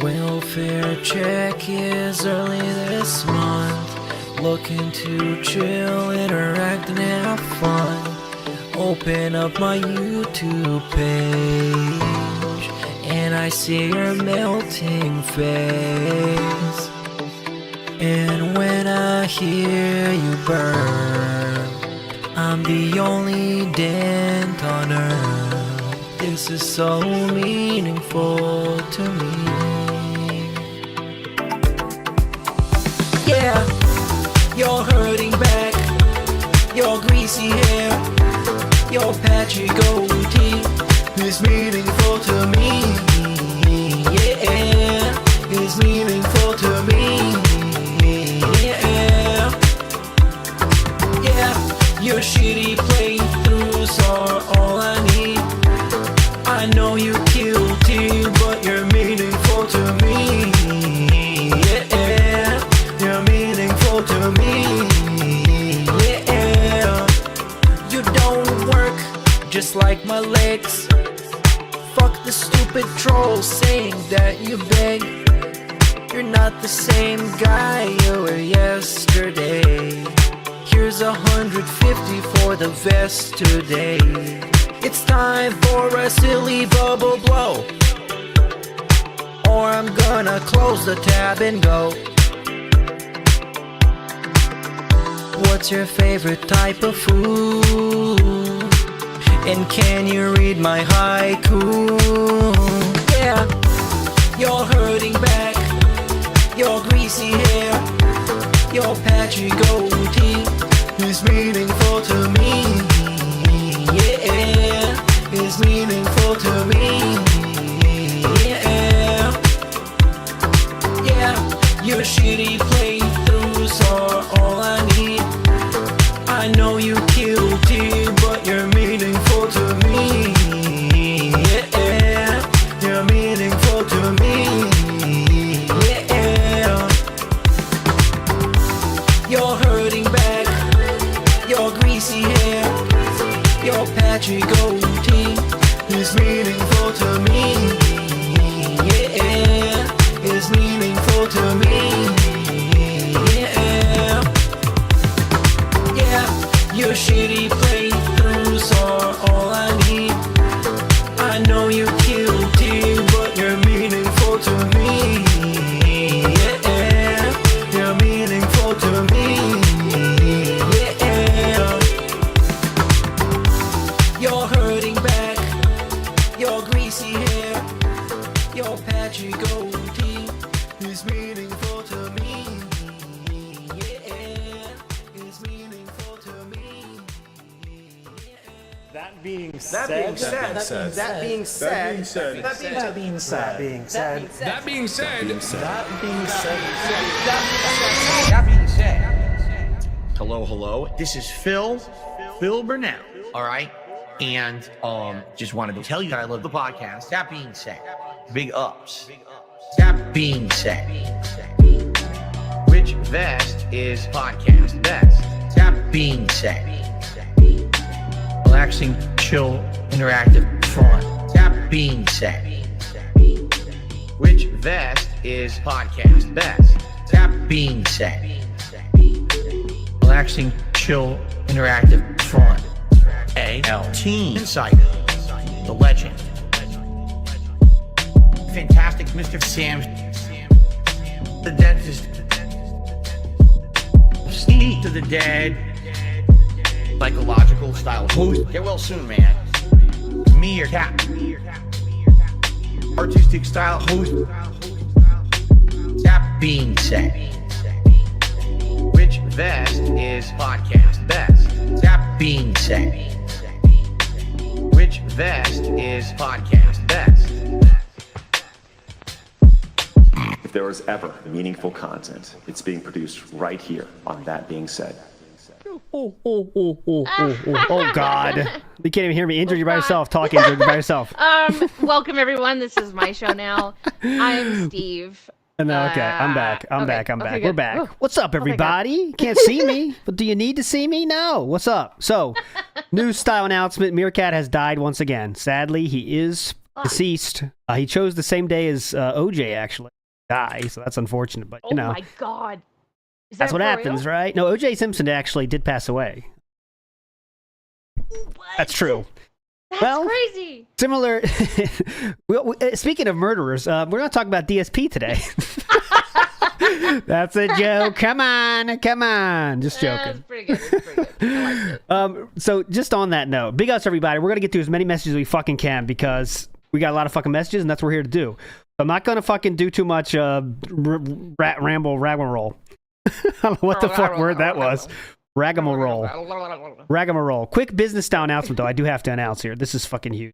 Welfare check is early this month. Looking to chill, interact, and have fun. Open up my YouTube page, and I see your melting face. And when I hear you burn, I'm the only dent on earth. This is so meaningful to me. Yeah, you're hurting back, your greasy hair, your patchy goatee is meaningful to me. Yeah, it's meaningful to me. Yeah, yeah, your shitty playthroughs are all I need. I know you're guilty, but you're meaningful to me. Yeah, you're meaningful to me. Yeah, you don't work just like my legs. Fuck the stupid trolls saying that you beg. You're not the same guy you were yesterday. Here's 150 for the vest today. It's time for a silly bubble blow, or I'm gonna close the tab and go. What's your favorite type of food? And can you read my haiku? Yeah, you're hurting back, your greasy hair, your patchy goatee is meaningful to me. Yeah, it's meaningful to me. Yeah, yeah, your shitty playthroughs are all I need. I know you're guilty, but you're meaningful to me. Yeah, you're meaningful to me. Yeah, you're hurting back, your greasy hair, your patchy goatee is meaningful to me. Yeah, it's meaningful to me. Yeah, yeah, your shitty playthroughs are all I need. I know you're guilty, but you're meaningful to me. Yeah, you're meaningful to me. Yeah, you're hurting back, your greasy hair, your patchy goatee is meaningful to me. Yeah, it's meaningful to me. That being That being said, that being said, hello, this is Phil Burnell, all right? And just wanted to tell you that I love the podcast. That being said, big ups. That being said, which vest is podcast best? That being said, relaxing, chill, interactive, fun. That being said, which vest is podcast best? That being said, relaxing, chill, interactive, fun. A.L. Team Insider, the legend, fantastic Mr. Sam, the dentist, Steve to the dead, psychological style host. Get well soon, man. Me, your cat, artistic style host. That being said, which vest is podcast best? That being said, which vest is podcast best? If there was ever meaningful content, it's being produced right here on That Being Said. Oh, God. You can't even hear me. Injured, you're by yourself. Talking, injured, you're by yourself. Welcome, everyone. This is my show now. I'm Steve. Okay, I'm back. I'm back. Okay, We're good. back. Ooh. What's up, everybody? Can't see me, but do you need to see me? No. What's up? So, new style announcement. Meerkat has died once again. Sadly, he is deceased. He chose the same day as OJ, actually. Die, so that's unfortunate, but Oh you know. my god. Is That's that what for happens, real? right? No, OJ Simpson actually did pass away. What? That's true. That's Well, crazy. Similar. Speaking of murderers, we're going to talk about DSP today. That's a joke. Come on. Just joking. That's pretty good. That's pretty good. I liked it. So just on that note, big ups everybody. We're going to get through as many messages as we fucking can because we got a lot of fucking messages and that's what we're here to do. So I'm not going to fucking do too much ramble, raggamarole. I don't know what the fuck word that was. Raggamarole. Quick business style announcement, though. I do have to announce here. This is fucking huge.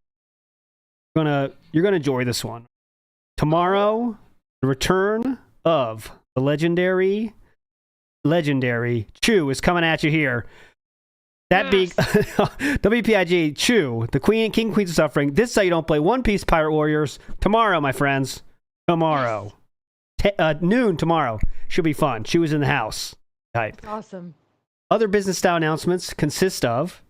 You're gonna enjoy this one. Tomorrow, the return of the legendary Chew is coming at you here. That being WPIG Chew, the King Queens of Suffering. This is how you don't play One Piece Pirate Warriors. Tomorrow, my friends. Tomorrow. Noon tomorrow. Should be fun. Chew is in the house. Type. Awesome. Other business style announcements consist of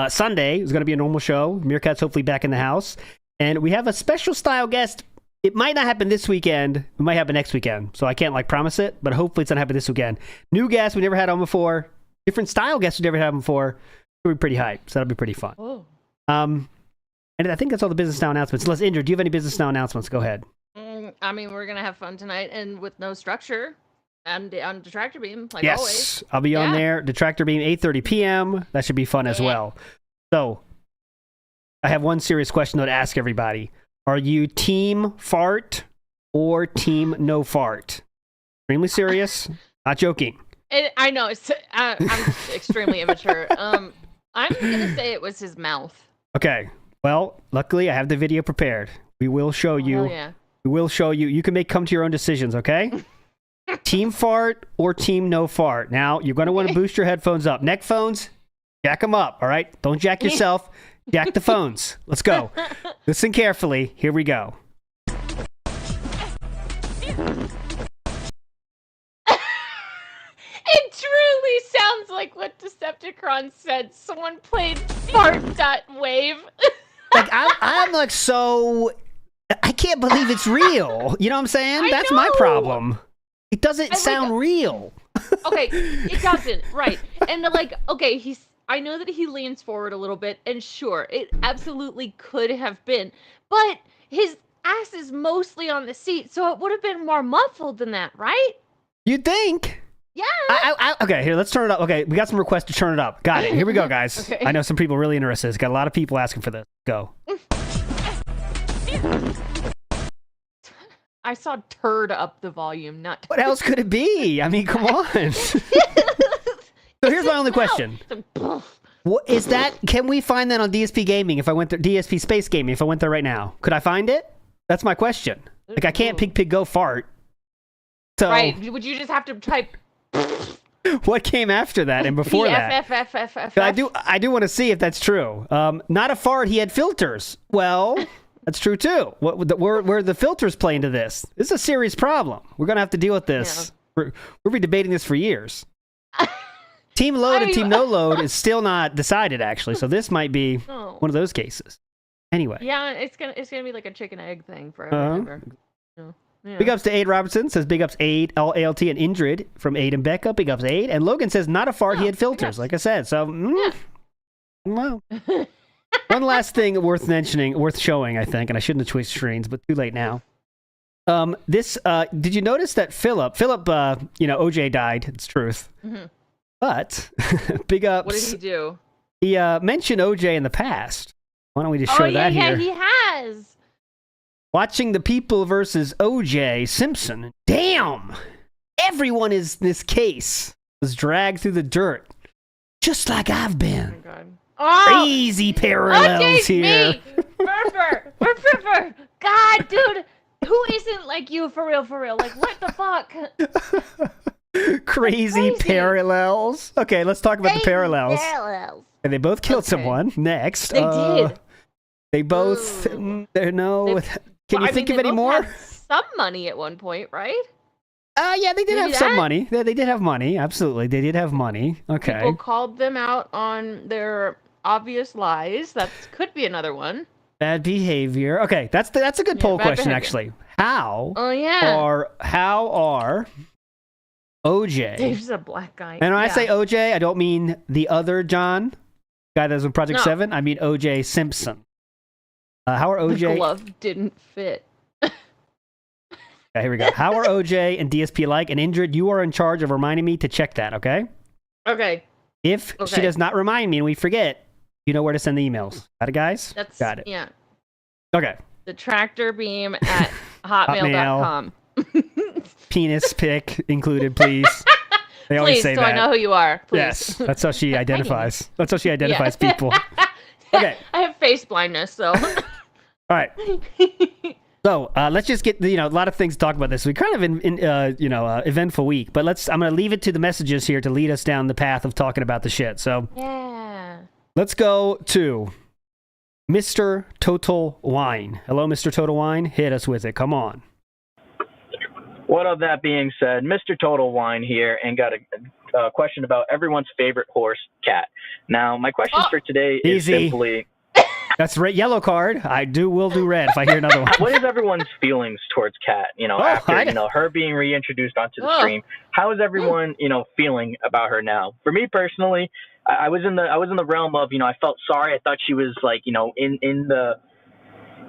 Sunday is going to be a normal show. Meerkat's hopefully back in the house. And we have a special style guest. It might not happen this weekend. It might happen next weekend. So I can't promise it, but hopefully it's going to happen this weekend. New guests we never had on before. Different style guests we never had on before. It'll be pretty hype. So that'll be pretty fun. Oh. And I think that's all the business style announcements. Unless, Indra, do you have any business style announcements? Go ahead. I mean, we're going to have fun tonight and with no structure. And on Detractor Beam, like Yes, always. I'll be on there. Detractor Beam, 8:30 p.m. That should be fun as well. So, I have one serious question though to ask everybody: are you team fart or team no fart? Extremely serious, not joking. I know I'm extremely immature. I'm gonna say it was his mouth. Okay. Well, luckily I have the video prepared. We will show you. Hell yeah. We will show you. You can come to your own decisions. Okay. Team fart or team no fart. Now, you're going to want to boost your headphones up. Neck phones, jack them up, all right? Don't jack yourself. Jack the phones. Let's go. Listen carefully. Here we go. It truly sounds like what Decepticon said. Someone played fart.wave. I'm like, so... I can't believe it's real. You know what I'm saying? That's my know. problem. It doesn't sound real. Okay, it doesn't. Right. And okay, I know that he leans forward a little bit, and sure, it absolutely could have been. But his ass is mostly on the seat, so it would have been more muffled than that, right? You'd think. Yeah. Okay, here, let's turn it up. Okay, we got some requests to turn it up. Got it. Here we go, guys. Okay. I know some people really interested. It's got a lot of people asking for this. Go. I saw turd up the volume, not... What else could it be? I mean, come on. So here's my only question. What is that? Can we find that on DSP Gaming if I went there? DSP Space Gaming if I went there right now? Could I find it? That's my question. I can't pig go fart. So Right. Would you just have to type... what came after that and before that? I do want to see if that's true. Not a fart. He had filters. Well... That's true too. Where the filters play into this? This is a serious problem. We're gonna have to deal with this. Yeah. We'll be debating this for years. Team load and team no load is still not decided actually. So this might be one of those cases. Anyway. Yeah, it's gonna be like a chicken egg thing forever. Yeah. Big ups to Aid Robertson says big ups Aid ALT and Indrid from Aid and Becca. Big ups Aid and Logan says not a fart. He had filters. Like I said. So well. One last thing worth mentioning, worth showing, I think, and I shouldn't have switched screens, but too late now. Did you notice that Philip, OJ died, it's truth. Mm-hmm. But, big ups. What did he do? He mentioned OJ in the past. Why don't we just show that here? Yeah, he has. Watching the people versus OJ Simpson. Damn! Everyone in this case was dragged through the dirt. Just like I've been. Oh, my God. Oh, crazy parallels here. God, dude, who isn't like you for real? Like, what the fuck? Crazy parallels. Okay, let's talk about the parallels. And they both killed someone. Next, they did. They both. Can you think of any more? Had some money at one point, right? Yeah, they did have some money. They did have money. Absolutely, they did have money. Okay. People called them out on their obvious lies. That could be another one. Bad behavior. Okay, that's a good poll question, behavior. actually. How are OJ? Dave's a black guy. And when I say OJ, I don't mean the other John, guy that was in Project 7. I mean OJ Simpson. How are OJ? The glove didn't fit. Okay, here we go. How are OJ and DSP alike? And Indrid, you are in charge of reminding me to check that, okay? Okay. If she does not remind me and we forget, you know where to send the emails. Got it, guys? Got it. Yeah. Okay. The tractor beam at hotmail.com. Penis pic incled, please. They always say so that. I know who you are. Please. Yes, that's how she identifies. That's how she identifies people. Okay. I have face blindness, so. All right. So let's just get a lot of things to talk about this. We kind of eventful week, but I'm gonna leave it to the messages here to lead us down the path of talking about the shit. So yeah. Let's go to Mr. Total Wine. Hello, Mr. Total Wine. Hit us with it. Come on. What of that being said, Mr. Total Wine here, and got a question about everyone's favorite horse, Cat. Now, my question for today is simply... That's red, yellow card. Will do red if I hear another one. What is everyone's feelings towards Cat? After her being reintroduced onto the stream, how is everyone feeling about her now? For me personally, I was in the realm of I felt sorry. I thought she was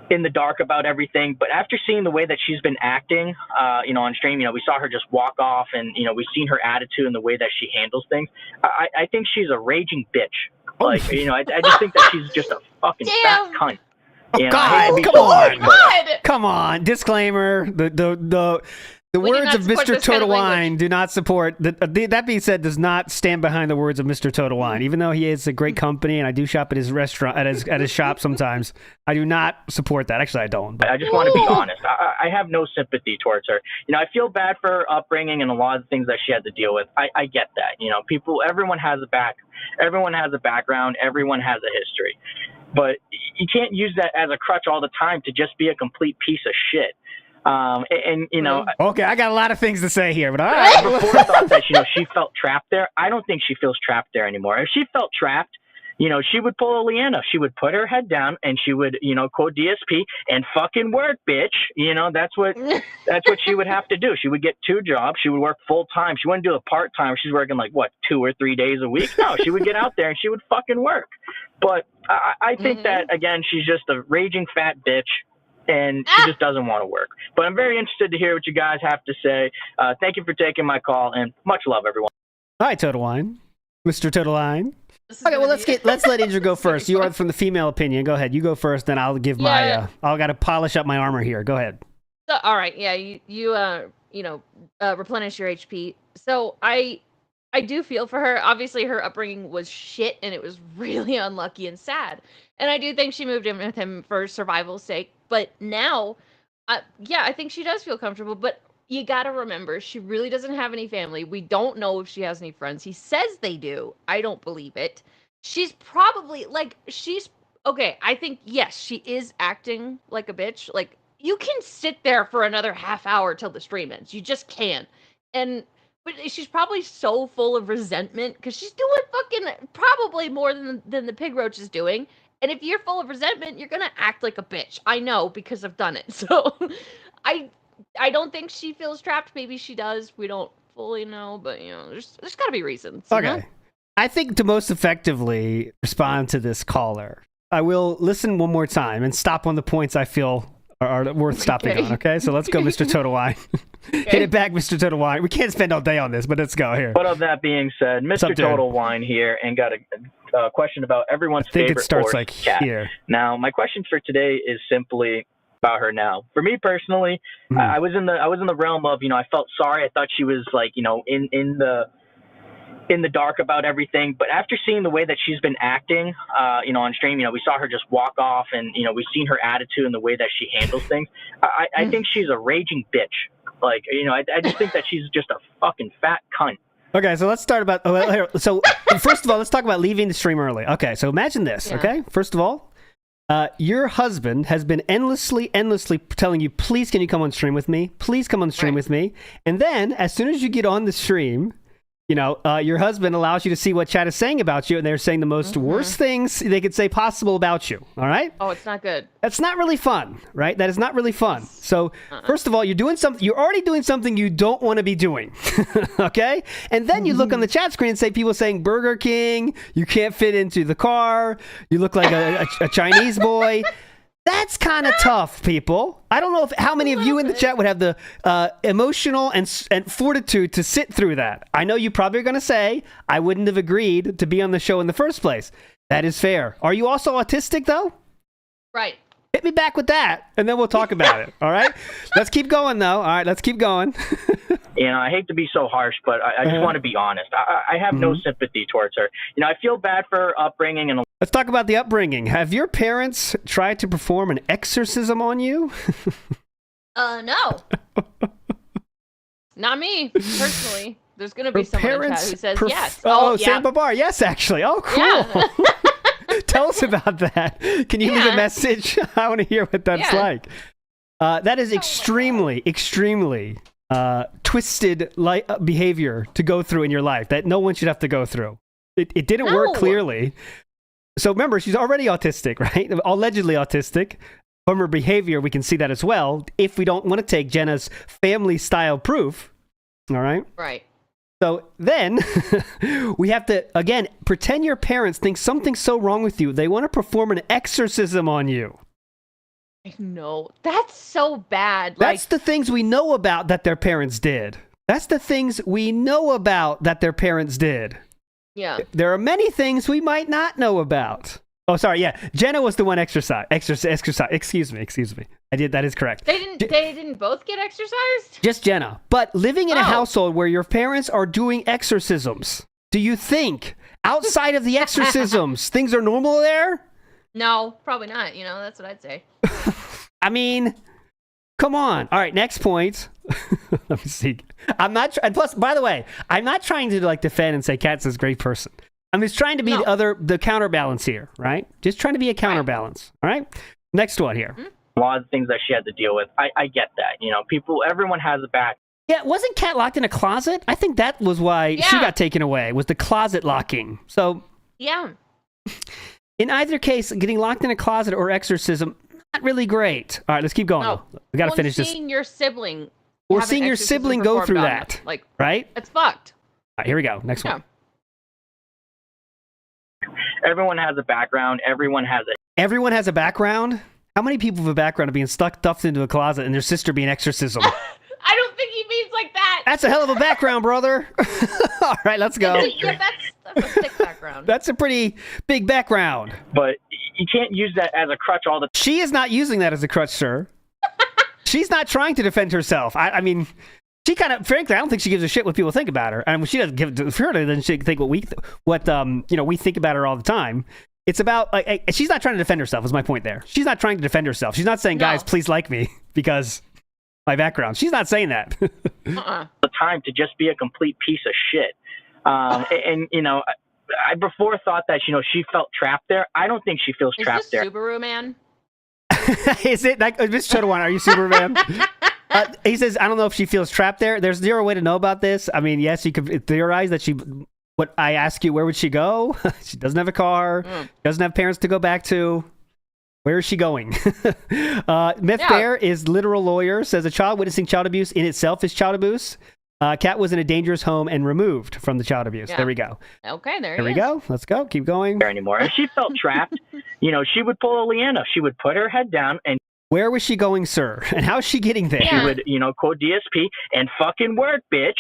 in the dark about everything. But after seeing the way that she's been acting, on stream, we saw her just walk off, and we've seen her attitude and the way that she handles things. I think she's a raging bitch. I just think that she's just a fucking fat cunt. Come on. Disclaimer. The words of Mr. Total Wine do not support. That being said, does not stand behind the words of Mr. Total Wine. Even though he is a great company, and I do shop at his restaurant, at his shop sometimes, I do not support that. Actually, I don't. But. I just want to be honest. I have no sympathy towards her. I feel bad for her upbringing and a lot of the things that she had to deal with. I get that. Everyone has a background. Everyone has a history. But you can't use that as a crutch all the time to just be a complete piece of shit. Okay, I got a lot of things to say here, but all right. Before I thought that she felt trapped there. I don't think she feels trapped there anymore. If she felt trapped, she would pull a Leanna. She would put her head down and she would, quote DSP and fucking work, bitch. That's what she would have to do. She would get 2 jobs. She would work full time. She wouldn't do a part time. She's working 2 or 3 days a week. No, she would get out there and she would fucking work. But I think that again, she's just a raging fat bitch. And she just doesn't want to work. But I'm very interested to hear what you guys have to say. Thank you for taking my call, and much love, everyone. All right, Total Wine. Mr. Total Wine. Okay, well, let's let Indra go first. You are from the female opinion. Go ahead. You go first, then I'll give my... I'll got to polish up my armor here. Go ahead. So, all right, yeah, you replenish your HP. So I do feel for her. Obviously, her upbringing was shit, and it was really unlucky and sad. And I do think she moved in with him for survival's sake. But now, I think she does feel comfortable. But you got to remember, she really doesn't have any family. We don't know if she has any friends. He says they do. I don't believe it. She's probably, okay, I think, yes, she is acting like a bitch. You can sit there for another half hour till the stream ends. You just can. But she's probably so full of resentment because she's doing fucking probably more than the pig roach is doing. And if you're full of resentment, you're going to act like a bitch. I know because I've done it. So I don't think she feels trapped. Maybe she does. We don't fully know. But, there's got to be reasons. Okay. I think to most effectively respond to this caller, I will listen one more time and stop on the points I feel are worth stopping on. Okay, so let's go, Mr. Total Wine. Hit it back, Mr. Total Wine. We can't spend all day on this, but let's go here. But of that being said, Mr. Total Wine here, and got a question about everyone's favorite horse, Cat. Here. Now, my question for today is simply about her now. For me personally, I was in the realm of I felt sorry. I thought she was in the dark about everything. But after seeing the way that she's been acting, on stream, we saw her just walk off, and we've seen her attitude and the way that she handles things. I think she's a raging bitch. I just think that she's just a fucking fat cunt. Okay, so let's start about. So first of all, let's talk about leaving the stream early. Okay, so imagine this. Yeah. Okay, first of all, your husband has been endlessly telling you, please, can you come on stream with me? Please come on stream with me. And then, as soon as you get on the stream, your husband allows you to see what chat is saying about you, and they're saying the most worst things they could say possible about you. All right? Oh, it's not good. That's not really fun, right? That is not really fun. So, first of all, you're already doing something you don't want to be doing. Okay? And then you look on the chat screen and say people saying Burger King, you can't fit into the car, you look like a Chinese boy. That's kind of tough, people. I don't know how many of you in the chat would have the emotional and fortitude to sit through that. I know you probably are going to say, I wouldn't have agreed to be on the show in the first place. That is fair. Are you also autistic, though? Right. Hit me back with that, and then we'll talk about it, all right? Let's keep going, though. All right, let's keep going. I hate to be so harsh, but I just want to be honest. I have no sympathy towards her. I feel bad for her upbringing. And let's talk about the upbringing. Have your parents tried to perform an exorcism on you? No. Not me, personally. There's going to be someone in chat who says yes. Yeah. Sam Babar. Yes, actually. Oh, cool. Yeah. Tell us about that. Can you leave a message? I want to hear what that's like. That is extremely twisted behavior to go through in your life that no one should have to go through. It didn't work clearly. So remember, she's already autistic, right? Allegedly autistic. From her behavior, we can see that as well. If we don't want to take Jenna's family style proof, all right? Right. So then we have to, again, pretend your parents think something's so wrong with you. They want to perform an exorcism on you. No, that's so bad. That's the things we know about that their parents did. That's the things we know about that their parents did. Yeah. There are many things we might not know about. Oh, sorry. Yeah. Jenna was the one exercise. Excuse me. That is correct. They didn't both get exercised? Just Jenna. But living in a household where your parents are doing exorcisms, do you think outside of the exorcisms, things are normal there? No, probably not. That's what I'd say. I mean, come on. All right, next point. Let me see. And plus, by the way, I'm not trying to defend and say Kat's this great person. I'm just trying to be the counterbalance here, right? Just trying to be a counterbalance. All right. Next one here. A lot of things that she had to deal with. I get that. Everyone has a back. Yeah, wasn't Kat locked in a closet? I think that was why she got taken away, was the closet locking. So yeah. In either case, getting locked in a closet or exorcism, not really great. All right, let's keep going. No. We got to finish this. Seeing your sibling. Or seeing your sibling go through that. Right? It's fucked. All right, here we go. Next one. Everyone has a background. Everyone has a background? How many people have a background of being stuffed into a closet and their sister being exorcism? I don't think he means like that. That's a hell of a background, brother. All right, let's go. Yeah, that's a thick background. That's a pretty big background. But you can't use that as a crutch all the time. She is not using that as a crutch, sir. She's not trying to defend herself. I mean, she frankly, I don't think she gives a shit what people think about her. And when she doesn't give a shit, then she think what we think about her all the time. It's about she's not trying to defend herself. Is my point there? She's not trying to defend herself. She's not saying, guys, please like me because my background. She's not saying that. The time to just be a complete piece of shit. I before thought that she felt trapped there. I don't think she feels trapped there. Subaru man? Is it? Mr. Chodawan, are you Superman? He says, I don't know if she feels trapped there. There's zero way to know about this. I mean, yes, you could theorize that what I ask you, where would she go? She doesn't have a car, doesn't have parents to go back to. Where is she going? Myth Bear is literal lawyer, says a child witnessing child abuse in itself is child abuse. Kat was in a dangerous home and removed from the child abuse. Yeah. There we go. Okay, there we go. Let's go. Keep going. Anymore. If she felt trapped, she would pull a Leanna. She would put her head down and. Where was she going, sir? And how is she getting there? She would, quote DSP and fucking work, bitch.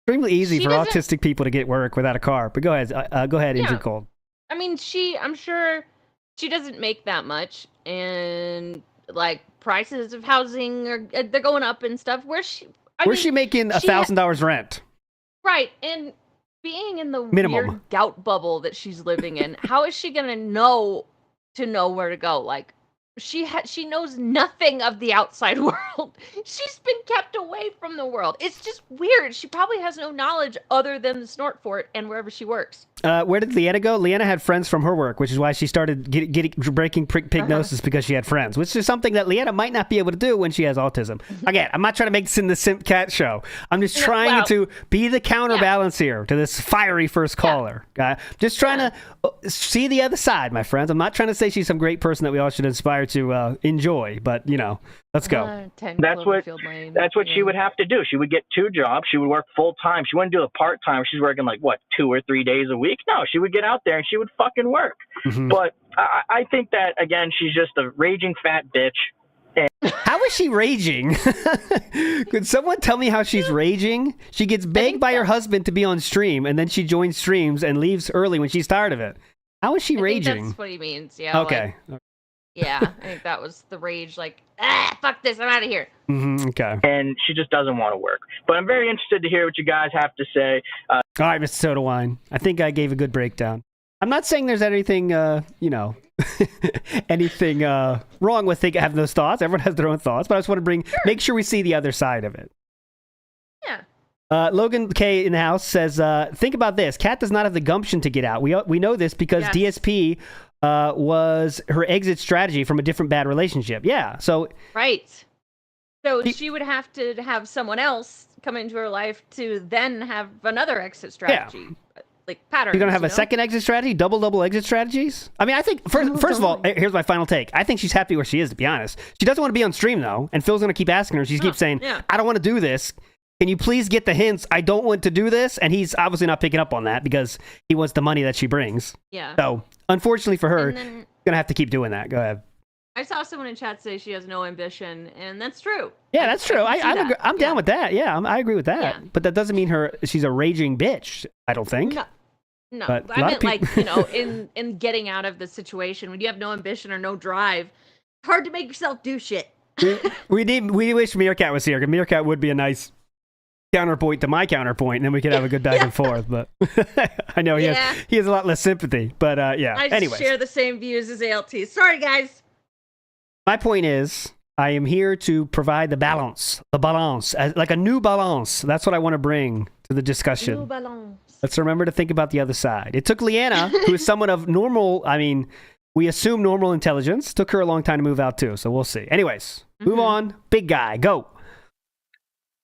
Extremely easy for autistic people to get work without a car. But go ahead, Injured Cold. I mean, I'm sure she doesn't make that much, and prices of housing they're going up and stuff. Where's she making $1,000 rent? Right, and being in the minimum weird gout bubble that she's living in, how is she gonna know where to go? she knows nothing of the outside world. She's been kept away from the world. It's just weird. She probably has no knowledge other than the snort fort and wherever she works. Where did Leanna go? Leanna had friends from her work, which is why she started breaking pignosis because she had friends, which is something that Leanna might not be able to do when she has autism. Again, I'm not trying to make this in the Simp Cat show. I'm just trying to be the counterbalance here to this fiery first caller. Just trying to see the other side, my friends. I'm not trying to say she's some great person that we all should aspire to enjoy, but let's go. That's what she would have to do. She would get 2 jobs. She would work full time. She wouldn't do a part time. She's working 2 or 3 days a week. No, she would get out there and she would fucking work. Mm-hmm. But I think that again, she's just a raging fat bitch. How is she raging? Could someone tell me how she's raging? She gets begged by her husband to be on stream, and then she joins streams and leaves early when she's tired of it. How is she raging? I think that's what he means. Yeah. Okay. Yeah, I think that was the rage. Fuck this, I'm out of here. Mm-hmm, okay. And she just doesn't want to work. But I'm very interested to hear what you guys have to say. All right, Mr. Soda Wine. I think I gave a good breakdown. I'm not saying there's anything, anything wrong with having those thoughts. Everyone has their own thoughts, but I just want to make sure we see the other side of it. Yeah. Logan K in the house says, think about this. Kat does not have the gumption to get out. We know this because DSP was her exit strategy from a different bad relationship. Yeah, so... Right. So she would have to have someone else come into her life to then have another exit strategy. Yeah. Patterns. You're going to have a second exit strategy? Double exit strategies? I mean, I think, first of all, here's my final take. I think she's happy where she is, to be honest. She doesn't want to be on stream, though, and Phil's going to keep asking her. She keeps saying, I don't want to do this. Can you please get the hints? I don't want to do this. And he's obviously not picking up on that because he wants the money that she brings. Yeah. So, unfortunately for her, going to have to keep doing that. Go ahead. I saw someone in chat say she has no ambition, and that's true. Yeah, that's true. I'm down with that. Yeah, I agree with that. Yeah. But that doesn't mean she's a raging bitch, I don't think. No, but I meant in getting out of the situation, when you have no ambition or no drive, it's hard to make yourself do shit. we wish Meerkat was here, because Meerkat would be a nice counterpoint to my counterpoint, and then we could have a good back and forth. But I know he has a lot less sympathy. But I share the same views as ALT. Sorry, guys. My point is, I am here to provide the balance, like a new balance. That's what I want to bring to the discussion. New balance. Let's remember to think about the other side. It took Leanna, who is someone of normal, we assume normal intelligence, took her a long time to move out too, so we'll see. Anyways, move on. Big guy, go.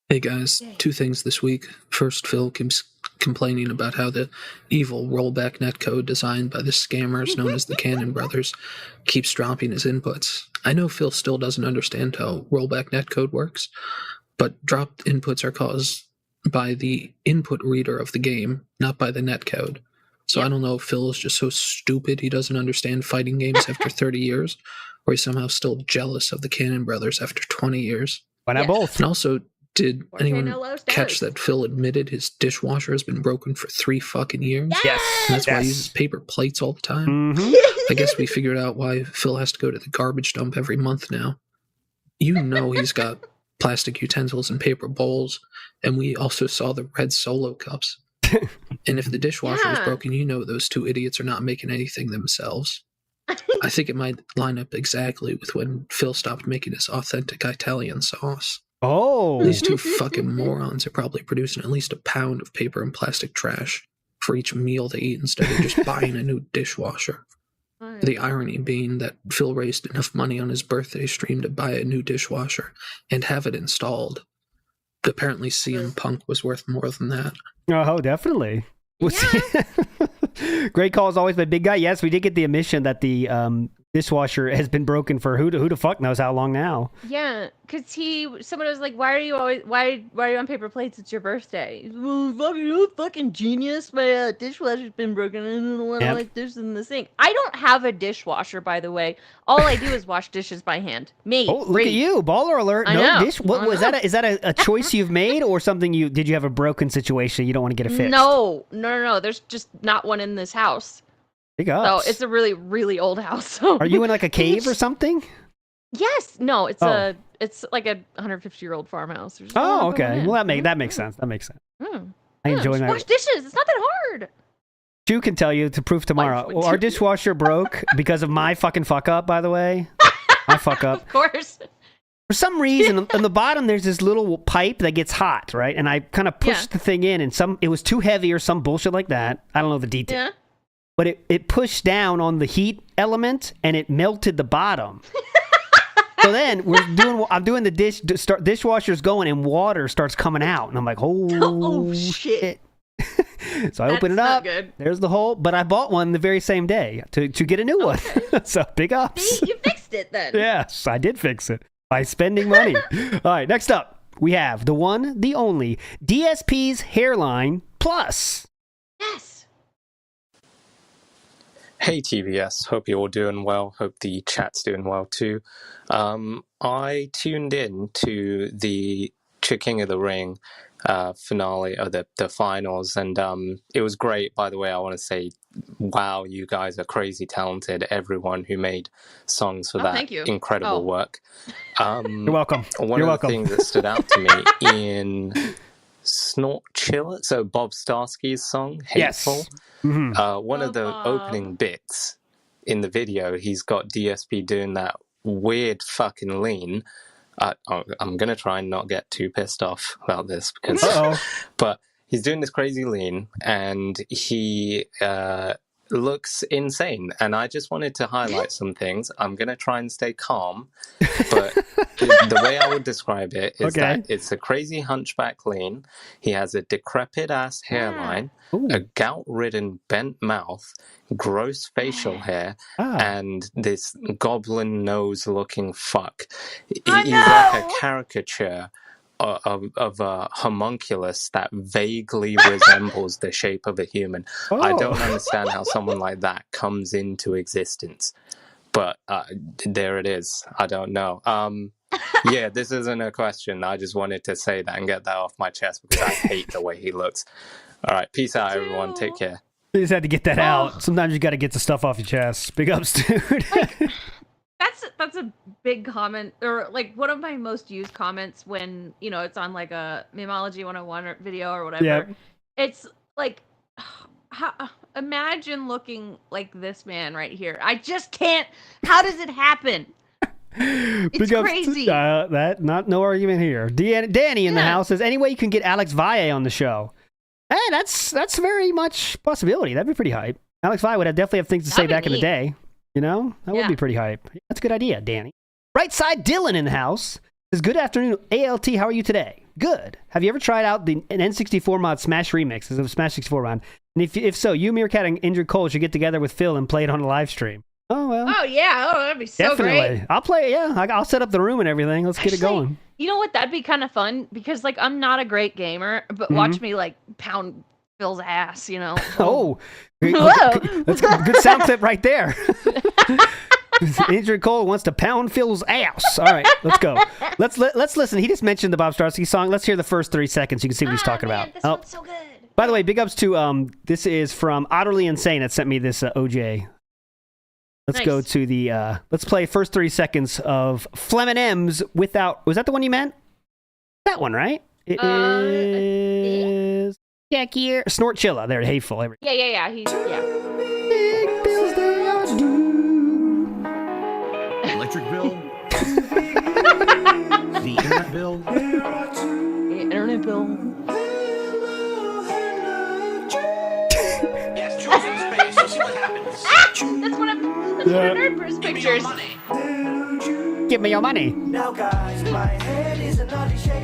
Hey guys, 2 things this week. First, Phil keeps complaining about how the evil rollback netcode designed by the scammers known as the Cannon Brothers keeps dropping his inputs. I know Phil still doesn't understand how rollback netcode works, but dropped inputs are caused by the input reader of the game, not by the netcode. So I don't know if Phil is just so stupid he doesn't understand fighting games after 30 years, or he's somehow still jealous of the Cannon Brothers after 20 years. Why not both? And also, did anyone catch that Phil admitted his dishwasher has been broken for 3 fucking years? Yes. And that's why he uses paper plates all the time? Mm-hmm. I guess we figured out why Phil has to go to the garbage dump every month now. He's got plastic utensils and paper bowls, and we also saw the red Solo cups. And if the dishwasher is broken, those 2 idiots are not making anything themselves. I think it might line up exactly with when Phil stopped making his authentic Italian sauce. Oh. These 2 fucking morons are probably producing at least a pound of paper and plastic trash for each meal they eat instead of just buying a new dishwasher. The irony being that Phil raised enough money on his birthday stream to buy a new dishwasher and have it installed. Apparently CM Punk was worth more than that. Oh, definitely. Great call as always by Big Guy. Yes, we did get the admission that the dishwasher has been broken for who the fuck knows how long now. Yeah, because someone was like, why are you on paper plates? It's your birthday. Well, you fucking genius. My dishwasher's been broken. I don't want to like this in the sink. I don't have a dishwasher, by the way. All I do is wash dishes by hand. Me. Oh, look at you. Baller alert. What was that? Is that a choice you've made or something did you have a broken situation you don't want to get it fixed? No. There's just not one in this house. So it's a really, really old house. Are you in like a cave or something? Yes. No, it's like a 150-year-old farmhouse. Oh, okay. Well, that makes sense. I enjoy that. Wash dishes. It's not that hard. Shu can tell you to prove tomorrow. Our dishwasher broke because of my fucking fuck up, by the way. I fuck up. Of course. For some reason, on the bottom, there's this little pipe that gets hot, right? And I kind of pushed the thing in, and it was too heavy or some bullshit like that. I don't know the detail. Yeah. But it pushed down on the heat element, and it melted the bottom. So then I'm doing the dishwasher's going, and water starts coming out, and I'm like, oh shit. So I open it up. Good. There's the hole, but I bought one the very same day to get a new one. So big ups. See, you fixed it then. Yes, I did fix it by spending money. All right, next up, we have the one, the only DSP's Hairline Plus. Yes. Hey TBS, hope you're all doing well. Hope the chat's doing well too. I tuned in to the King of the Ring finale of the finals, and it was great. By the way, I want to say, wow, you guys are crazy talented. Everyone who made songs for that incredible work. You're welcome. One of the things that stood out to me in Snort Chill, so Bob Starsky's song, Hateful. Yes. Mm-hmm. One of the opening bits in the video, he's got DSP doing that weird fucking lean. I'm going to try and not get too pissed off about this, but he's doing this crazy lean, and he looks insane. And I just wanted to highlight some things. I'm going to try and stay calm, but the way I would describe it is that it's a crazy hunchback lean. He has a decrepit ass hairline, a gout-ridden bent mouth, gross facial hair, and this goblin nose looking fuck. He's like a caricature of a homunculus that vaguely resembles the shape of a human. I don't understand how someone like that comes into existence, but there it is. I don't know. Yeah, this isn't a question. I just wanted to say that and get that off my chest because I hate the way he looks. All right, peace out, everyone. Take care. You just had to get that out. Sometimes you got to get the stuff off your chest. Big ups, dude. That's a big comment, or like one of my most used comments when it's on like a Memology 101 video or whatever. Yep. It's like, imagine looking like this man right here. I just can't. How does it happen? It's crazy. No argument here. Danny in the house says, any way you can get Alex Valle on the show. Hey, that's very much possibility. That'd be pretty hype. Alex Valle would definitely have things to say back in the day. That would be pretty hype. That's a good idea, Danny. Right side Dylan in the house says, good afternoon, ALT. How are you today? Good. Have you ever tried out an N64 mod Smash remix? It's a Smash 64 round. And if so, you, Meerkat, and Injured Cole should get together with Phil and play it on a live stream. Oh, well. Oh, yeah. Oh, that'd be so great. I'll play it, yeah. I'll set up the room and everything. Let's get it going. You know what? That'd be kind of fun because, like, I'm not a great gamer, but watch me, like, pound Phil's ass, Oh. That's a good sound clip right there. Injured Cole wants to pound Phil's ass. All right, let's go. Let's listen. He just mentioned the Bob Starsky song. Let's hear the first 3 seconds. You can see what he's talking about. This one's so good. By the way, big ups to this is from Utterly Insane that sent me this OJ. Let's go to the let's play first 3 seconds of Flem and M's without. Was that the one you meant? That one, right? It is. Check here. Snort Chilla. There, Hateful. Yeah. He's Big bills they are due. Electric bill. The internet bill. The internet bill. Yes, choose in space. You'll see what happens. That's one of Nerdburst pictures. Give me your money.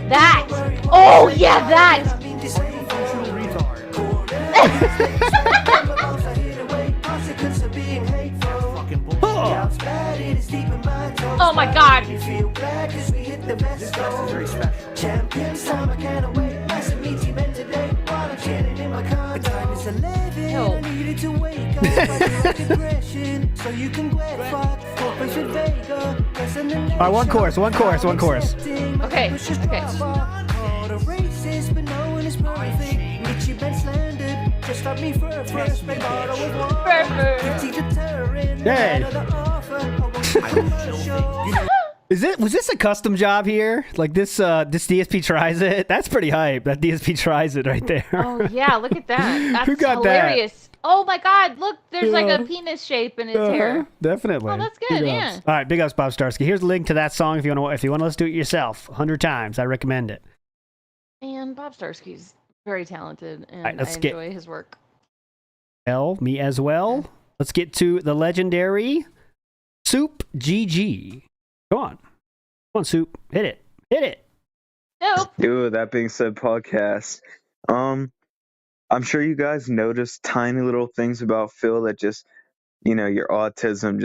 That. Oh yeah, that. Oh my god. All right, one chorus. Okay. Hey. Was this a custom job here? Like this DSP tries it? That's pretty hype. That DSP tries it right there. Oh yeah, look at that. That's Who got hilarious. Oh my God! Look, there's like a penis shape in his hair. Definitely. Oh, that's good. Yeah. All right, big ups, Bob Starsky. Here's a link to that song if you want to listen to it yourself 100 times. I recommend it. And Bob Starsky's very talented, and right, I enjoy his work. Me as well. Let's get to the legendary Soup GG. Go on, Soup. Hit it. Nope. Dude, that being said, podcast. I'm sure you guys noticed tiny little things about Phil that just, your autism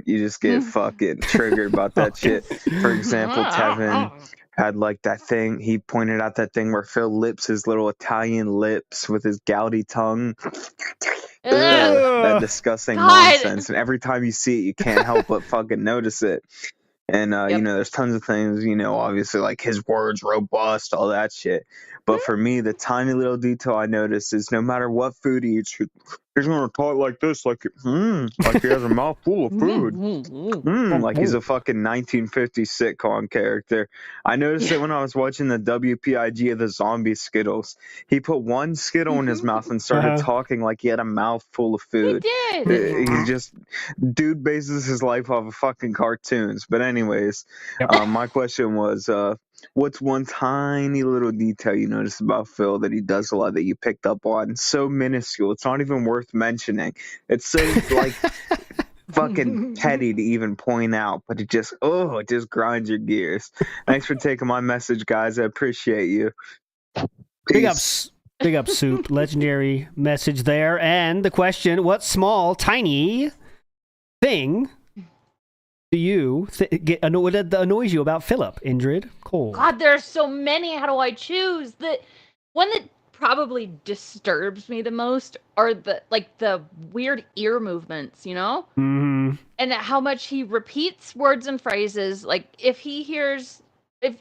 you just get fucking triggered about that shit. For example, Tevin had like that thing, he pointed out that thing where Phil lips his little Italian lips with his gouty tongue. That disgusting nonsense. And every time you see it, you can't help but fucking notice it. And, there's tons of things, obviously like his words, robust, all that shit. But for me, the tiny little detail I notice is no matter what food he eats, he's going to talk like this, like he has a mouth full of food. Like he's a fucking 1950s sitcom character. I noticed it when I was watching the WPIG of the zombie Skittles. He put one Skittle in his mouth and started talking like he had a mouth full of food. He did. Dude bases his life off of fucking cartoons. But anyways, my question was, what's one tiny little detail you notice about Phil that he does a lot that you picked up on? So minuscule, it's not even worth mentioning. It's so like fucking petty to even point out, but it just grinds your gears. Thanks for taking my message, guys. I appreciate you. Peace. Big up, Soup. Legendary message there. And the question: what small, tiny thing do you annoys you about Philip, Indrid Cole? God, there are so many. How do I choose? The one that probably disturbs me the most are the weird ear movements, Mm-hmm. And how much he repeats words and phrases. Like if he hears, there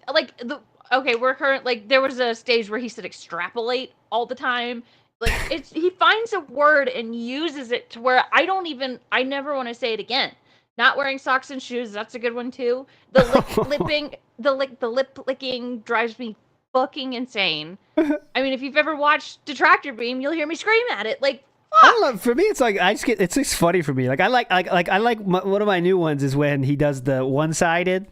was a stage where he said extrapolate all the time. Like he finds a word and uses it to where I never want to say it again. Not wearing socks and shoes, that's a good one too. The lip licking drives me fucking insane. I mean, if you've ever watched Detractor Beam, you'll hear me scream at it. Like, fuck. I don't know. For me, it's like it's just funny for me. Like I like one of my new ones is when he does the one-sided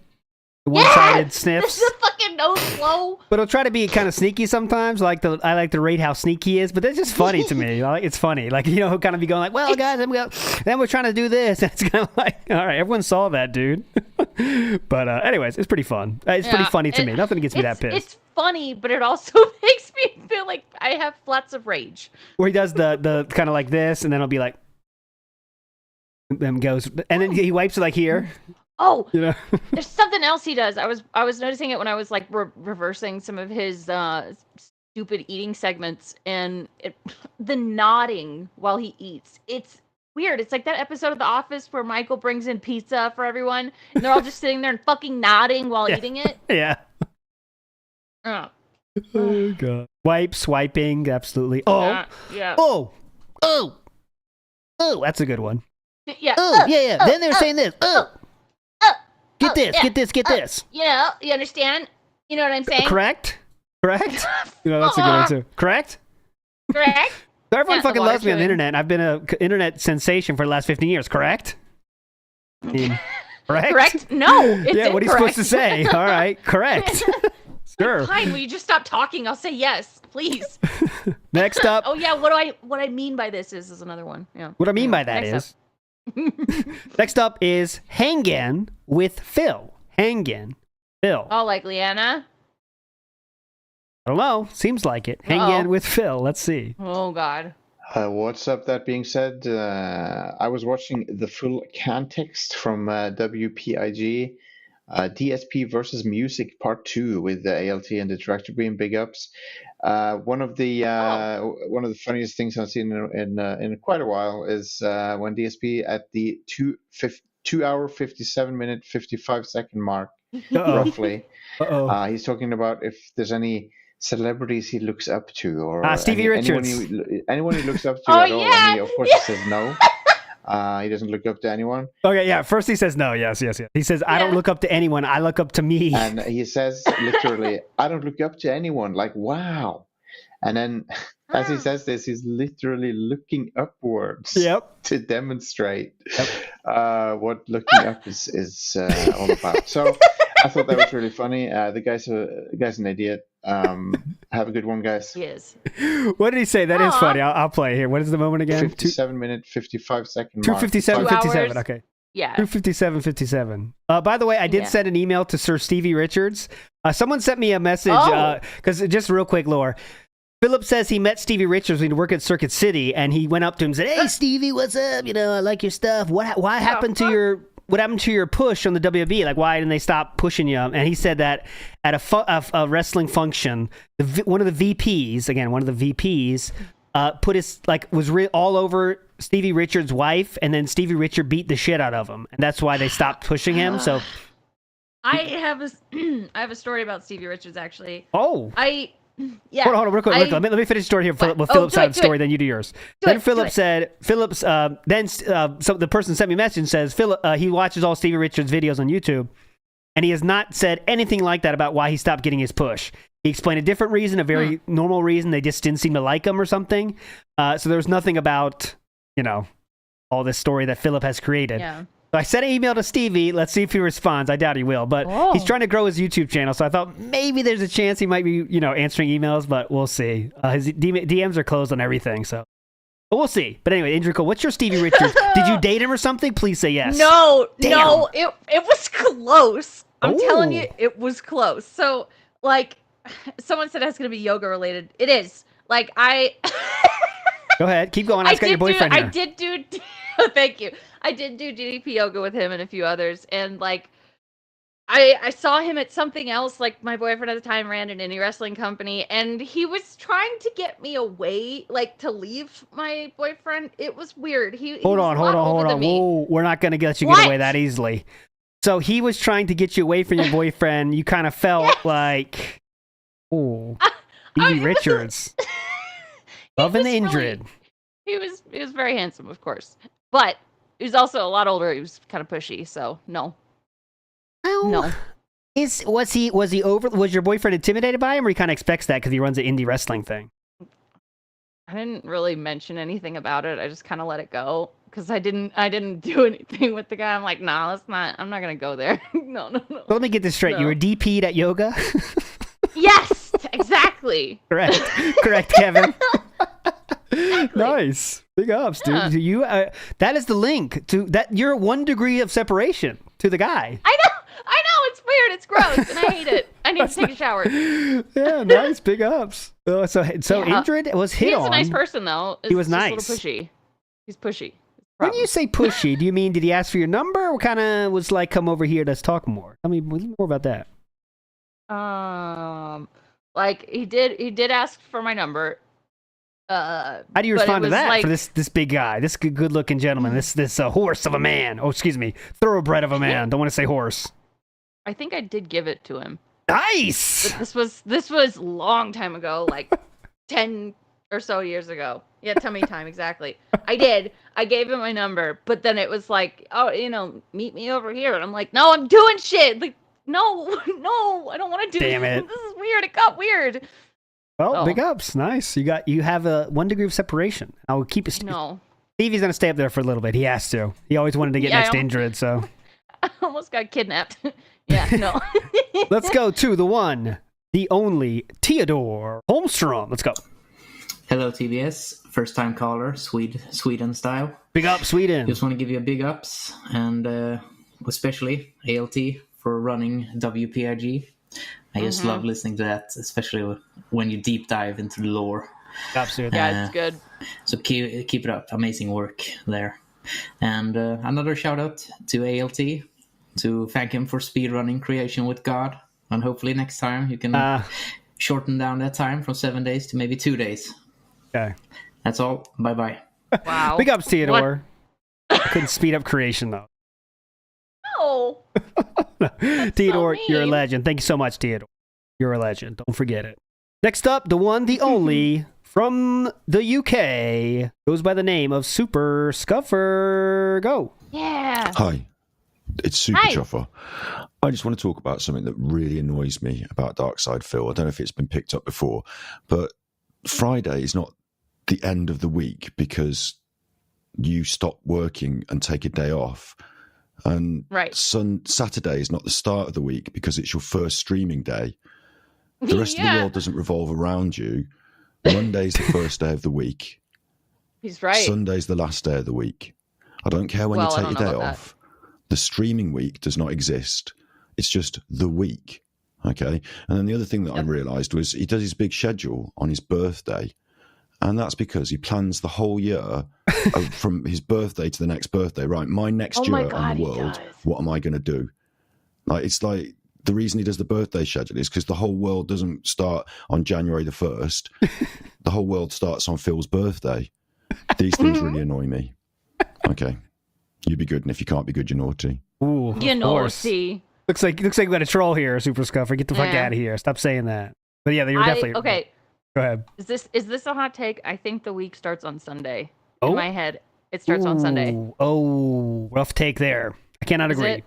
sniffs. The fucking nose flow. But he'll try to be kind of sneaky sometimes. I like to rate how sneaky he is, but that's just funny to me. It's funny. Like, he'll kind of be going like, well, guys, then we're trying to do this. And it's kind of like, all right, everyone saw that, dude. But anyways, it's pretty fun. It's pretty funny to me. Nothing gets me that pissed. It's funny, but it also makes me feel like I have flats of rage. Where he does the kind of like this, and then he'll be like, then goes, and then he wipes it like here. Oh, there's something else he does. I was noticing it when I was like reversing some of his stupid eating segments, and the nodding while he eats. It's weird. It's like that episode of The Office where Michael brings in pizza for everyone, and they're all just sitting there and fucking nodding while eating it. Yeah. Oh god. Swiping, absolutely. Oh. Yeah. Oh. That's a good one. Yeah. Yeah. Then they're saying this. Get this. You understand? You know what I'm saying? Correct? That's a good one too. Correct? So everyone fucking loves me on the internet, and I've been an internet sensation for the last 15 years, correct? Correct? Correct? No, it's yeah, what are you supposed to say? All right, correct. Sure. Fine, will you just stop talking? I'll say yes, please. Next up. Oh yeah, what I mean by this is another one. Yeah. What I mean by that is next up is Hangan with Phil. Phil. Oh, like Leanna? I don't know. Seems like it. Hangan with Phil. Let's see. Oh, God. What's up? That being said, I was watching the full context from WPIG, DSP versus Music Part 2 with the ALT and the Director being big ups. One of the funniest things I've seen in quite a while is when DSP at the 2 hour 57 minute 55 second mark, roughly. He's talking about if there's any celebrities he looks up to, or Stevie Richards. Anyone he looks up to at all. And he, of course, he says no. He doesn't look up to anyone. Okay, yeah. First he says no. Yes. He says, I don't look up to anyone. I look up to me. And he says literally, I don't look up to anyone. Like, wow. And then As he says this, he's literally looking upwards to demonstrate what looking up is all about. So I thought that was really funny. The guy's an idiot. Have a good one, guys. He is. What did he say? That is funny. I'll play it here. What is the moment again? 57-minute, 55-second mark. 2:57:57. Okay. Yeah. 2:57:57. By the way, I did send an email to Sir Stevie Richards. Someone sent me a message because just real quick, Laura. Philip says he met Stevie Richards when he worked at Circuit City, and he went up to him and said, "Hey, Stevie, what's up? You know, I like your stuff. What happened to your push on the WWE? Like, why didn't they stop pushing you?" And he said that at a wrestling function, one of the VPs, put his was all over Stevie Richards' wife, and then Stevie Richards beat the shit out of him, and that's why they stopped pushing him. So, I have a story about Stevie Richards actually. Oh. Yeah. Hold on, real quick. Let me finish the story here with Philip's side of the story, then you do yours. Then Philip said, so the person sent me a message and says, he watches all Stevie Richards videos on YouTube, and he has not said anything like that about why he stopped getting his push. He explained a different reason, a very normal reason. They just didn't seem to like him or something. So there was nothing about, all this story that Philip has created. Yeah. So I sent an email to Stevie. Let's see if he responds. I doubt he will, but he's trying to grow his YouTube channel. So I thought maybe there's a chance he might be, answering emails, but we'll see. His DMs are closed on everything, so but we'll see. But anyway, Andrew Cole, what's your Stevie Richards? Did you date him or something? Please say yes. No, it was close. I'm telling you, it was close. So, someone said it's going to be yoga related. It is. Go ahead. Keep going. I got your boyfriend here. I did do... Thank you. I did do DDP yoga with him and a few others, and I saw him at something else. My boyfriend at the time ran an indie wrestling company, and he was trying to get me away, to leave my boyfriend. It was weird. Hold on. Whoa, we're not gonna let you get away that easily. So he was trying to get you away from your boyfriend. You kind of felt like, Stevie Richards, loving the Indrid. He was very handsome, of course, but he was also a lot older. He was kind of pushy, so no. No. Was your boyfriend intimidated by him, or he kind of expects that because he runs an indie wrestling thing? I didn't really mention anything about it. I just kind of let it go because I didn't do anything with the guy. I'm like, nah, I'm not gonna go there. No. So let me get this straight. No. You were DP'd at yoga? Yes, exactly. Correct, Kevin. Exactly. Nice. Big ups, dude. Yeah. You that is the link to that. You're 1 degree of separation to the guy. I know. It's weird. It's gross, and I hate it. I need to take a shower. Yeah, nice. Big ups. So Indrid was hit on. He's a nice person, though. He was nice. A little pushy. He's pushy. When you say pushy, do you mean did he ask for your number, or kind of was come over here, let's talk more? I mean, more about that. He did ask for my number. How do you respond to that for this big guy, this good-looking gentleman, this horse of a man? Oh, excuse me, thoroughbred of a man. Don't want to say horse. I think I did give it to him. Nice. But this was a long time ago, 10 or so years ago. Yeah, tell me time exactly. I did. I gave him my number, but then it was meet me over here, and I'm like, no, I'm doing shit. No, I don't want to do. Damn it. This is weird. It got weird. Well, big ups. Nice. You have a 1 degree of separation. I will keep it. No. Stevie's going to stay up there for a little bit. He has to. He always wanted to get next to Indrid, so. I almost got kidnapped. Yeah, no. Let's go to the one, the only, Theodore Holmstrom. Let's go. Hello, TBS. First time caller, Sweden style. Big up, Sweden. Just want to give you a big ups, and especially ALT for running WPIG. I just love listening to that, especially when you deep dive into the lore. Absolutely. Yeah, it's good. So keep it up. Amazing work there. And another shout out to ALT to thank him for speedrunning Creation with God. And hopefully next time you can shorten down that time from 7 days to maybe 2 days. Okay. That's all. Bye-bye. Wow. Big ups, Theodore. I couldn't speed up Creation, though. No. Theodore, so you're a legend. Thank you so much, Theodore. You're a legend. Don't forget it. Next up, the one, the only, from the UK, goes by the name of Super Scuffer. Go. Yeah. Hi, it's Super Chuffer. I just want to talk about something that really annoys me about Darkside Phil. I don't know if it's been picked up before, but Friday is not the end of the week because you stop working and take a day off. And Saturday is not the start of the week because it's your first streaming day. The rest of the world doesn't revolve around you. Monday's the first day of the week. He's right. Sunday's the last day of the week. I don't care when you take your day off. The streaming week does not exist. It's just the week. Okay. And then the other thing that I realized was he does his big schedule on his birthday. And that's because he plans the whole year from his birthday to the next birthday. Right. My next year on the world, what am I going to do? It's like the reason he does the birthday schedule is because the whole world doesn't start on January the 1st. The whole world starts on Phil's birthday. These things really annoy me. Okay. You be good. And if you can't be good, you're naughty. Ooh, you're naughty. Looks like we got a troll here, Super Scuffer. Get the fuck out of here. Stop saying that. But yeah, you're definitely okay. Go ahead. Is this a hot take? I think the week starts on Sunday. In my head, it starts on Sunday. Oh, rough take there. I cannot agree.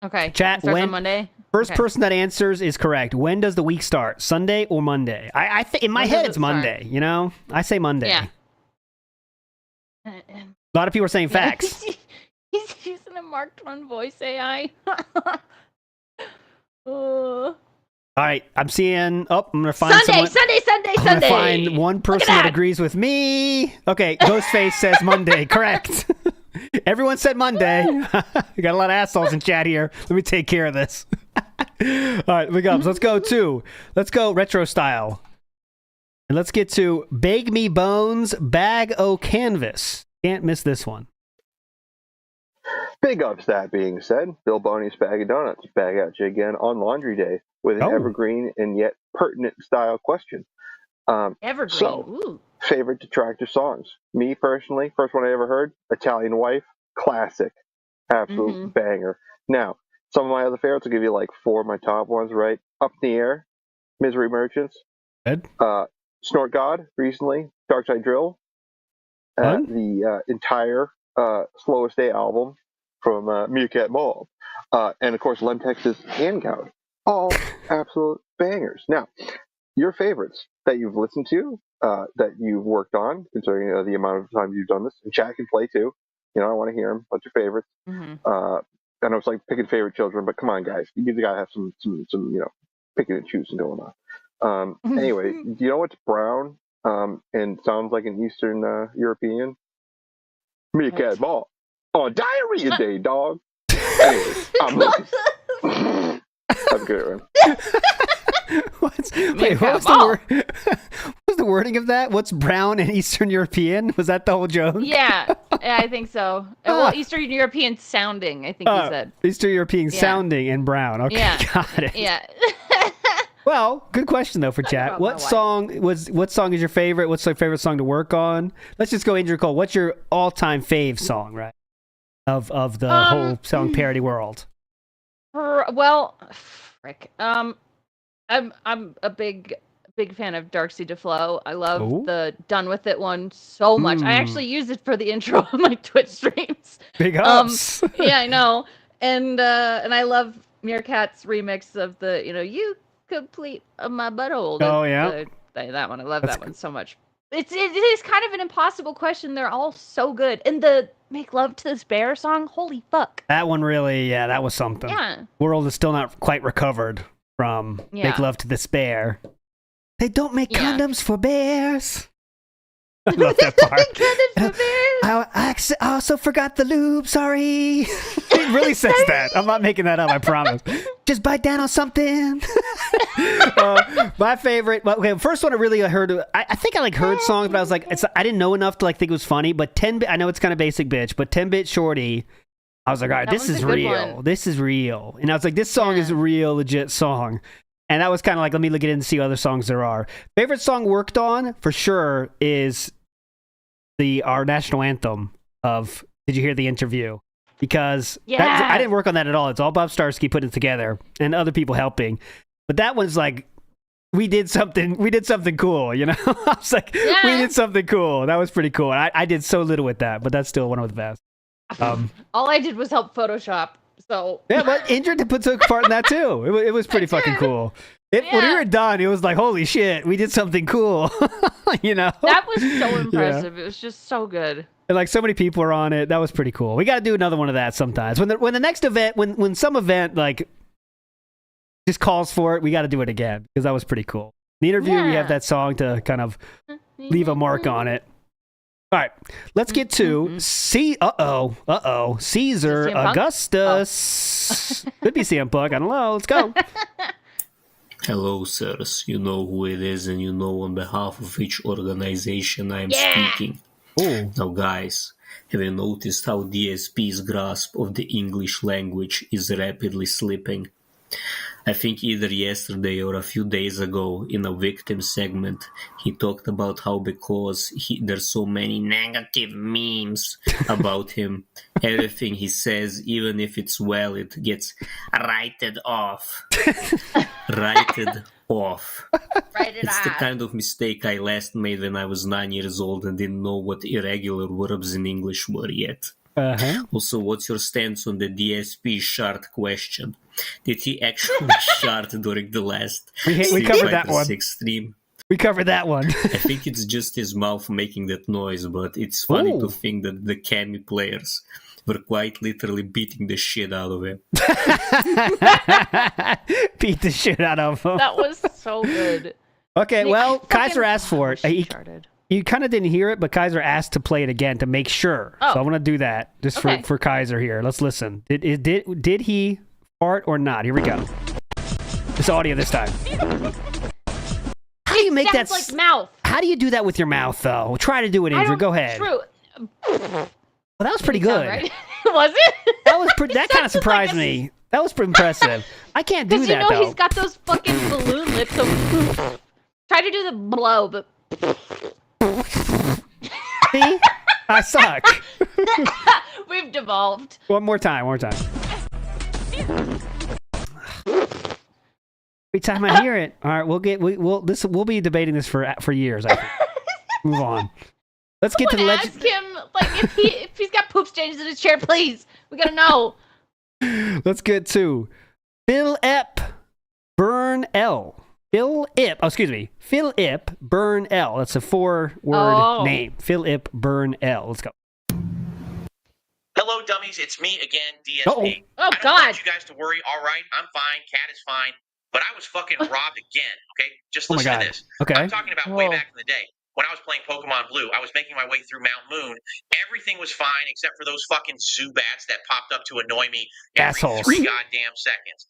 Okay. Chat, it starts on Monday. First person that answers is correct. When does the week start? Sunday or Monday? I think in my head it's Monday. You know, I say Monday. Yeah. A lot of people are saying facts. He's using a Mark Twain voice AI. All right, I'm seeing. Oh, I'm gonna find Sunday. I'm gonna find one person that agrees with me. Okay, Ghostface says Monday. Correct. Everyone said Monday. We got a lot of assholes in chat here. Let me take care of this. All right, let's go retro style, and let's get to Bake Me Bones Bag O' Canvas. Can't miss this one. Big ups, that being said, Bill Boney's Bag of Donuts back at you again on Laundry Day with an evergreen and yet pertinent style question. Evergreen. So, favorite detractor songs. Me personally, first one I ever heard, Italian Wife, classic, absolute banger. Now, some of my other favorites, I'll give you like 4 of my top ones, right? Up in the Air, Misery Merchants, Snort God, recently, Dark Side Drill, the entire Slowest Day album from Meerkat Mob, and of course Lem Texas and Goud. All absolute bangers. Now, your favorites that you've listened to, that you've worked on, considering the amount of time you've done this, and chat can play too. You know, I want to hear them. What's your favorites? I know it's like picking favorite children, but come on, guys, you gotta have some picking and choosing going on. Anyway, do you know what's brown and sounds like an Eastern European? Meerkat Mob on Diarrhea Day, dog. Anyways, I'm Lucas. Have a good one. What was the wording of that? What's brown and Eastern European? Was that the whole joke? Yeah, I think so. Well, Eastern European sounding, I think he said. Eastern European sounding and brown. Okay, got it. Yeah. Well, good question though for chat. What song is your favorite? What's your favorite song to work on? Let's just go Andrew Cole. What's your all-time fave song, right? Of the whole song parody world. Well, frick. I'm a big fan of Dark Sea to Flow. I love the Done With It one so much. I actually use it for the intro of my Twitch streams. Big ups. Yeah, I know. And I love Meerkat's remix of the you complete my butthole. Oh yeah, that one. I love that one so much. It is kind of an impossible question. They're all so good. And the Make Love to This Bear song, holy fuck. That one really, that was something. Yeah. World is still not quite recovered from Make Love to This Bear. They don't make condoms for bears. I love that part. I also forgot the lube, sorry. It really says that. I'm not making that up, I promise. Just bite down on something. My favorite, first one I really heard, I think I heard songs, but I was like, I didn't know enough to think it was funny, but 10-bit, I know it's kind of basic bitch, but 10-bit Shorty, I was like, all right, this is real. This is real. And I was like, this song is a real, legit song. And that was kind of like, let me look at it and see what other songs there are. Favorite song worked on, for sure, is our national anthem of Did You Hear the Interview? Because I didn't work on that at all. It's all Bob Starsky putting it together and other people helping. But that one's like, we did something cool, you know? I was like, we did something cool. That was pretty cool. I did so little with that, but that's still one of the best. All I did was help Photoshop So yeah, but Indra took part in that too. It was pretty fucking cool. When we were done, it was like, holy shit, we did something cool. You know? That was so impressive. It was just so good. And like so many people are on it. That was pretty cool. We got to do another one of that sometimes. When the next event, when some event like just calls for it, we got to do it again because that was pretty cool. In the interview, we have that song to kind of leave a mark on it. All right, let's get to Caesar Augustus. Could be CM Punk. I don't know. Let's go. Hello, sirs. You know who it is, and you know on behalf of which organization I am speaking. Ooh. Now, guys, have you noticed how DSP's grasp of the English language is rapidly slipping? I think either yesterday or a few days ago in a victim segment, he talked about how because there's so many negative memes about him, everything he says, even if it's valid, gets righted off. Righted off. It's the kind of mistake I last made when I was 9 years old and didn't know what irregular verbs in English were yet. Also, what's your stance on the DSP shard question? Did he actually shard during the last we covered that one. Stream? We covered that one. I think it's just his mouth making that noise, but it's funny to think that the Cammy players were quite literally beating the shit out of him. Beat the shit out of him. That was so good. Okay, well, Kaiser asked for it. You kind of didn't hear it, but Kaiser asked to play it again to make sure. So I want to do that just for Kaiser here. Let's listen. Did he fart or not? Here we go. This audio this time. How do you make that like mouth? How do you do that with your mouth though? Try to do it, Andrew. Go ahead. True. Well, that was pretty good. Right? Was it? That was that kind of surprised me. That was pretty impressive. I can't do that though. He's got those fucking balloon lips. So try to do the blow, but. See? I suck. We've devolved. One more time. Every time I hear it. All right, we'll be debating this for years, I think. Move on. Let's get to the legend. Ask him like if he's got poop stains in his chair, please. We gotta know. Let's get to Philip Burnell. Philip Burnell. That's a 4-word name. Philip Burnell. Let's go. Hello, dummies. It's me again, DSP. Oh, I don't want you guys to worry. All right, I'm fine. Cat is fine. But I was fucking robbed again, okay? Just listen to this. Okay. I'm talking about way back in the day. When I was playing Pokemon Blue, I was making my way through Mount Moon. Everything was fine except for those fucking Zubats that popped up to annoy me every 3 goddamn seconds.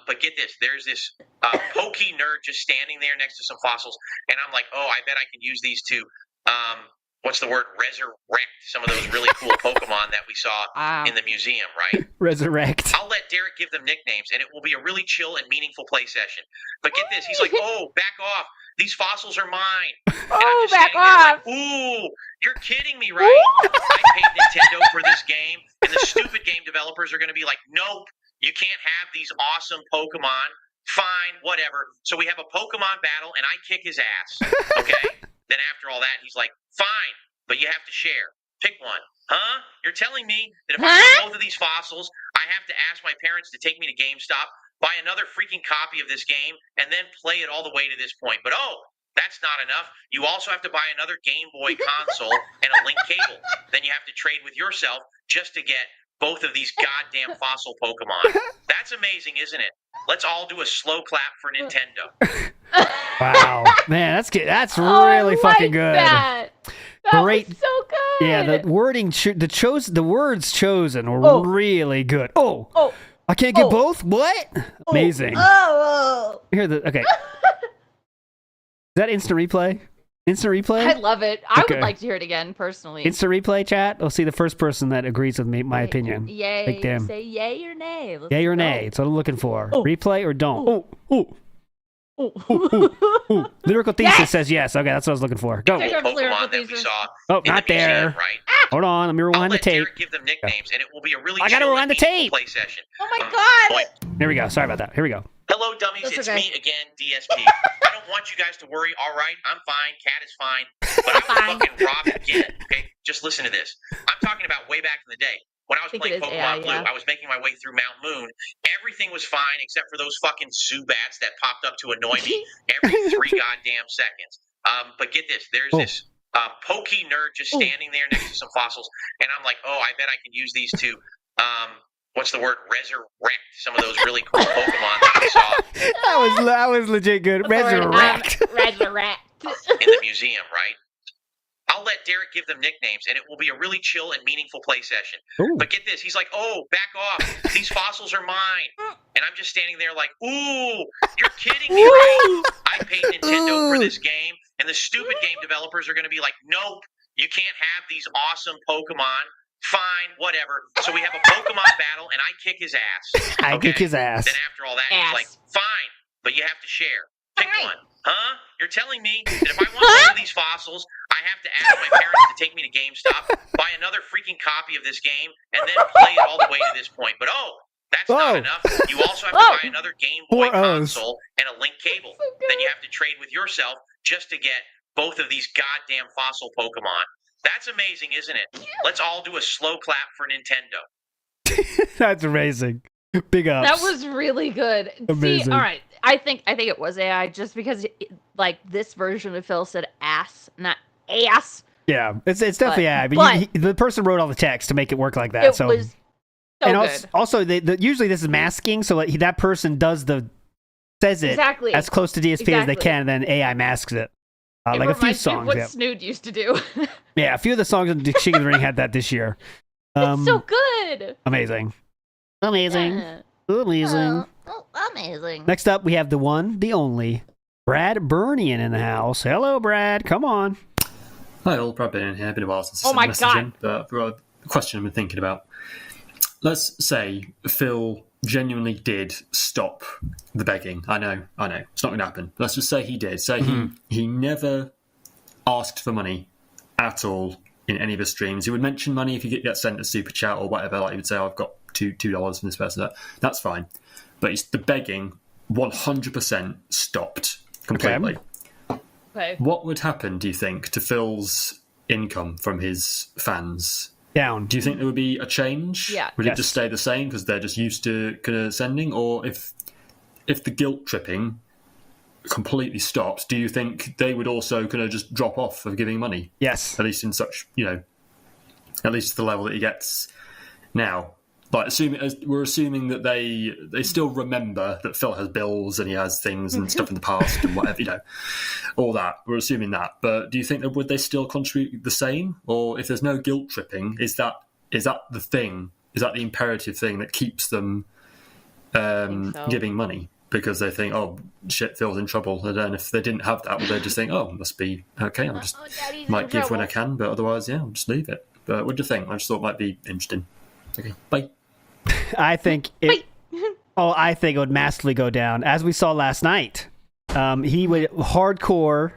But get this. There's this pokey nerd just standing there next to some fossils. And I'm like, I bet I can use these to, resurrect some of those really cool Pokemon that we saw in the museum, right? Resurrect. I'll let Derek give them nicknames, and it will be a really chill and meaningful play session. But get this. He's like, back off. These fossils are mine. And back off. Like, ooh, you're kidding me, right? I paid Nintendo for this game, and the stupid game developers are going to be like, nope, you can't have these awesome Pokemon. Fine, whatever. So we have a Pokemon battle, and I kick his ass, okay? Then after all that, he's like, fine, but you have to share. Pick one. Huh? You're telling me that if I want both of these fossils, I have to ask my parents to take me to GameStop, buy another freaking copy of this game, and then play it all the way to this point. But that's not enough. You also have to buy another Game Boy console and a link cable. Then you have to trade with yourself just to get both of these goddamn fossil Pokemon. That's amazing, isn't it? Let's all do a slow clap for Nintendo. Wow, man, that's good. That's really fucking good. That Great. was so good. Yeah, the wording, the words chosen were really good. I can't get both. What? Amazing. Here okay. Is that instant replay? Instant replay? I love it. I would like to hear it again, personally. Instant replay, chat. We'll see the first person that agrees with me, my opinion. Yay. Like them. Say yay or nay. Yay or nay. That's what I'm looking for. Replay or don't. Lyrical Thesis says yes. Okay, that's what I was looking for. Go. Pokemon that we saw not there. Museum, right? Hold on. Let me rewind the tape. Give them nicknames, and it will be a really I gotta rewind the tape. Play session. Oh my god. Here we go. Sorry about that. Here we go. Hello, dummies. It's me again, DSP. I don't want you guys to worry. All right, I'm fine. Cat is fine. But I was fucking robbed again. Okay, just listen to this. I'm talking about way back in the day when I was playing Pokemon Blue, I was making my way through Mount Moon. Everything was fine except for those fucking Zubats that popped up to annoy me every 3 goddamn seconds. But get this, there's this pokey nerd just standing there next to some fossils, and I'm like, oh, I bet I can use these to, what's the word, resurrect some of those really cool Pokemon that I saw. That was legit good. Resurrect. Resurrect. In the museum, right? I'll let Derek give them nicknames, and it will be a really chill and meaningful play session. Ooh. But get this, he's like, oh, back off. These fossils are mine. And I'm just standing there like, ooh, you're kidding me, right? I paid Nintendo for this game, and the stupid game developers are going to be like, nope, you can't have these awesome Pokemon. Fine, whatever. So we have a Pokemon battle, and I kick his ass. I kick his ass. Then after all that, he's like, fine, but you have to share. Pick one. Huh? You're telling me that if I want one of these fossils, I have to ask my parents to take me to GameStop, buy another freaking copy of this game, and then play it all the way to this point. But that's not enough. You also have to buy another Game Boy console and a link cable. Then you have to trade with yourself just to get both of these goddamn fossil Pokemon. That's amazing, isn't it? Let's all do a slow clap for Nintendo. That's amazing. Big ups. That was really good. Amazing. See, all right. I think it was AI just because like this version of Phil said ass, not ass. Yeah, it's definitely AI. But the person wrote all the text to make it work like that. It was so and good. Also, usually this is masking, so that person says it as close to DSP as they can, and then AI masks it. Like a few songs. What Snood used to do. Yeah, a few of the songs in King of the Ring had that this year. It's so good. Amazing. Yeah. Amazing. Amazing. Next up, we have the one, the only, Brad Burnian in the house. Hello, Brad. Come on. Hi, all. Brad Burnian here. Been a while since I sent a message in, but I've got a question I've been thinking about. Let's say Phil genuinely did stop the begging. I know. It's not going to happen. Let's just say he did. Say he never asked for money at all in any of his streams. He would mention money if he get sent a super chat or whatever. Like he would say, oh, I've got $2 from this person. That's fine. But the begging 100% stopped completely. Okay. What would happen, do you think, to Phil's income from his fans? Down. Do you think there would be a change? Yeah. Would it just stay the same because they're just used to kind of sending? Or if the guilt tripping completely stops, do you think they would also kind of just drop off of giving money? Yes. At least in such, at least to the level that he gets now. Like, we're assuming that they still remember that Phil has bills and he has things and stuff in the past and whatever, all that. We're assuming that. But do you think that would they still contribute the same? Or if there's no guilt tripping, is that the thing? Is that the imperative thing that keeps them giving money? Because they think, oh, shit, Phil's in trouble. And then if they didn't have that, would they just think, oh, must be okay, I just might give when I can, but otherwise, I'll just leave it. But what do you think? I just thought it might be interesting. Okay, bye. I think it would massively go down. As we saw last night, he would hardcore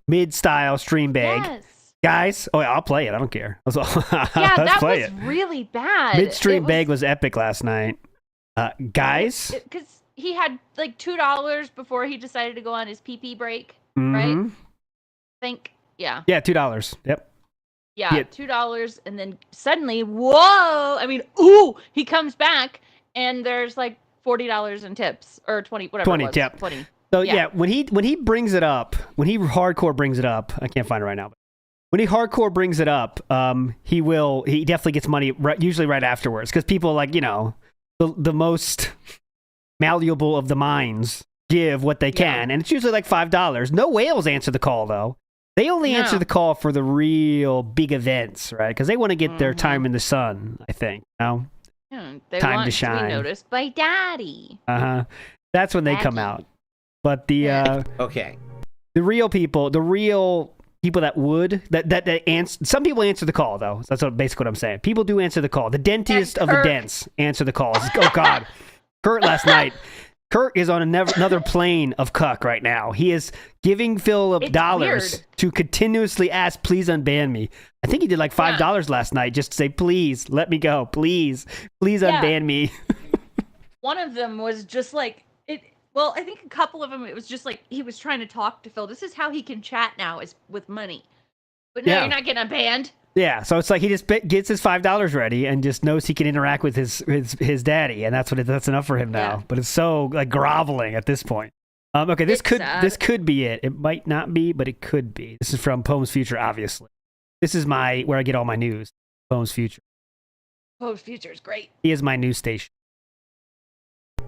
mid-style stream bag. Yes. Guys, I'll play it. I don't care. Yeah, that was really bad. Mid-stream bag was epic last night. Guys? Because he had like $2 before he decided to go on his pee break, right? I think, yeah. Yeah, $2. Yep. Yeah, $2, and then suddenly, whoa! I mean, ooh! He comes back, and there's like $40 in tips, or 20, whatever. 20, it was. yep. 20. So yeah, when he brings it up, when he hardcore brings it up, I can't find it right now. But when he hardcore brings it up, he definitely gets money usually right afterwards because people are like the most malleable of the minds give what they can, and it's usually like $5. No whales answer the call though. They only answer the call for the real big events, right? Because they want to get their time in the sun, I think. They time want to shine. To be noticed by Daddy. That's when they come out. But the real people that answer. Some people answer the call though. That's basically what I'm saying. People do answer the call. The dentiest of the dents answer the calls. Oh God, Kurt last night. Kurt is on another plane of cuck right now. He is giving Phil dollars to continuously ask, please unban me. I think he did like $5 last night just to say, please, let me go. Please unban me. One of them was just like, I think a couple of them, it was just like he was trying to talk to Phil. This is how he can chat now is with money. But no, you're not getting unbanned. Yeah, so it's like he just gets his $5 ready and just knows he can interact with his daddy, and that's enough for him now. Yeah. But it's so like groveling at this point. Okay, this could be it. It might not be, but it could be. This is from Poems Future, obviously. This is where I get all my news. Poems Future. Poems Future is great. He is my news station.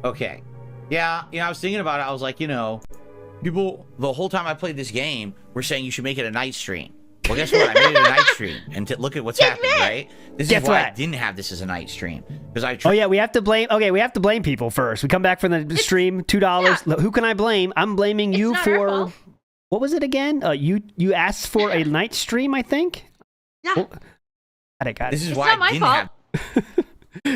Okay. Yeah, I was thinking about it. I was like, people, the whole time I played this game, were saying you should make it a night stream. Well, guess what? I made it a night stream, and look at what's happened, right? This is why I didn't have this as a night stream, because I. Oh yeah, we have to blame people first. We come back from the stream, $2. Yeah. Who can I blame? I'm blaming you for. What was it again? You asked for a night stream, I think. Yeah. Oh, got it. This is why I didn't have.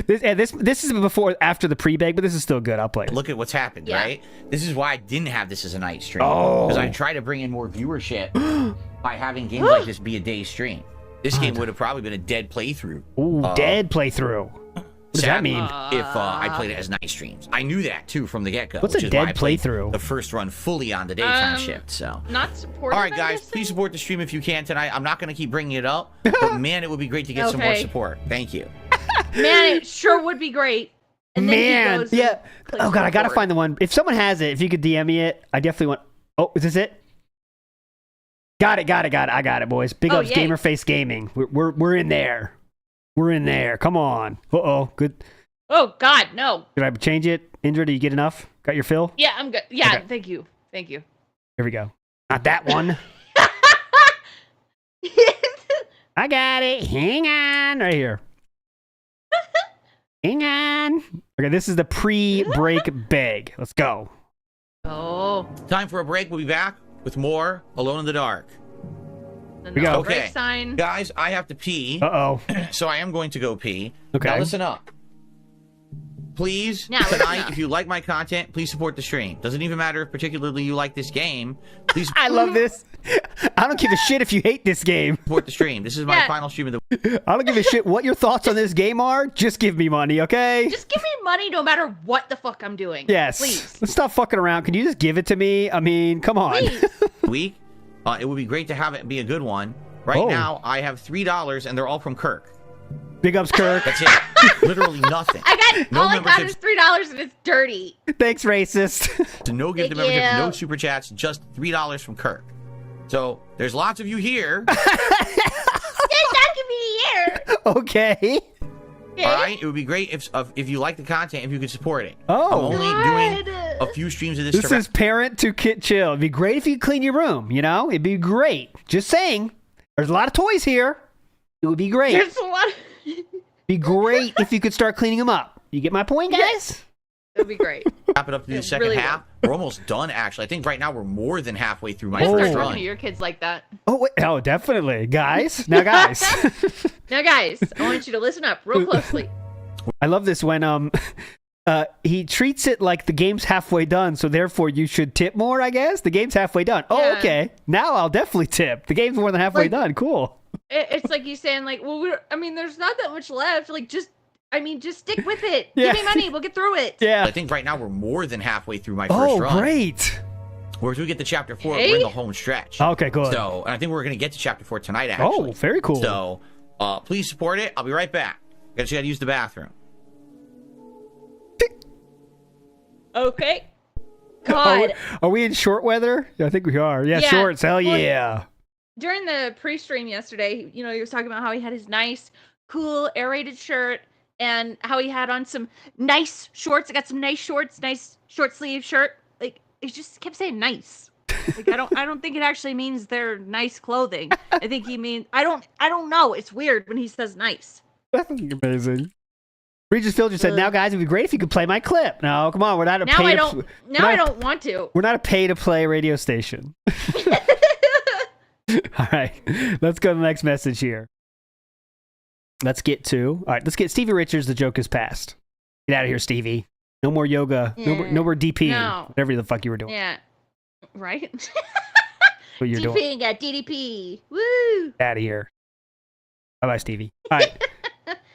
This is after the pre-bake, but this is still good. I'll play it. Look at what's happened, right? This is why I didn't have this as a night stream. Because I try to bring in more viewership by having games like this be a day stream. This game would have probably been a dead playthrough. Ooh, dead playthrough. What does that mean? If I played it as night streams. I knew that, too, from the get-go. What's a dead playthrough? The first run fully on the daytime shift, so. Not supported. All right, guys, please support the stream if you can tonight. I'm not going to keep bringing it up, but man, it would be great to get some more support. Thank you. Man, it sure would be great. And then yeah. Oh, God, I got to find the one. If someone has it, if you could DM me it, I definitely want. Oh, is this it? Got it. I got it, boys. Big ups, Gamerface Gaming. We're in there. We're in there. Come on. Good. Oh God, no. Did I change it? Indra, do you get enough? Got your fill? Yeah, I'm good. Yeah, okay. Thank you. Here we go. Not that one. I got it. Hang on. Right here. Hang on. Okay, this is the pre-break bag. Let's go. Oh. Time for a break. We'll be back with more Alone in the Dark. Here we go. Okay, sign. guys, I have to pee. Uh-oh. So I am going to go pee. Okay. Now listen up. Please, tonight, if you like my content, please support the stream. Doesn't even matter if particularly you like this game. Please. I love this. I don't give a shit if you hate this game. Support the stream. This is my final stream of the week. I don't give a shit what your thoughts on this game are. Just give me money, okay? Just give me money no matter what the fuck I'm doing. Yes. Please. Let's stop fucking around. Can you just give it to me? I mean, come on. Week. It would be great to have it be a good one. Right now, I have $3, and they're all from Kirk. Big ups, Kirk. That's it. Literally nothing. All I got is $3 and it's dirty. Thanks, racist. So no gift memberships, no super chats, just $3 from Kirk. So there's lots of you here. Not give me here. Okay. All right. It would be great if you like the content, if you could support it. Oh. I'm only doing a few streams of this. This is parent to kid chill. It'd be great if you clean your room. It'd be great. Just saying. There's a lot of toys here. It would be great. There's a lot. Be great if you could start cleaning them up. You get my point, guys? It would be great. Wrap it up to the second half. We're almost done, actually. I think right now we're more than halfway through my first start run. talking to your kids like that. Oh, definitely. Guys. Now, guys. Now, guys, I want you to listen up real closely. I love this when he treats it like the game's halfway done, so therefore you should tip more, I guess? The game's halfway done. Yeah. Oh, okay. Now I'll definitely tip. The game's more than halfway done. Cool. It's like you saying, well, there's not that much left. Just stick with it. Yeah. Give me money. We'll get through it. Yeah. I think right now we're more than halfway through my first run. Oh, great. Whereas we get to chapter 4, we're in the home stretch. Okay, good. So, and I think we're going to get to chapter 4 tonight, actually. Oh, very cool. So, please support it. I'll be right back. I just got to use the bathroom. Okay. God. Are we in short weather? I think we are. Yeah, shorts. Hell yeah. During the pre-stream yesterday, he was talking about how he had his nice, cool, aerated shirt and how he had on some nice shorts. I got some nice shorts, nice short sleeve shirt. He just kept saying nice. I don't think it actually means they're nice clothing. I think he means I don't know. It's weird when he says nice. That's amazing. Regis Filger said, "Now, guys, it'd be great if you could play my clip." No, come on, we're not a I don't want to. We're not a pay-to-play radio station. All right, let's go to the next message here. Let's get Stevie Richards. The joke is past. Get out of here, Stevie. No more yoga. Yeah. No more DPing. No. Whatever the fuck you were doing. Yeah. Right? What you're doing. DPing at DDP. Woo! Out of here. Bye-bye, Stevie. All right.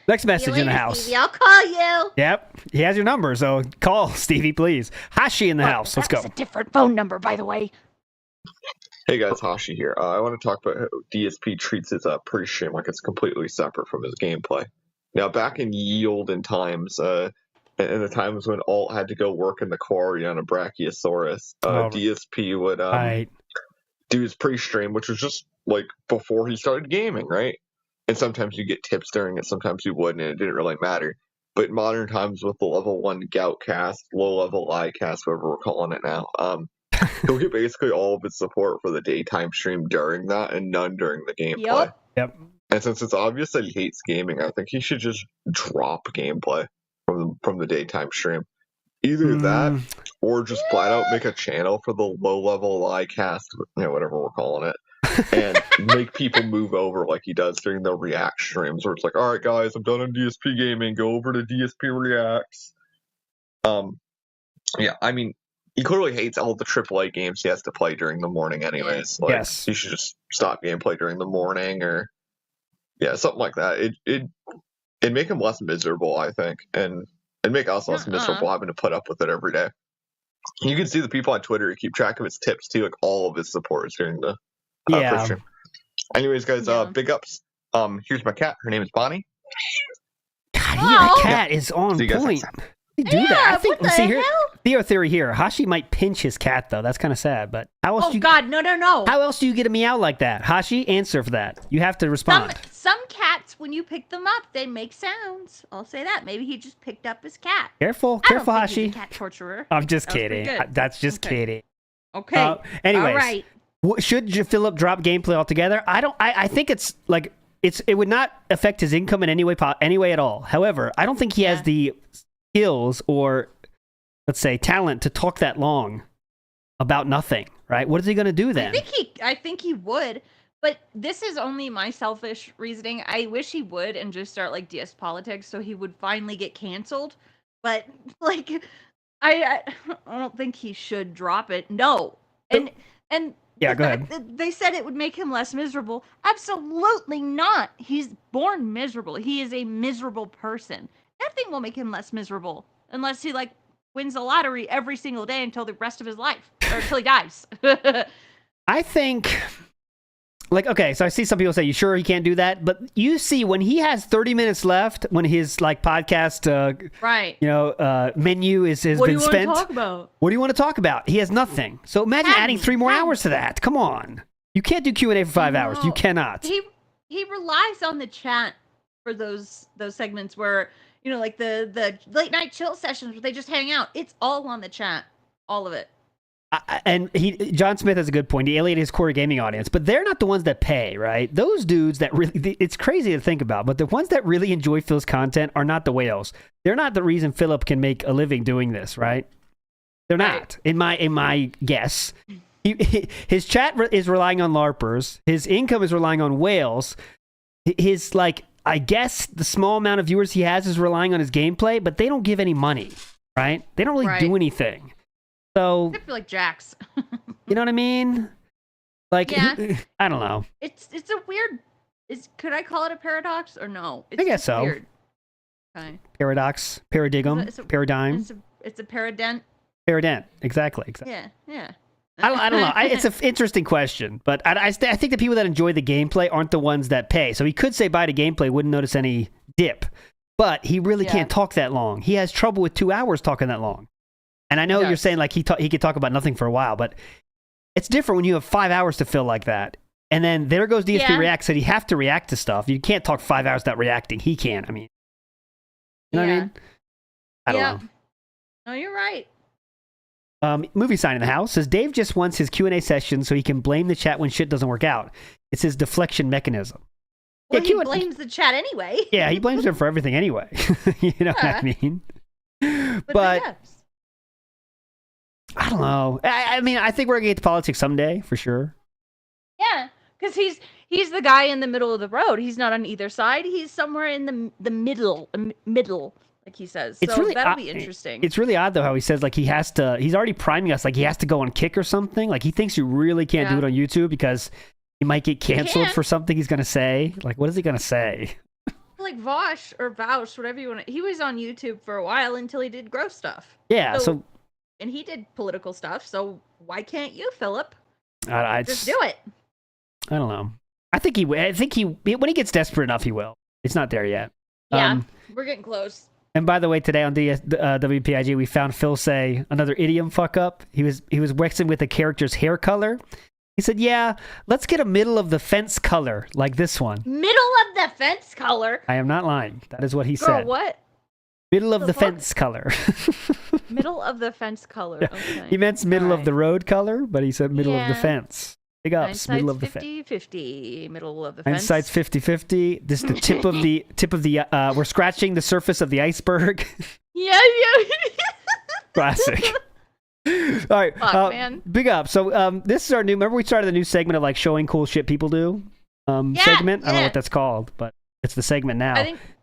Next message in the house. Stevie, I'll call you. Yep. He has your number, so call Stevie, please. Hashi in the house. Let's go. That's a different phone number, by the way. Hey guys, Hashi here. I want to talk about how DSP treats his pre-stream like it's completely separate from his gameplay. Now, back in ye olden times, in the times when Alt had to go work in the quarry on a Brachiosaurus, DSP would do his pre-stream, which was just like before he started gaming, right? And sometimes you get tips during it, sometimes you wouldn't, and it didn't really matter. But in modern times, with the level 1 gout cast, low level eye cast, whatever we're calling it now, he'll get basically all of his support for the daytime stream during that and none during the gameplay. Yep. And since it's obvious that he hates gaming, I think he should just drop gameplay from the daytime stream. Either that or just flat out make a channel for the low level lie cast, whatever we're calling it, and make people move over like he does during the React streams where it's like, all right guys, I'm done on DSP gaming, go over to DSP Reacts. Yeah, I mean, he clearly hates all the AAA games he has to play during the morning anyways. Like, yes. He should just stop gameplay during the morning or, something like that. It'd make him less miserable, I think, and it'd make us less miserable having to put up with it every day. You can see the people on Twitter who keep track of his tips, too, like all of his support is during the first stream. Anyways, guys, big ups. Here's my cat. Her name is Bonnie. God, that cat is on point. Do that. I think. See here, Theo theory here. Hashi might pinch his cat though. That's kind of sad. But how else? No. How else do you get a meow like that? Hashi, answer for that. You have to respond. Some cats, when you pick them up, they make sounds. I'll say that. Maybe he just picked up his cat. Careful, I don't think Hashi. he's a cat torturer. I'm just kidding. That's just kidding. Okay. Anyways, all right. Should Philip drop gameplay altogether? I think it's like it would not affect his income in any way at all. However, I don't think he has the skills or, let's say, talent to talk that long about nothing, right? What is he going to do then? I think he would, but this is only my selfish reasoning. I wish he would and just start like DS Politics so he would finally get canceled. But like, I don't think he should drop it. No, and yeah, go ahead. They said it would make him less miserable. Absolutely not. He's born miserable. He is a miserable person. Nothing will make him less miserable unless he like wins the lottery every single day until the rest of his life or until he dies. I think, like, okay, so I see some people say, "You sure he can't do that?" But you see, when he has 30 minutes left, when his like podcast, menu has been spent. What do you want to talk about? What do you want to talk about? He has nothing. So imagine adding 3 more hours to that. Come on, you can't do Q&A for 5 hours. You cannot. He relies on the chat for those segments where. Like the late night chill sessions where they just hang out. It's all on the chat. All of it. And John Smith has a good point. He alienated his core gaming audience, but they're not the ones that pay, right? Those dudes that really, it's crazy to think about, but the ones that really enjoy Phil's content are not the whales. They're not the reason Philip can make a living doing this, right? They're not, in my guess. His chat is relying on LARPers. His income is relying on whales. His, I guess the small amount of viewers he has is relying on his gameplay, but they don't give any money, right? They don't really do anything. So, I feel like Jax. You know what I mean? Like, I don't know. It's a weird. Could I call it a paradox or no? I guess so. Weird. Okay. Paradox, paradigm, paradigm. It's a paradent. Paradent, exactly. Yeah. I don't know. It's an interesting question, but I think the people that enjoy the gameplay aren't the ones that pay. So he could say bye to gameplay, wouldn't notice any dip, but he really can't talk that long. He has trouble with 2 hours talking that long. And I know you're saying like he could talk about nothing for a while, but it's different when you have 5 hours to fill like that. And then there goes DSP React, said you have to react to stuff. You can't talk 5 hours without reacting. He can. I mean, you know what I mean? I don't know. No, you're right. Movie sign in the house says Dave just wants his Q&A session so he can blame the chat when shit doesn't work out. It's his deflection mechanism. Well, he blames the chat anyway. Yeah, he blames them for everything anyway. You know what I mean? But I don't know. I mean, I think we're gonna get to politics someday for sure. Yeah, because he's the guy in the middle of the road. He's not on either side. He's somewhere in the middle. Like he says. So really that'll be interesting. It's really odd, though, how he says, like, he's already priming us, like, he has to go on Kick or something. Like, he thinks you really can't do it on YouTube because he might get canceled for something he's going to say. Like, what is he going to say? Like Vosh or Vouch, whatever you want to... He was on YouTube for a while until he did gross stuff. Yeah, so... And he did political stuff, so why can't you, Philip? Just do it. I don't know. I think he when he gets desperate enough, he will. It's not there yet. Yeah, we're getting close. And by the way, today on WPIG, we found Phil say another idiom fuck up. He was mixing with the character's hair color. He said, "Yeah, let's get a middle of the fence color like this one." Middle of the fence color. I am not lying. That is what he Girl, said. what? Middle of the fence color. Middle of the fence color. Yeah. Okay. He meant middle of the road color, but he said middle of the fence. Big ups, middle of the fence. 50-50, middle of the fence. Hindsight's 50-50. This is the tip of the we're scratching the surface of the iceberg. Yeah. Classic. All right. Fuck, man. Big up. So this is our new, remember we started a new segment of like showing cool shit people do? Segment? I don't know what that's called, but it's the segment now.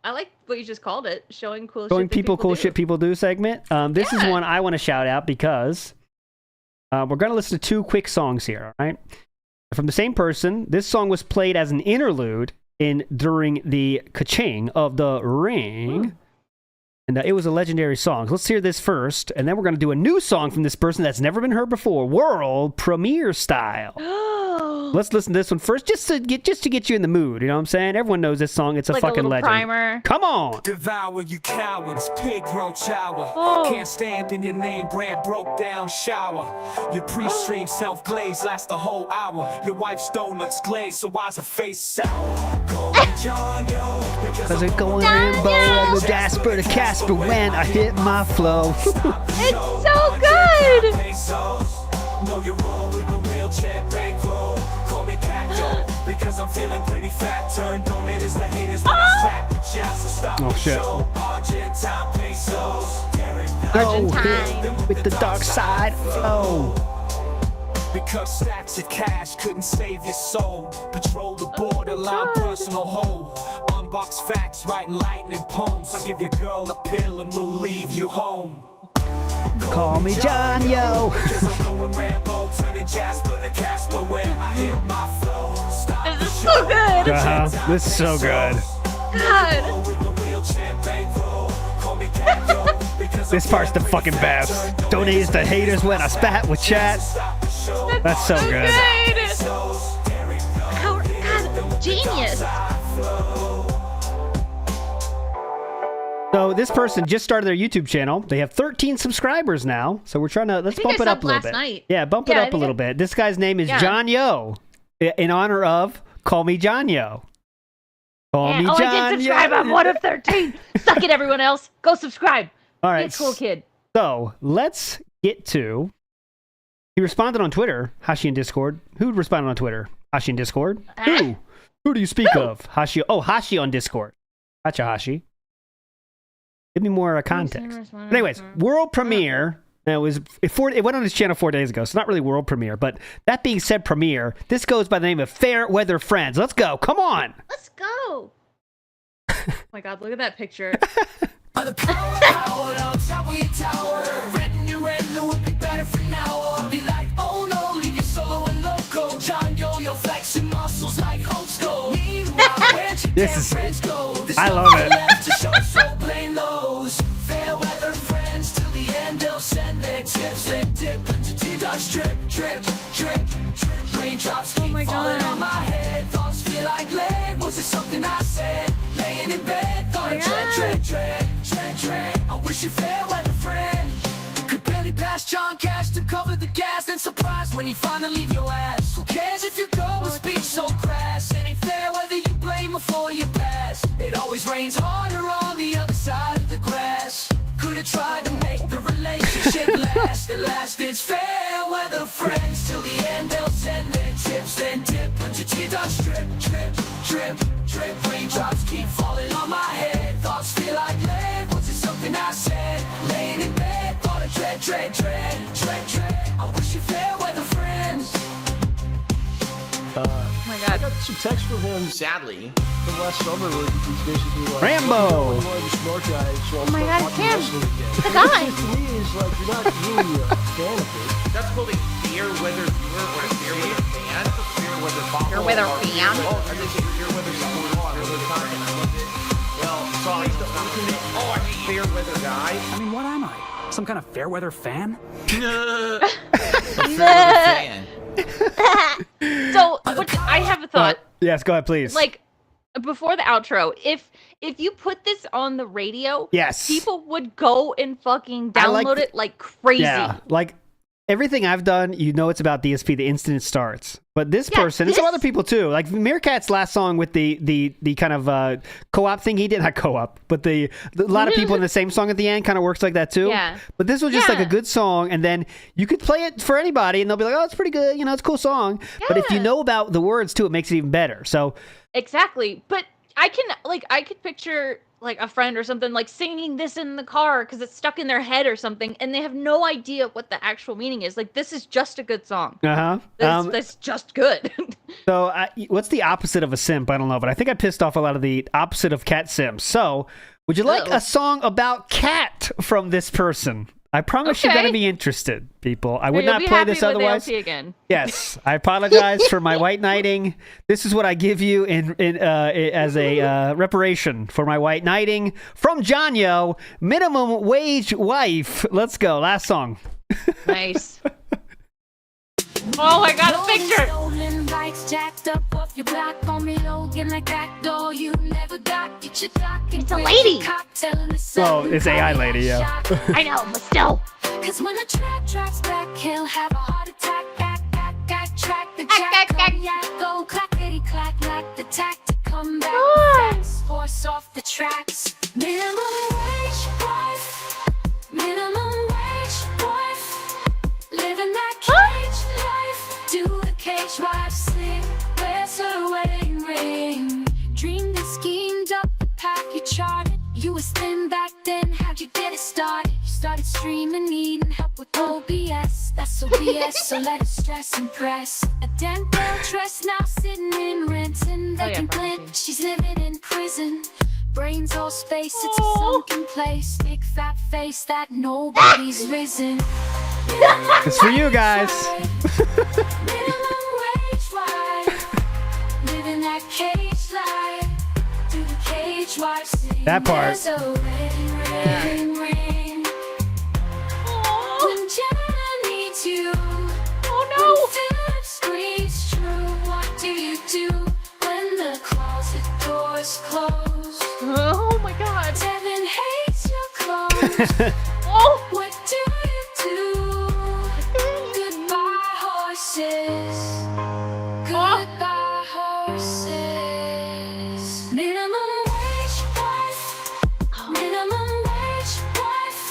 I like what you just called it. Showing cool Showing shit people cool do. shit people do segment. This is one I want to shout out because we're going to listen to 2 quick songs here, all right? From the same person. This song was played as an interlude during the Ka-Ching of the Ring. And it was a legendary song. So let's hear this first, and then we're going to do a new song from this person that's never been heard before, world premiere style. Let's listen to this one first, just to get you in the mood. You know what I'm saying? Everyone knows this song. It's a fucking legend. Primer. Come on. Devour you cowards, pig roach hour. Can't stand in your name brand, broke down shower. Your pre-stream self-glaze lasts the whole hour. Your wife's donuts glaze, so why's her face sour? Cause I'm going rainbow on the Jasper to Casper when I hit my flow. It's so good! Know you're wrong with the wheelchair bankroll. Call me Cacto because I'm feeling pretty fat. Turned on it as the haters when I slap. Just to stop Oh, shit. Argentine pesos. Argentine with the dark side flow. Because stacks of cash couldn't save your soul. Patrol the borderline, personal hold. Unbox facts, writing lightning poems. I'll give your girl a pill and we'll leave you home. Call me John Yo. This is so good. This is so good. God. This part's the fucking best. Donates to haters when I spat with chat. That's so good. God, genius. So this person just started their YouTube channel. They have 13 subscribers now. So we're trying to let's bump it up a little bit. Night. Yeah, bump it up a little bit. This guy's name is John Yo, in honor of Call Me John Yo. Call me John Yo. I did subscribe. I'm one of 13. Suck it, everyone else. Go subscribe. All right. Be a cool kid. So let's get to. He responded on Twitter. Hashi in Discord. Who responded on Twitter? Hashi in Discord. Who? Who do you speak of? Hashi. Oh, Hashi on Discord. Gotcha, Hashi. Give me more context. But anyways, world premiere. It went on his channel 4 days ago, so not really world premiere. But that being said, premiere. This goes by the name of Fair Weather Friends. Let's go. Come on. Let's go. Oh my God, look at that picture. This is. I love it. Fair weather friends till the end. They'll send their tips and dip into T-Dust. Drip, drip, drip, drip. Raindrops keep falling on my head. Thoughts feel like lead. Was it something I said? Laying in bed, thought dread. I wish you fair weather friend. Could barely pass John Cash to cover the gas. And surprised when you finally leave your ass. Who cares if you go with speech so crass? Ain't fair whether you blame before you pass. It always rains harder on the other side of the grass. Could've tried to make the relationship last. At last it's fair weather friends. Till the end they'll send their tips. Then dip into T-Dust. Drip, drip, drip, drip. Raindrops keep falling on my head. Thoughts feel like lead. Was it something I said? Laying in bed, thought of dread. I wish you fair weather friends. Oh my God. I got some text from him, sadly, from last summer where he's basically like, Rambo! Oh my God, it's him! The guy! To me, is like, you're not really a fan of it. That's called a fair weather viewer or a fair weather fan. Fair weather follower. Fair weather fan? Oh, I think it's fair weather supporter. Fair weather content. I love it. Well, sorry, the ultimate. Oh, I'm a fair weather guy. I mean, what am I? Some kind of fair weather fan? A fair weather fan. So I have a thought. Yes, go ahead, please. Like before the outro, if you put this on the radio, yes, people would go and fucking download it like crazy. Yeah, like everything I've done, it's about DSP the instant it starts. But this person, and some other people too, like Meerkat's last song with the kind of co-op thing he did, not co-op, but a lot of people in the same song at the end kind of works like that too. Yeah. But this was just like a good song, and then you could play it for anybody, and they'll be like, "Oh, it's pretty good, it's a cool song." Yeah. But if you know about the words too, it makes it even better. So exactly, but I could picture like a friend or something like singing this in the car because it's stuck in their head or something, and they have no idea what the actual meaning is. Like, this is just a good song. That's just good. So what's the opposite of a simp? I don't know, but I think I pissed off a lot of the opposite of cat simps. So would you like a song about cat from this person? I promise you're going to be interested, people. I would not play this otherwise. Again. Yes, I apologize for my white knighting. This is what I give you as a reparation for my white knighting from John Yo, minimum wage wife. Let's go. Last song. Nice. Oh, I got a picture. Jacked up off your block on me looking like that door you never got. Get your dock. It's a lady. Oh, it's AI lady, yeah. I know, but still. Cause when the track drops back, he'll have a heart attack. Track the jack. Go clackety clack like the tactic. Come back fast. Horse off the tracks. Minimum wage wife. Minimum wage wife. Living that cage life. Do the cage wife sing. Where's her wedding ring? Dreamed and schemed up the path you charted. You was thin back then, how'd you get it started? You started streaming, needing help with OBS. That's OBS, so let it stress and press. A Denzel dress now sitting in Renton. Vacant glint, she's living in prison. Brains all space, it's a sunken place. Big fat face that nobody's risen. It's for you guys. Minimum wage wife. Living that cage life. Do the cage wife sing. That part. There's a wedding ring. When Jenna needs you. Oh no. When Philip screams true. What do you do when the closet doors close? Oh my god. Devin hates your clothes. Oh. What do you do? Goodbye horses. Goodbye horses. Minimum wage wife. Minimum wage wife.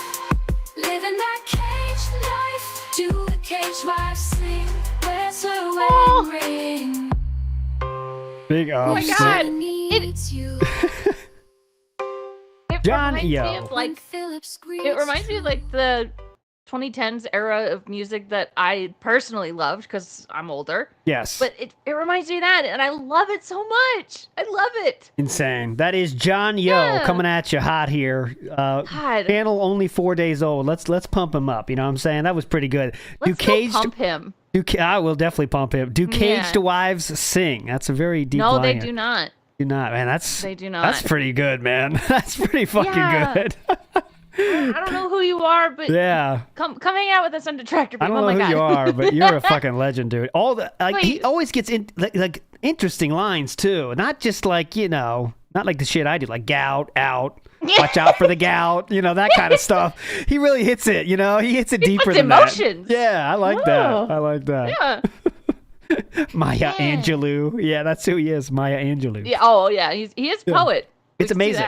Living that cage life. Do the cage wife sing? Where's her wedding ring? Big Oh my god. Needs you. John It Yo. reminds me of like the 2010s era of music that I personally loved because I'm older. Yes. But it reminds me of that, and I love it so much. I love it. Insane. That is John Yo coming at you hot here. Channel only 4 days old. Let's pump him up. You know what I'm saying? That was pretty good. Let's go pump him. I will definitely pump him. Do caged wives sing? That's a very deep line. No, they do not. Do not, man. They do not. That's pretty good, man. That's pretty fucking good. I don't know who you are, but yeah, come hang out with us on Detractor Beam. I don't know who you are, but you're a fucking legend, dude. He always gets like interesting lines too. Not just like not like the shit I do, like gout out. Watch out for the gout, that kind of stuff. He really hits it, he hits it deeper than emotions. That. Yeah, I like that. I like that. Yeah. Maya Angelou. Yeah, that's who he is, Maya Angelou. Yeah. Oh, yeah. He is poet. It's amazing.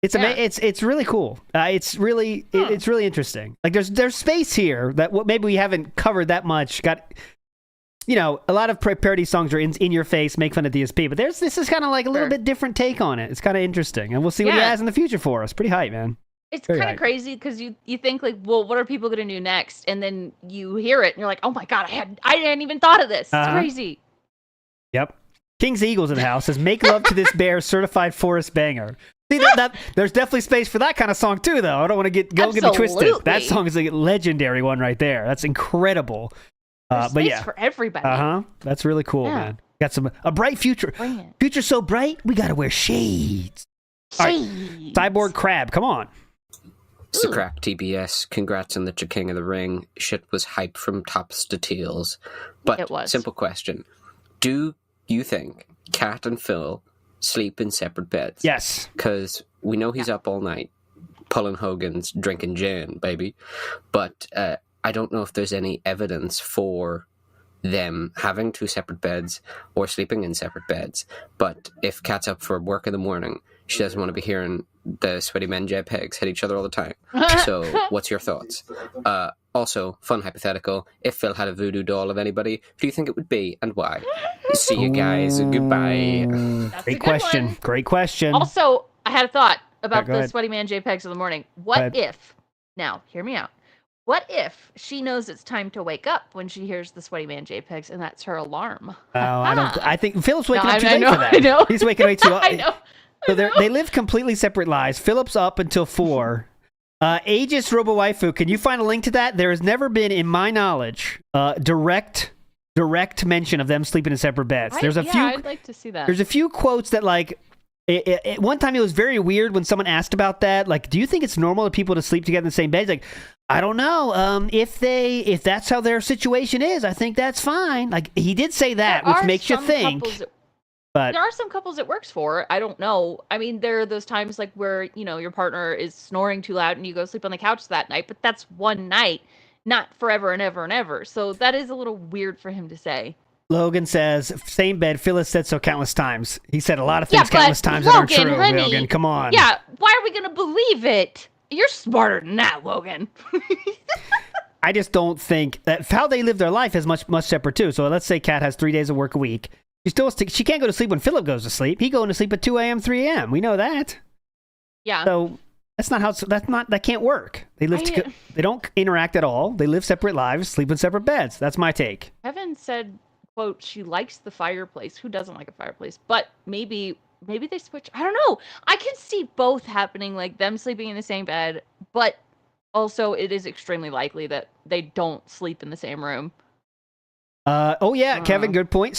It's really cool. It's really interesting. Like there's space here that maybe we haven't covered that much. Got a lot of parody songs are in your face, make fun of DSP, but this is kind of like a little bit different take on it. It's kind of interesting, and we'll see what he has in the future for us. Pretty hype, man. It's kind of crazy because you think like, well, what are people gonna do next? And then you hear it and you're like, oh my god, I hadn't even thought of this. It's crazy. Yep. King's Eagles in the house says, "Make love to this bear, certified forest banger." See that there's definitely space for that kind of song too, though. I don't want to get me twisted. That song is a legendary one right there. That's incredible. But yeah, for everybody. That's really cool, man. Got a bright future. Future so bright, we gotta wear shades. All right. Cyborg Crab, come on. Scrap TBS, congrats on the King of the Ring. Shit was hype from tops to tails. But, It was. simple question. Do you think Kat and Phil sleep in separate beds? Yes. Because we know he's up all night, pulling Hogan's, drinking gin, baby. But I don't know if there's any evidence for them having two separate beds or sleeping in separate beds. But if Kat's up for work in the morning, she doesn't want to be hearing the sweaty men JPEGs hit each other all the time. So what's your thoughts? Also, fun hypothetical, if Phil had a voodoo doll of anybody, who do you think it would be and why? See you guys. Goodbye. Great question. One. Great question. Also, I had a thought about go the ahead. sweaty man JPEGs of the morning. What if, now, hear me out. What if she knows it's time to wake up when she hears the sweaty man JPEGs and that's her alarm? Oh, I think Philip's waking No, up too I late know, for that. I know. He's waking way too up. I know. So they live completely separate lives. Philip's up until 4. Aegis Robowaifu, can you find a link to that? There has never been, in my knowledge, direct mention of them sleeping in separate beds. I'd like to see that. There's a few quotes that, like, one time it was very weird when someone asked about that. Like, do you think it's normal for people to sleep together in the same bed? He's like, I don't know. If that's how their situation is, I think that's fine. Like, he did say that, which makes you think. But there are some couples it works for. I don't know. I mean, there are those times like where, your partner is snoring too loud and you go sleep on the couch that night, but that's one night, not forever and ever and ever. So that is a little weird for him to say. Logan says, same bed. Phyllis said so countless times. He said a lot of things countless times that aren't true, honey, Logan. Come on. Yeah, why are we going to believe it? You're smarter than that, Logan. I just don't think that how they live their life is much separate too. So let's say Kat has 3 days of work a week. She can't go to sleep when Philip goes to sleep. He going to sleep at 2 a.m., 3 a.m. We know that. Yeah. So that can't work. They live they don't interact at all. They live separate lives, sleep in separate beds. That's my take. Kevin said, quote, she likes the fireplace. Who doesn't like a fireplace? But maybe they switch. I don't know. I can see both happening, like them sleeping in the same bed, but also it is extremely likely that they don't sleep in the same room. Kevin, good point.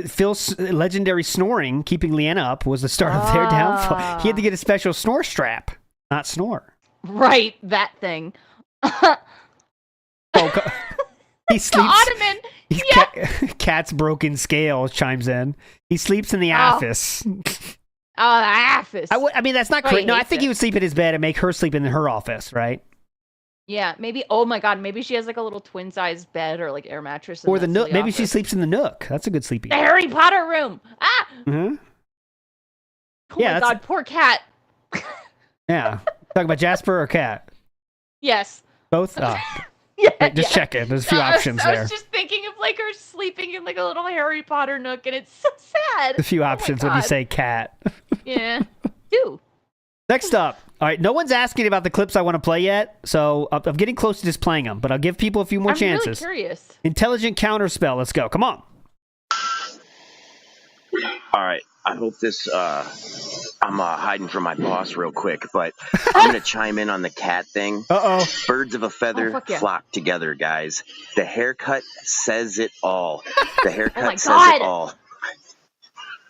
Phil's legendary snoring, keeping Leanna up, was the start of their downfall. He had to get a special snore strap, not snore. Right, that thing. He sleeps. The ottoman. Cat's broken scale chimes in. He sleeps in the office. Oh, the office. I mean, that's not correct. No, I think he would sleep in his bed and make her sleep in her office, right? Yeah, maybe. Oh my God, maybe she has like a little twin-sized bed or like air mattress. Or the nook. Maybe she sleeps in the nook. That's a good sleeping. The Harry Potter room. Ah. Mm-hmm. Oh my God, poor cat. Yeah. Talking about Jasper or Cat? Yes. Both. Just checking. There's a few options there. I was just thinking of like her sleeping in like a little Harry Potter nook, and it's so sad. A few options when you say Cat. Yeah. Two. Next up. All right, no one's asking about the clips I want to play yet, so I'm getting close to just playing them, but I'll give people a few more chances. I'm really curious. Intelligent counterspell. Let's go. Come on. All right. I hope this, I'm hiding from my boss real quick, but I'm going to chime in on the cat thing. Uh-oh. Birds of a feather flock together, guys. The haircut says it all. The haircut says it all.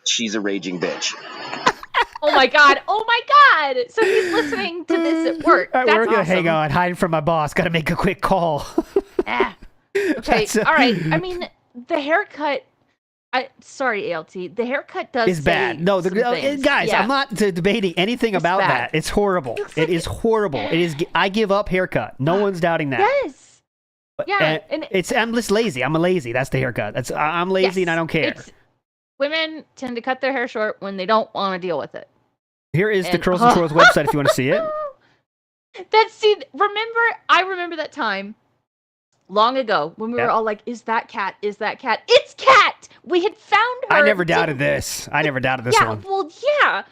She's a raging bitch. Oh my God. So he's listening to this at work. All right, That's we're going to awesome. hang on. Hiding from my boss. Got to make a quick call. Okay. All right. I mean, the haircut. Sorry, ALT. The haircut does is bad. No, guys, I'm not debating anything about that. It's horrible. It is horrible. It is. I give up haircut. No one's doubting that. Yes. Yeah, and I'm just lazy. I'm lazy. That's the haircut. I'm lazy and I don't care. Women tend to cut their hair short when they don't want to deal with it. Here is the Curls and Twirls website if you want to see it. I remember that time long ago when we were all like, is that cat? Is that cat? It's Cat! We had found her. I never doubted this. I never doubted this one. Well, yeah.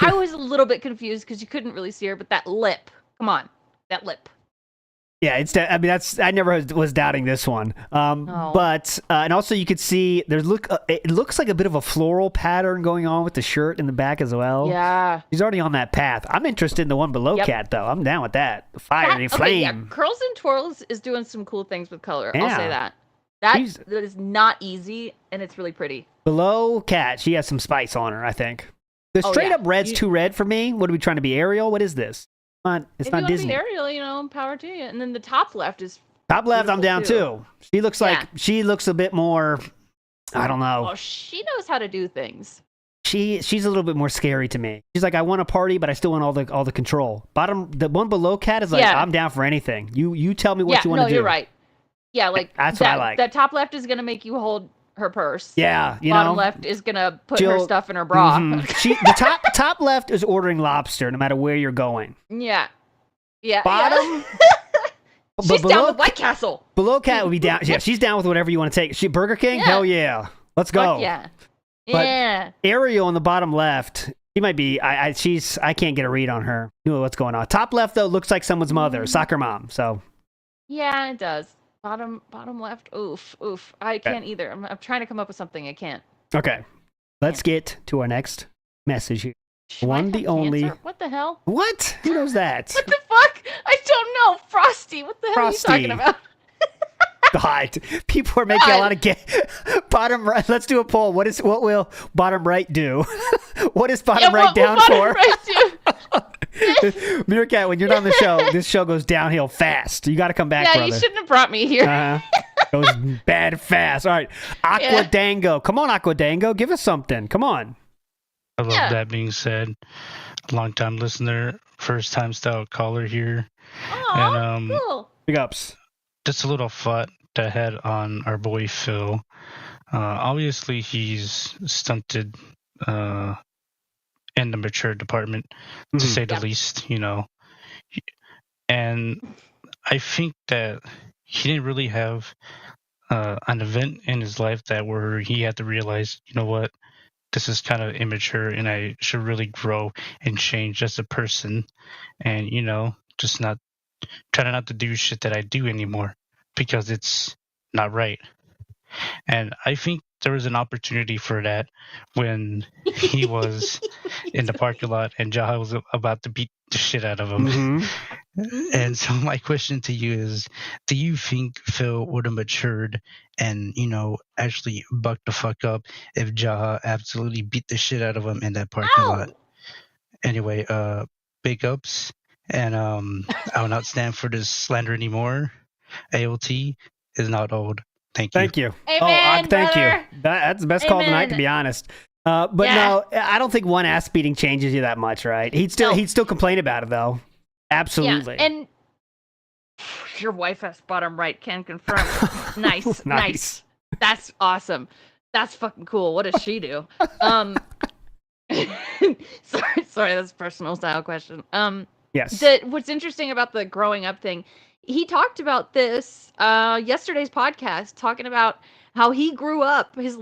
I was a little bit confused because you couldn't really see her, but that lip. Come on. That lip. Yeah, I never was doubting this one. But and also you could see it looks like a bit of a floral pattern going on with the shirt in the back as well. Yeah. He's already on that path. I'm interested in the one below Cat though. I'm down with that. Fiery flame. Yeah. Curls and Twirls is doing some cool things with color. Yeah. I'll say that. That is not easy and it's really pretty. Below Cat, she has some spice on her, I think. The straight up red's too red for me. What are we trying to be, Ariel? What is this? It's if not you Disney. Want to be Ariel, power to you. And then the top left is top left. I'm down too. She looks like she looks a bit more. I don't know. Well, she knows how to do things. She's a little bit more scary to me. She's like, I want to party, but I still want all the control. The one below Cat is like, I'm down for anything. You tell me what you want to do. No, you're right. Yeah, like that's what I like. That top left is gonna make you hold her purse. Yeah, bottom left is gonna put her stuff in her bra. The top left is ordering lobster, no matter where you're going. Yeah. Bottom. She's down with White Castle. Below Cat would be down. Yeah, she's down with whatever you want to take. Burger King? Yeah. Hell yeah. Let's go. Fuck yeah. But Ariel on the bottom left, she might be. I can't get a read on her. What's going on? Top left though looks like someone's mother, soccer mom. So. Yeah, it does. Bottom left. Oof. I can't either. I'm trying to come up with something. I can't. Okay, let's get to our next message here. The only. What the hell? What? Who knows that? What the fuck? I don't know. Frosty. What the hell are you talking about? God, people are making a lot of bottom right. Let's do a poll. What will bottom right do? What is bottom right down for? Meerkat, when you're on the show, this show goes downhill fast. You got to come back, brother. You shouldn't have brought me here. Goes bad fast. All right, Aqua Dango. Come on, Aqua Dango. Give us something. Come on. I love that being said. Long-time listener, first-time style caller here. And cool. Big ups. Just a little thought to head on our boy Phil. Obviously, he's stunted in the mature department, to say the least, And I think that he didn't really have an event in his life where he had to realize, you know what, this is kind of immature and I should really grow and change as a person and, just try not to do shit that I do anymore because it's not right. And I think there was an opportunity for that when he was in the parking lot and Jaha was about to beat the shit out of him. Mm-hmm. And so my question to you is, do you think Phil would have matured and, actually bucked the fuck up if Jaha absolutely beat the shit out of him in that parking lot? Anyway, big ups. And I will not stand for this slander anymore. AOT is not old. Thank you. Amen, thank brother. you. That's the best call tonight, to be honest. But no, I don't think one ass beating changes you that much, right? He'd still complain about it though. Absolutely. Yeah, and your wife has bottom right can confirm. Nice. That's awesome. That's fucking cool. What does she do? Sorry, that's a personal style question. Yes. What's interesting about the growing up thing, he talked about this yesterday's podcast, talking about how he grew up, his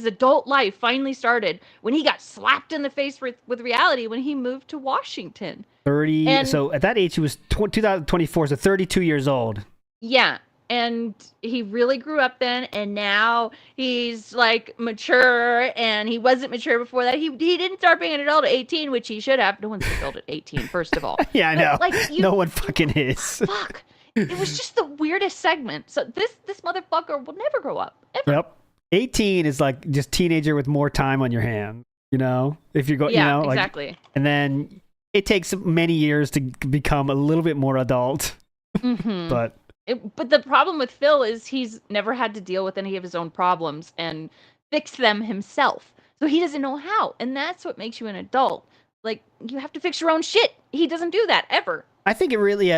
adult life finally started when he got slapped in the face with reality when he moved to Washington. 30. So at that age, he was 2024, so 32 years old. Yeah. And he really grew up then, and now he's like mature, and he wasn't mature before that. He didn't start being an adult at 18, which he should have. No one's an adult at 18, first of all. Yeah, I know. No one fucking is. Fuck. It was just the weirdest segment. So this motherfucker will never grow up. Ever. Yep. 18 is like just teenager with more time on your hand. If you're going, exactly. And then it takes many years to become a little bit more adult. Mm-hmm. But the problem with Phil is he's never had to deal with any of his own problems and fix them himself. So he doesn't know how. And that's what makes you an adult. Like, you have to fix your own shit. He doesn't do that ever. I think it really,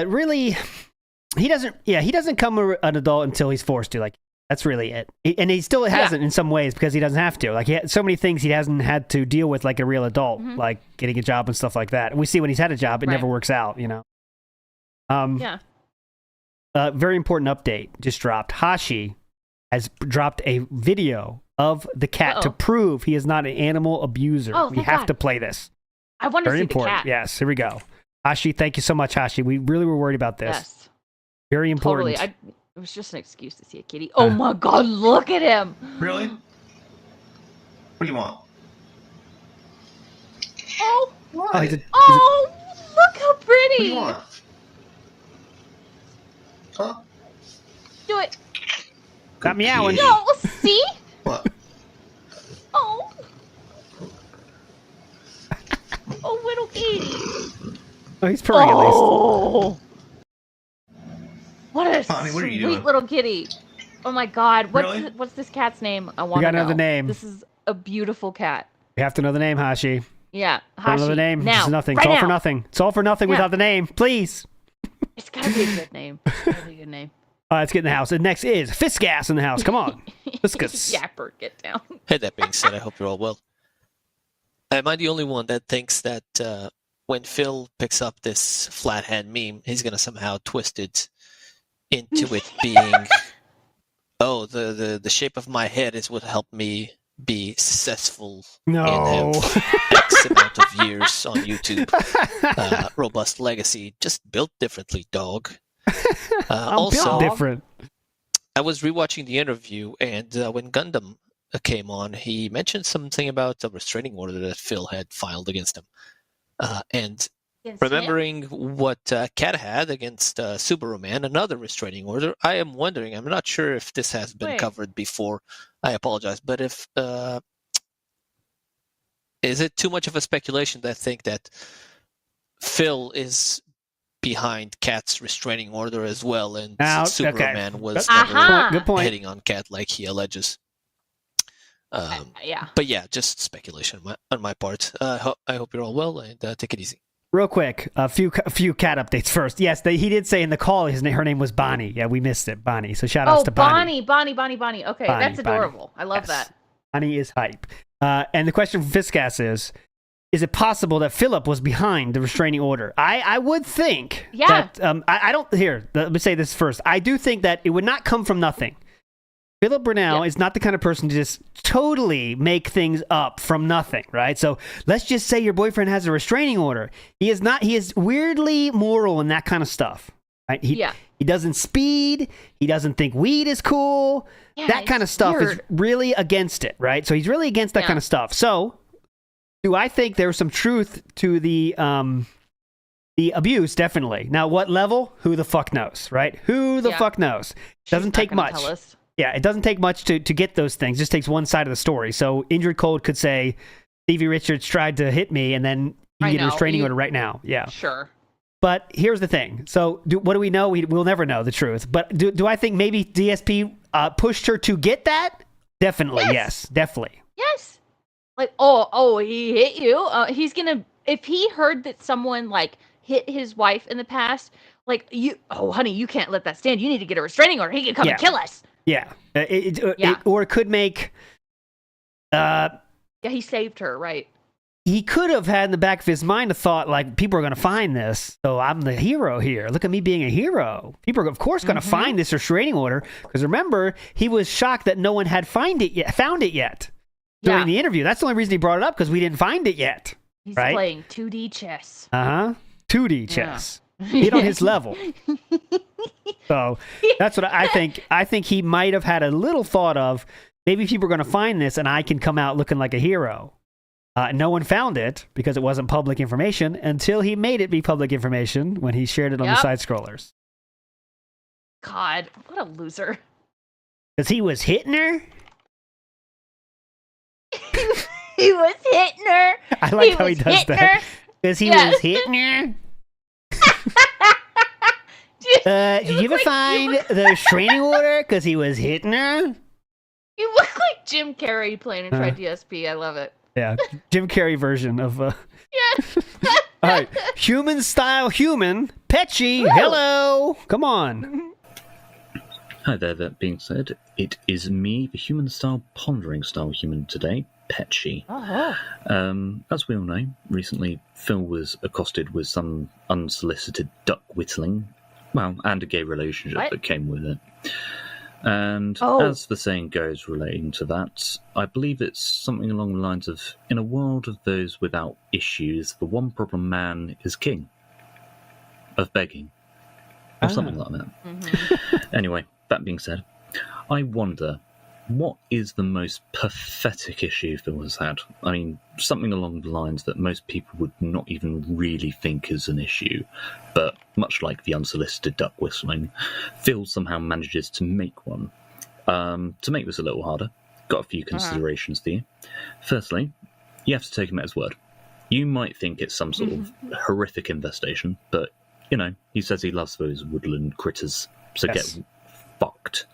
he doesn't come an adult until he's forced to. Like, that's really it. And he still hasn't in some ways because he doesn't have to. Like, so many things he hasn't had to deal with like a real adult, like getting a job and stuff like that. And we see when he's had a job, it never works out, Yeah. Very important update just dropped. Hashi has dropped a video of the cat to prove he is not an animal abuser. We have to play this. I want to see important. The cat. Yes, here we go. Hashi, thank you so much, Hashi. We really were worried about this. Yes. Very important. Totally. It was just an excuse to see a kitty. Oh my God, look at him. Really? What do you want? Oh. What? Look how pretty. What do you want? Huh? Do it. Got meowing. No, see? What? Oh, little kitty. Oh, he's purring at least. Oh, what a Bonnie, what are you sweet doing? little kitty! Oh my God, Really? what's this cat's name? I want to know. We gotta know the name. This is a beautiful cat. We have to know the name, Hashi. Yeah, Don't Hashi. know the name. Now, It's nothing. right It's all for now. nothing. It's all for nothing without the name. Please. It's gotta be a good name. It's gotta be a good name. Let's get in the house. And next is Fiskgas in the house. Come on. Fiskus. Yapper, get down. Hey, that being said, I hope you're all well. Am I the only one that thinks that when Phil picks up this flathead meme, he's going to somehow twist it into it being, oh, the shape of my head is what helped me be successful in X amount of years on YouTube. Robust legacy, just built differently, dog. Also, built different. I was rewatching the interview, and when Gundam came on, he mentioned something about a restraining order that Phil had filed against him. And remembering what Kat had against Subaru-Man, another restraining order, I am wondering, I'm not sure if this has been covered before, I apologize, but if is it too much of a speculation to think that Phil is behind Kat's restraining order as well, and Superman was never Good point. hitting on Kat like he alleges. Yeah. But yeah, just speculation on my part. I hope you're all well, and take it easy. Real quick, a few cat updates first. Yes, he did say in the call her name was Bonnie. Yeah, we missed it, Bonnie. So shout outs to Bonnie. Bonnie. Okay, Bonnie, that's adorable. I love that. Bonnie is hype. And the question from Fiskgas is it possible that Philip was behind the restraining order? I would think that, I don't, let me say this first. I do think that it would not come from nothing. Philip Burnell is not the kind of person to just totally make things up from nothing, right? So let's just say your boyfriend has a restraining order. He is not, he is weirdly moral in that kind of stuff, right? He doesn't speed. He doesn't think weed is cool. That kind of stuff is really against it, right? So he's really against that kind of stuff. So do I think there's some truth to the abuse? Definitely. Now, what level? Who the fuck knows, right? Who the fuck knows? Doesn't take much. Yeah, it doesn't take much to get those things. It just takes one side of the story. So Injured Cold could say, Stevie Richards tried to hit me, and then you get a restraining order right now. Yeah. Sure. But here's the thing. So what do we know? We'll never know the truth. But do I think maybe DSP pushed her to get that? Definitely, yes. Definitely. Yes. Like, he hit you. He's gonna, if he heard that someone like hit his wife in the past, like honey, you can't let that stand. You need to get a restraining order. He can come and kill us. Yeah. Or it could make. He saved her, right? He could have had in the back of his mind a thought like, people are going to find this, so I'm the hero here. Look at me being a hero. People are, of course, going to find this restraining order. Because remember, he was shocked that no one had found it yet during the interview. That's the only reason he brought it up, because we didn't find it yet. He's playing 2D chess. 2D chess. Get on his level. So that's what I think. I think he might have had a little thought of, maybe people are going to find this and I can come out looking like a hero. No one found it because it wasn't public information until he made it be public information when he shared it on the side scrollers. God, what a loser. Because he was hitting her? He was hitting her. I like how he does that. Because he was hitting her? Did you ever find the restraining order? Because he was hitting her? You look like Jim Carrey playing a DSP. I love it. Yeah, Jim Carrey version of... All right, human style human. Petchy, hello. Come on. Hi there, that being said, it is me, the human style pondering style human today, Petchy. As we all know, recently Phil was accosted with some unsolicited duck whittling, and a gay relationship that came with it. And as the saying goes relating to that, I believe it's something along the lines of, in a world of those without issues, the one problem man is king. Of begging. Or something like that. Anyway, that being said, I wonder, what is the most pathetic issue Phil has had? I mean, something along the lines that most people would not even really think is an issue, but much like the unsolicited duck whistling, Phil somehow manages to make one. To make this a little harder, got a few considerations for you. Firstly, you have to take him at his word. You might think it's some sort of horrific infestation, but, you know, he says he loves those woodland critters, so get fucked.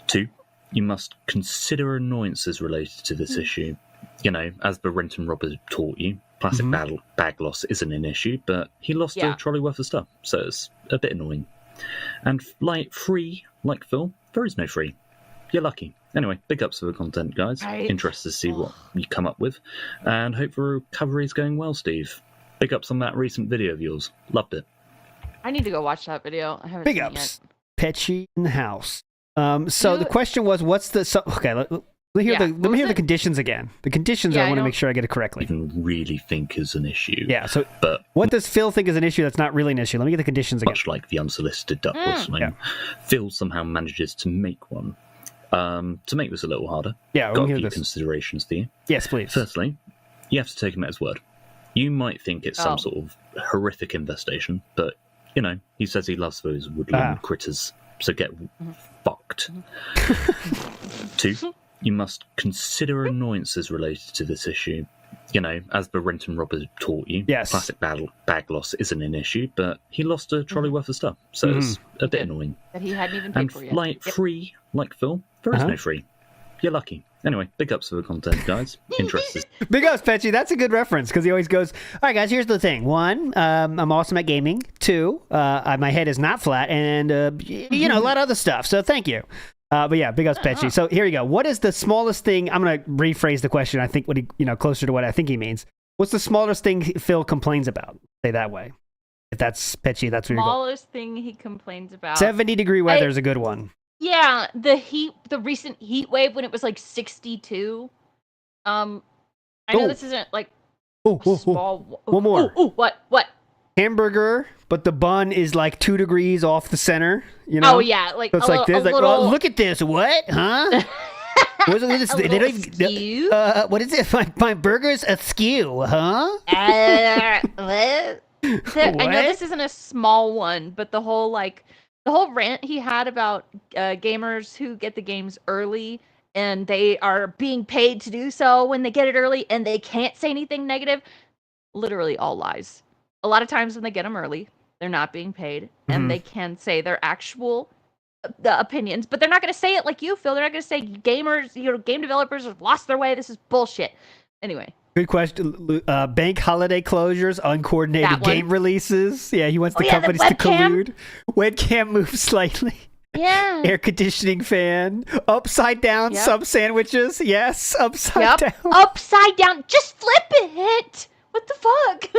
2, you must consider annoyances related to this issue. You know, as the Renton Robber taught you, plastic bag loss isn't an issue, but he lost a trolley worth of stuff, so it's a bit annoying. And free, like Phil, there is no free. You're lucky. Anyway, big ups for the content, guys. Right. Interested to see what you come up with. And hope the recovery is going well, Steve. Big ups on that recent video of yours. Loved it. I need to go watch that video. I haven't Big seen ups. it yet. Petchy in the house. So the question was, what's the... okay, let me hear the conditions again. The conditions, I want to make sure I get it correctly. Even really think is an issue. Yeah, so but what does Phil think is an issue that's not really an issue? Let me get the conditions again. Much like the unsolicited duck whistling, Phil somehow manages to make one. To make this a little harder, got a few considerations for you. Yes, please. Firstly, you have to take him at his word. You might think it's some sort of horrific infestation, but, you know, he says he loves those woodland critters, so get fucked. 2, you must consider annoyances related to this issue. You know, as the Renton Robber taught you, plastic bag loss isn't an issue, but he lost a trolley worth of stuff, so it's a bit annoying. That he hadn't even paid for yet. And free, like Phil, there is no free. You're lucky. Anyway, big ups for the content, guys. Interested. Big ups, Petchy. That's a good reference, because he always goes, all right, guys, here's the thing. 1, I'm awesome at gaming. 2, my head is not flat, and, you know, a lot of other stuff, so thank you. But yeah, big ups, Petchy. So here you go. What is the smallest thing? I'm going to rephrase the question. I think what he, closer to what I think he means. What's the smallest thing Phil complains about? Say that way. If that's Petchy, that's what you're going. Smallest thing he complains about. 70-degree weather is a good one. Yeah, the recent heat wave when it was like 62. I know this isn't like small. One more. What? Hamburger, but the bun is like 2 degrees off the center. You know? Oh yeah, like so it's like this. Like, oh, look at this. What? Huh? What is this? What is it? My burger's askew, huh? I know this isn't a small one, but the whole rant he had about gamers who get the games early and they are being paid to do so when they get it early and they can't say anything negative. Literally all lies. A lot of times when they get them early, they're not being paid, and they can say their actual opinions, but they're not going to say it like you, Phil. They're not going to say gamers, game developers have lost their way. This is bullshit. Anyway. Good question. Bank holiday closures, uncoordinated game releases. Yeah, he wants the companies to collude. Webcam moves slightly. Yeah. Air conditioning fan. Upside down sub sandwiches. Yes, upside down. Upside down. Just flip it. What the fuck?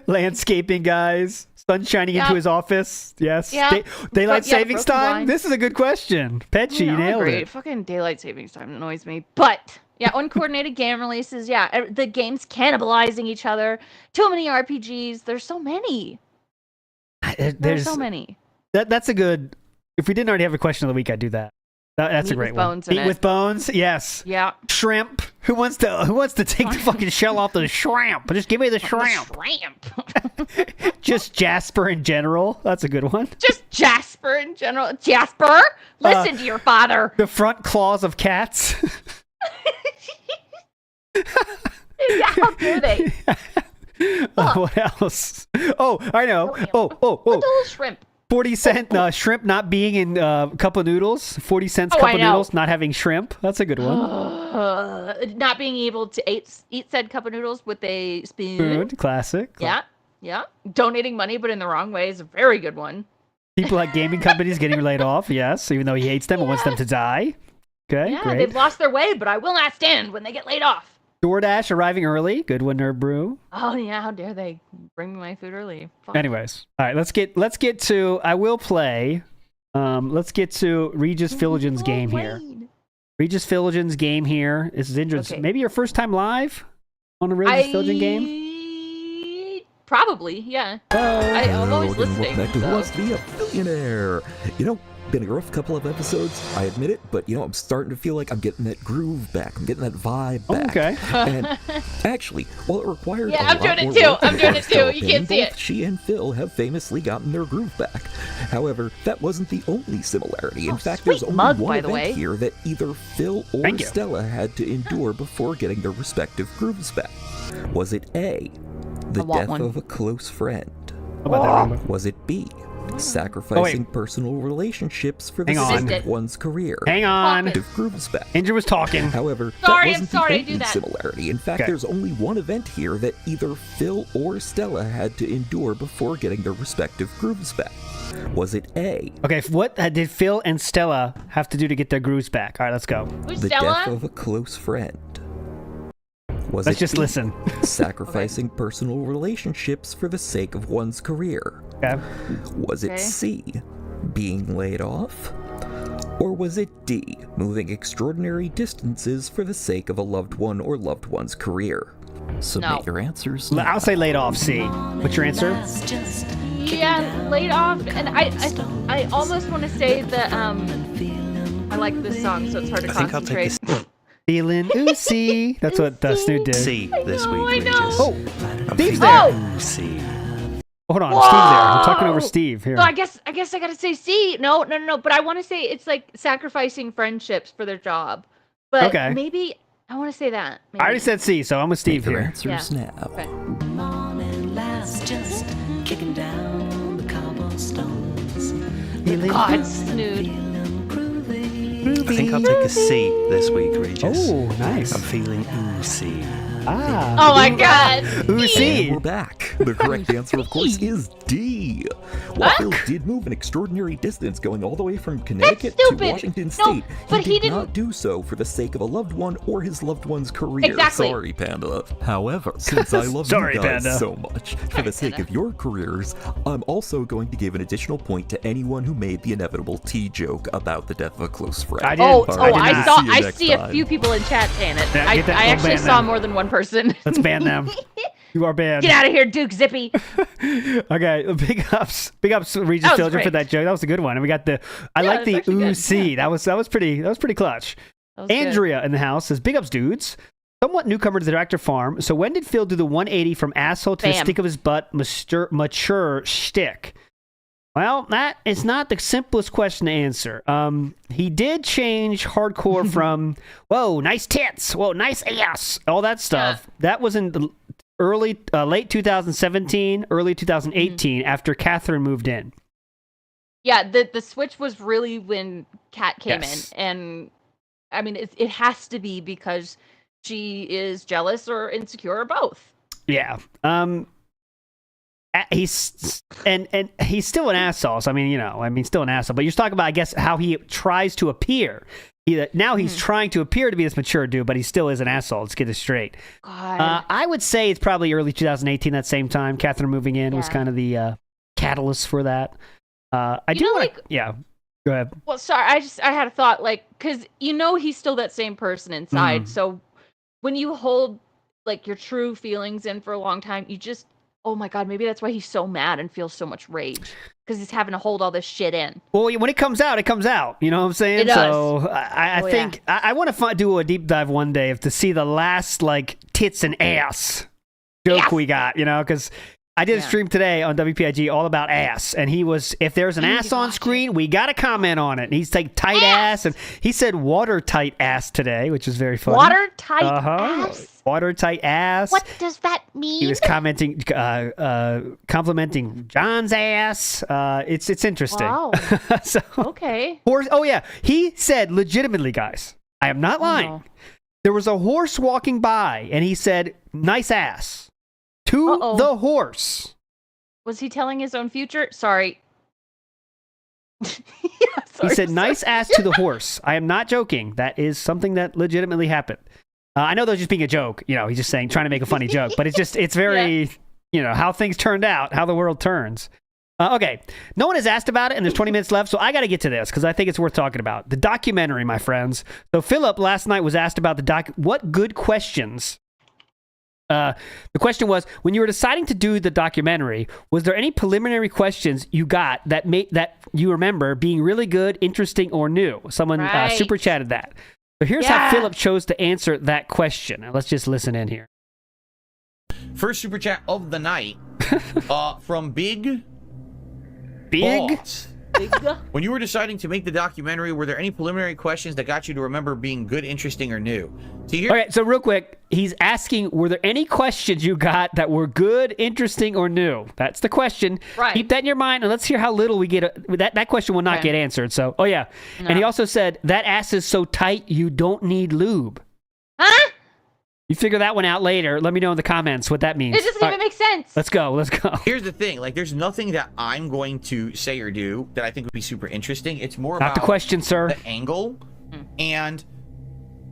Landscaping, guys. Sun shining into his office. Yes. Yeah. Daylight savings time. This is a good question. Petchy, you nailed it. Fucking daylight savings time annoys me. But yeah, uncoordinated game releases. Yeah, the games cannibalizing each other. Too many RPGs. There's so many. There's so many. That's a good. If we didn't already have a question of the week, I'd do that. That's a great one. Meat with bones, yes. Yeah. Shrimp. Who wants to take the fucking shell off the shrimp? Just give me the shrimp. Just Jasper in general. That's a good one. Just Jasper in general. Jasper, listen to your father. The front claws of cats. How do they? What else? Oh, I know. Oh. What the hell is shrimp? 40-cent shrimp not being in cup of noodles. 40 cents cup of noodles not having shrimp. That's a good one. Not being able to eat said cup of noodles with a spoon. Classic. Yeah. Donating money but in the wrong way is a very good one. People at gaming companies getting laid off. Yes, even though he hates them and wants them to die. Okay, yeah, great. They've lost their way, but I will not stand when they get laid off. DoorDash arriving early. Good one, Nerd Brew. Oh yeah, how dare they bring me my food early? Fuck. Anyways, all right, let's get to. I will play. Let's get to Regis Philligen's game here. Regis Philligen's game here. This is interesting. Okay. Maybe your first time live on a Regis Philligen game. Probably, yeah. I'm always listening. Welcome back to Who Wants to Be a Billionaire. Been a rough couple of episodes, I admit it, but I'm starting to feel like I'm getting that groove back. I'm getting that vibe back. Okay. And actually, while it required I'm doing it too. I'm doing it too. You can't see it. She and Phil have famously gotten their groove back. However, that wasn't the only similarity. In fact, there's only one event here that either Phil or Stella had to endure before getting their respective grooves back. Was it A, the death of a close friend? Was it B, sacrificing personal relationships for the sake of one's career? Hang on. Andrew was talking. However, that wasn't the only similarity. In fact, there's only one event here that either Phil or Stella had to endure before getting their respective grooves back. Was it A? Okay, what did Phil and Stella have to do to get their grooves back? All right, let's go. The death of a close friend. Let's just listen. Sacrificing personal relationships for the sake of one's career? Okay. Was it C, being laid off? Or was it D, moving extraordinary distances for the sake of a loved one or loved one's career? Submit your answers now. I'll say laid off, C. What's your answer? Yeah, laid off, and I almost want to say that I like this song, so it's hard to concentrate. Feeling oozy. That's what Snood did. C this week, Regis. Oh, I'm Steve's feeling there. oozy. Hold on, Steve's there. I'm talking over Steve here. So I guess I gotta say C. No. But I want to say it's like sacrificing friendships for their job. But maybe I want to say that. Maybe. I already said C, so I'm with Steve here. Answers now. Okay. Morning last just kicking down the cobblestones. God, Snood. I think I'll take a C this week, Regis. Oh, nice. I'm feeling oozy. Oh my God. Oozy. We're back. The correct answer, of course, is D. While Phil did move an extraordinary distance, going all the way from Connecticut to Washington State, he did not do so for the sake of a loved one or his loved one's career. Exactly. Sorry, Panda. However, since I love you guys so much, for the sake of your careers, I'm also going to give an additional point to anyone who made the inevitable T joke about the death of a close friend. I did. I see a few people in chat saying it. Yeah, I actually saw more than one person. Let's ban them. You are banned. Get out of here, Duke Zippy. Okay, big ups, Regis Filger for that joke. That was a good one. And we got I like the ooh-see. That was pretty clutch. Andrea in the house says, big ups, dudes. Somewhat newcomer to the Director Farm. So when did Phil do the 180 from asshole to the stick of his butt mature shtick? Well, that is not the simplest question to answer. He did change hardcore from, whoa, nice tits, whoa, nice ass, all that stuff. Yeah. That was in the late 2017, early 2018, after Catherine moved in. Yeah, the switch was really when Kat came in. And, I mean, it has to be because she is jealous or insecure or both. Yeah. He's still an asshole. So, still an asshole. But you're talking about, I guess, how he tries to appear. He's trying to appear to be this mature dude, but he still is an asshole. Let's get it straight. I would say it's probably early 2018. That same time, Catherine moving in was kind of the catalyst for that. Go ahead. Well, sorry, I had a thought, because he's still that same person inside. So when you hold your true feelings in for a long time, you just. Oh my God, maybe that's why he's so mad and feels so much rage. Because he's having to hold all this shit in. Well, when it comes out, it comes out. You know what I'm saying? It does. So I think I want to do a deep dive one day to see the last tits and ass joke we got, because I did a stream today on WPIG all about ass. And he was, if there's an ass on screen, we got to comment on it. And he's like tight ass. And he said watertight ass today, which is very funny. Watertight ass? Watertight ass. What does that mean? He was complimenting John's ass. It's interesting. Wow. Okay. Horse. Oh yeah, he said legitimately, guys. I am not lying. No. There was a horse walking by, and he said, "Nice ass," to the horse. Was he telling his own future? Sorry. He said, "Nice ass" to the horse. I am not joking. That is something that legitimately happened. I know that was just being a joke. He's just trying to make a funny joke, but it's very, how things turned out, how the world turns. Okay. No one has asked about it, and there's 20 minutes left, so I got to get to this because I think it's worth talking about. The documentary, my friends. So Philip last night was asked about what good questions The question was, when you were deciding to do the documentary, was there any preliminary questions you got that you remember being really good, interesting, or new? Someone super chatted that. So here's how Philip chose to answer that question. Now let's just listen in here. First super chat of the night from Big Boss. When you were deciding to make the documentary, were there any preliminary questions that got you to remember being good, interesting, or new? Okay, so real quick, he's asking, were there any questions you got that were good, interesting, or new? That's the question. Right. Keep that in your mind, and let's hear how little we get. That question will not get answered. So, No. And he also said, that ass is so tight, you don't need lube. Huh? You figure that one out later. Let me know in the comments what that means. It doesn't even make sense. Let's go. Here's the thing. Like, there's nothing that I'm going to say or do that I think would be super interesting. It's more about not the question, sir. The angle and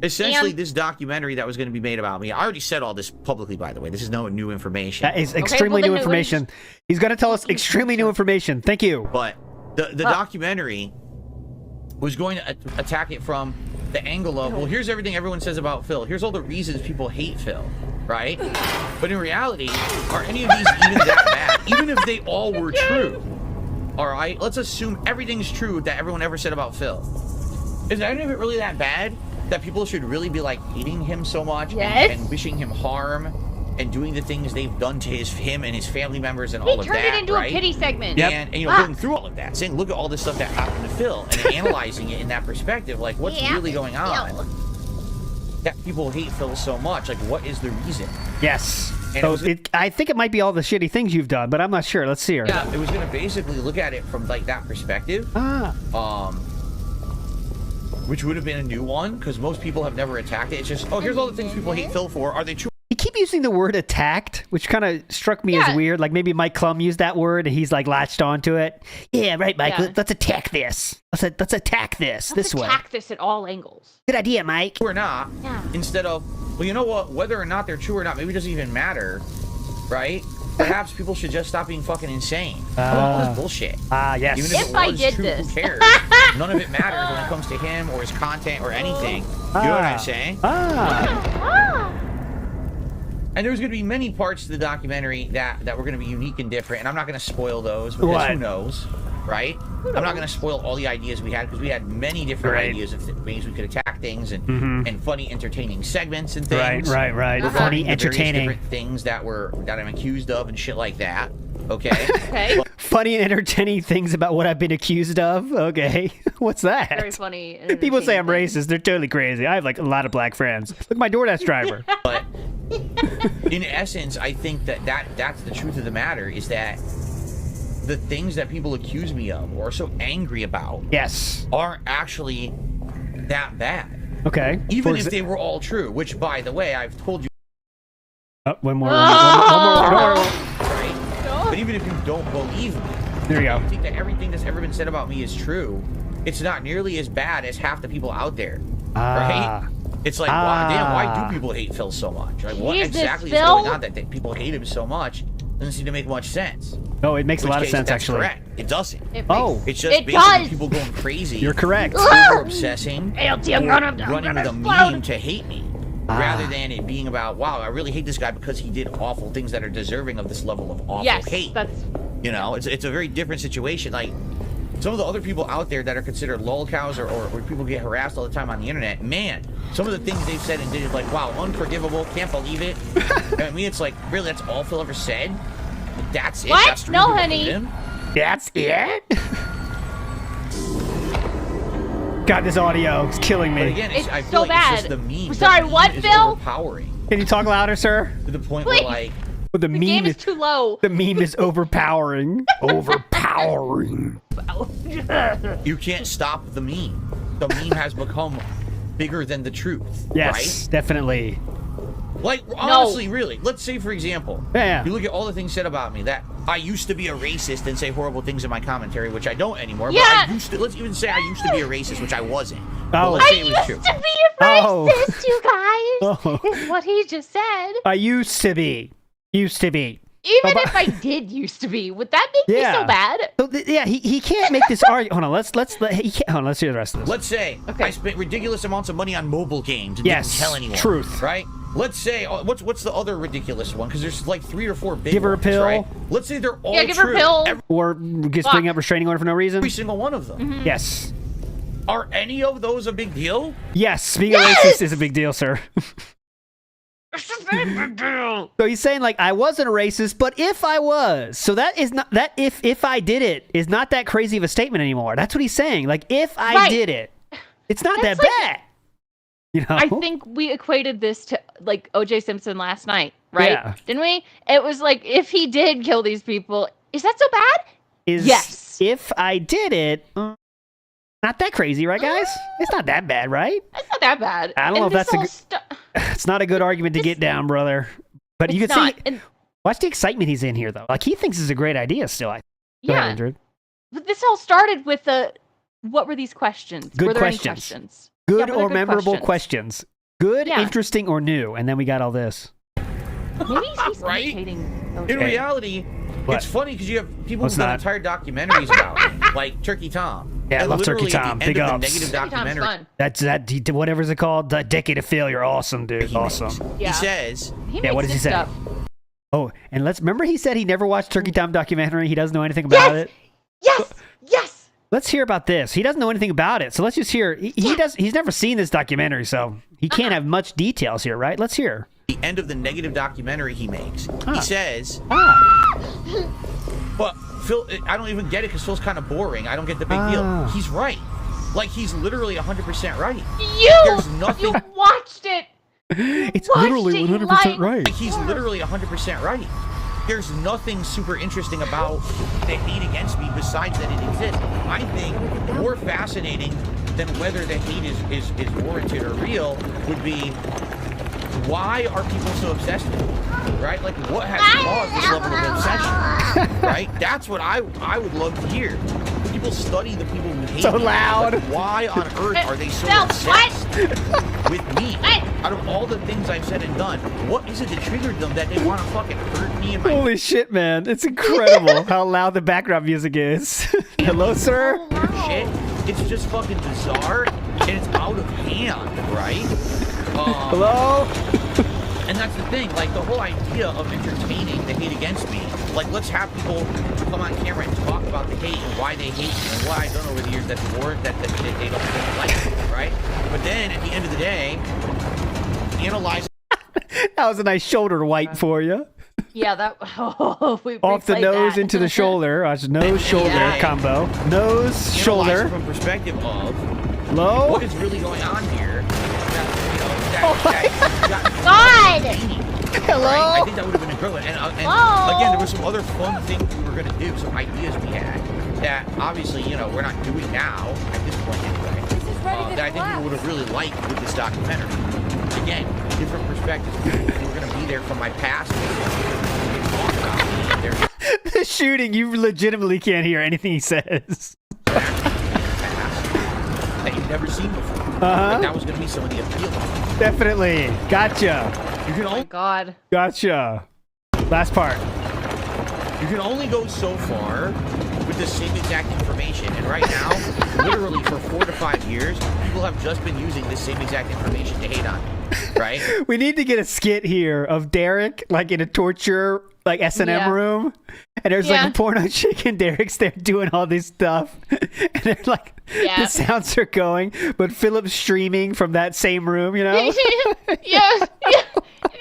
essentially this documentary that was going to be made about me. I already said all this publicly, by the way. This is no new information. That is extremely new information. He's going to tell us extremely new information. Thank you. But the documentary was going to attack it from the angle of, well, here's everything everyone says about Phil. Here's all the reasons people hate Phil, right? But in reality, are any of these even that bad? Even if they all were true, all right? Let's assume everything's true that everyone ever said about Phil. Is any of it really that bad that people should really be, like, hating him so much and wishing him harm and doing the things they've done to him and his family members and all of that, He turned it into a pity segment. And you know, going through all of that, saying, look at all this stuff that happened to Phil, and then analyzing it in that perspective, like, what's really going on? That people hate Phil so much, like, what is the reason? Yes. And I think it might be all the shitty things you've done, but I'm not sure. Let's see her. Yeah, it was going to basically look at it from, like, that perspective. Which would have been a new one, because most people have never attacked it. It's just, here's all the things people hate Phil for. Are they true? You keep using the word attacked, which kind of struck me as weird. Like maybe Mike Klum used that word and he's like latched onto it. Yeah, right, Mike. Yeah. Let's attack this. Let's attack this this way. Attack this at all angles. Good idea, Mike. Or not. Yeah. Instead of, well, you know what? Whether or not they're true or not, maybe it doesn't even matter, right? Perhaps people should just stop being fucking insane. All this bullshit. Yes. Even if I did true, who cares? None of it matters when it comes to him or his content or anything. You know what I'm saying? And there's going to be many parts to the documentary that were going to be unique and different, and I'm not going to spoil those because who knows, right? I'm not going to spoil all the ideas we had because we had many different ideas of ways we could attack things and funny, entertaining segments and things. Right. Funny, entertaining different things that I'm accused of and shit like that. Okay. Funny and entertaining things about what I've been accused of. Okay. What's that? Very funny. People say I'm racist. They're totally crazy. I have like a lot of black friends. Look at my DoorDash driver. But in essence, I think that's the truth of the matter is that the things that people accuse me of or are so angry about aren't actually that bad. Okay. Even if they were all true, which, by the way, I've told you. One more. Right? But even if you don't believe me, there you go. You think that everything that's ever been said about me is true, it's not nearly as bad as half the people out there. Right? It's like, why do people hate Phil so much? Like, what exactly is going on that people hate him so much? Doesn't seem to make much sense. No, it makes a lot of sense, actually. Correct. It doesn't. It's just basically people going crazy. You're correct. Over obsessing, running with a meme to hate me. Rather than it being about, wow, I really hate this guy because he did awful things that are deserving of this level of awful hate. You know, it's a very different situation. Like, some of the other people out there that are considered lolcows or people get harassed all the time on the internet, man, some of the things they've said and did is like, wow, unforgivable, can't believe it. I mean, it's like, really, that's all Phil ever said? That's it? What? That's no, honey. That's it? God, this audio is killing me. But again, I feel so like bad. It's just the meme. Sorry, what, Phil? Overpowering. Can you talk louder, sir? To the point where, like... The meme game is too low. The meme is overpowering. Overpowering. You can't stop the meme. The meme has become bigger than the truth. Yes, right? Definitely. Like, honestly, really, let's say, for example, you look at all the things said about me, that I used to be a racist and say horrible things in my commentary, which I don't anymore, but I used to, let's even say I used to be a racist, which I wasn't. But let's say it was true. I used to be a racist, you guys, is what he just said. I used to be. Even if I did used to be, would that make me so bad? So he can't make this argument. Hold on, let's hear the rest of this. Let's say I spent ridiculous amounts of money on mobile games and didn't tell anyone. Truth. Right? let's say what's the other ridiculous one? Because there's like 3 or 4 big Give her a ones, pill. right? Let's say they're all give true. her a pill. Or just bring up restraining order for no reason. Every single one of them. Mm-hmm. Yes. Are any of those a big deal? Yes, being a racist is a big deal, sir. It's a very big deal. So he's saying, like, I wasn't a racist, but if I was, so that is not that if I did it is not that crazy of a statement anymore. That's what he's saying. Like, if I did it, it's not that bad. You know? I think we equated this to like O.J. Simpson last night, right? Yeah. Didn't we? It was like, if he did kill these people, is that so bad? Yes. If I did it, not that crazy, right, guys? It's not that bad, right? It's not that bad. I don't know if that's it's not a good argument to get down, brother. But you can see, watch the excitement he's in here, though. Like, he thinks it's a great idea still. Go ahead, Andrew. But this all started with what were these questions? Good were there questions. Any questions? Good were or there good memorable questions. Good, Yeah. interesting, or new. And then we got all this. Maybe he's Right? imitating In O.J. reality, What? it's funny because you have people What's who've done that? entire documentaries about it, like Turkey Tom. Yeah, I And love Turkey literally at Tom. the Big end of ups. the negative Turkey Tom's documentary. fun. That's that. Whatever's it called? The Decade of Failure. Awesome, dude. Awesome. Yeah. He says, Yeah. What does he mixed say? it up. Oh, and let's remember he said he never watched Turkey Tom documentary. He doesn't know anything about it. Yes. Yes. Let's hear about this. He doesn't know anything about it, so let's just hear. He does. He's never seen this documentary, so he can't have much details here, right? Let's hear. the end of the negative documentary he makes. He says, but Phil, I don't even get it because Phil's kind of boring. I don't get the big deal. He's right. Like, he's literally 100% right. There's nothing. You watched it. It's literally 100% right. Like, he's literally 100% right. There's nothing super interesting about the hate against me besides that it exists. I think more fascinating than whether the hate is warranted or real would be, why are people so obsessed with it? Right? Like, what has caused this level of obsession? Right? That's what I would love to hear. People study the people who hate So me. loud. Like, why on earth are they so obsessed with me? Out of all the things I've said and done, what is it that triggered them that they want to fucking hurt me? And my Holy shit, man. It's incredible how loud the background music is. Hello, sir? shit? It's just fucking bizarre, and it's out of hand, right? Hello? And that's the thing, like, the whole idea of entertaining the hate against me, like, let's have people come on camera and talk about the hate and why they hate me and what I've done over the years that's warrant that they don't like me, right? But then, at the end of the day, analyze. That was a nice shoulder wipe for you. Yeah, that. We Off the replayed nose that. into the shoulder. Nose shoulder combo. Nose shoulder. From perspective of low. What is really going on here? God! Hello. Right? I think that would have been a good one. And again, there were some other fun things we were going to do, some ideas we had that obviously, we're not doing now at this point anyway. That I think people would have really liked with this documentary. Again, different perspectives. We're going to be there from my past. The shooting, you legitimately can't hear anything he says. That you've never seen before. Like, that was going to be some of the appeal. Definitely. Gotcha. You can only God. Gotcha. Last part. You can only go so far with the same exact information. And right now, literally for 4 to 5 years, people have just been using this same exact information to hate on me. Right? We need to get a skit here of Derek, like in a torture, like S&M room. And there's like a porno chick and Derek's there doing all this stuff. And they're like, the sounds are going, but Philip's streaming from that same room, yeah. You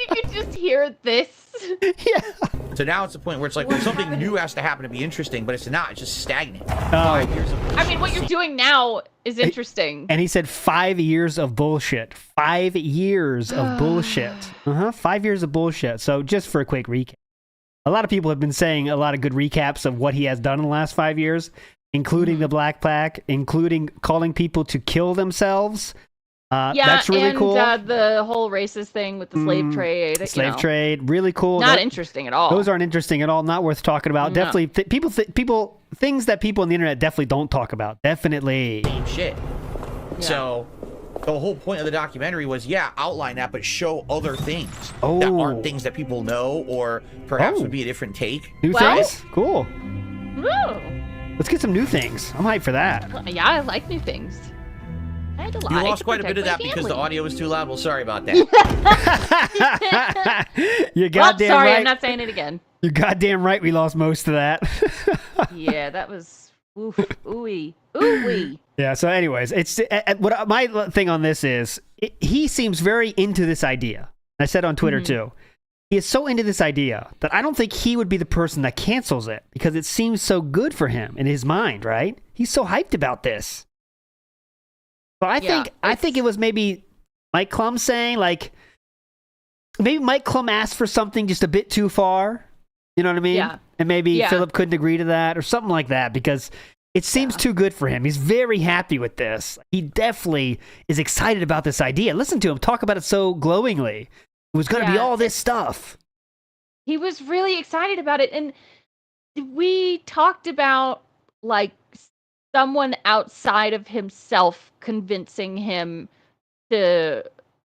can just hear this. Yeah. So now it's the point where it's like, well, something new has to happen to be interesting, but it's not. It's just stagnant. Oh. 5 years of I mean, what you're doing now is interesting. And he said 5 years of bullshit. 5 years of bullshit. 5 years of bullshit. So just for a quick recap. A lot of people have been saying a lot of good recaps of what he has done in the last 5 years, including the Black Pack, including calling people to kill themselves. That's really cool. The whole racist thing with the slave trade. Slave trade, really cool. Not interesting at all. Those aren't interesting at all. Not worth talking about. No. Definitely, things that people on the internet definitely don't talk about. Definitely. same shit. Yeah. So the whole point of the documentary was, outline that, but show other things that aren't things that people know or perhaps would be a different take. New things? Cool. Ooh. Let's get some new things. I'm hyped for that. Yeah, I like new things. kind of lied. You lost quite a bit of that because the audio was too loud. Well, sorry about that. You're goddamn sorry, right. I'm not saying it again. You're goddamn right. We lost most of that. Yeah, that was ooey. Yeah. So, anyways, it's what my thing on this is. He seems very into this idea. I said on Twitter too. He is so into this idea that I don't think he would be the person that cancels it because it seems so good for him in his mind, right? He's so hyped about this. So I think it was maybe Mike Klum saying, like, maybe Mike Klum asked for something just a bit too far. You know what I mean? Yeah. And maybe Philip couldn't agree to that or something like that because it seems too good for him. He's very happy with this. He definitely is excited about this idea. Listen to him talk about it so glowingly. It was going to be all this stuff. He was really excited about it. And we talked about, like, someone outside of himself convincing him to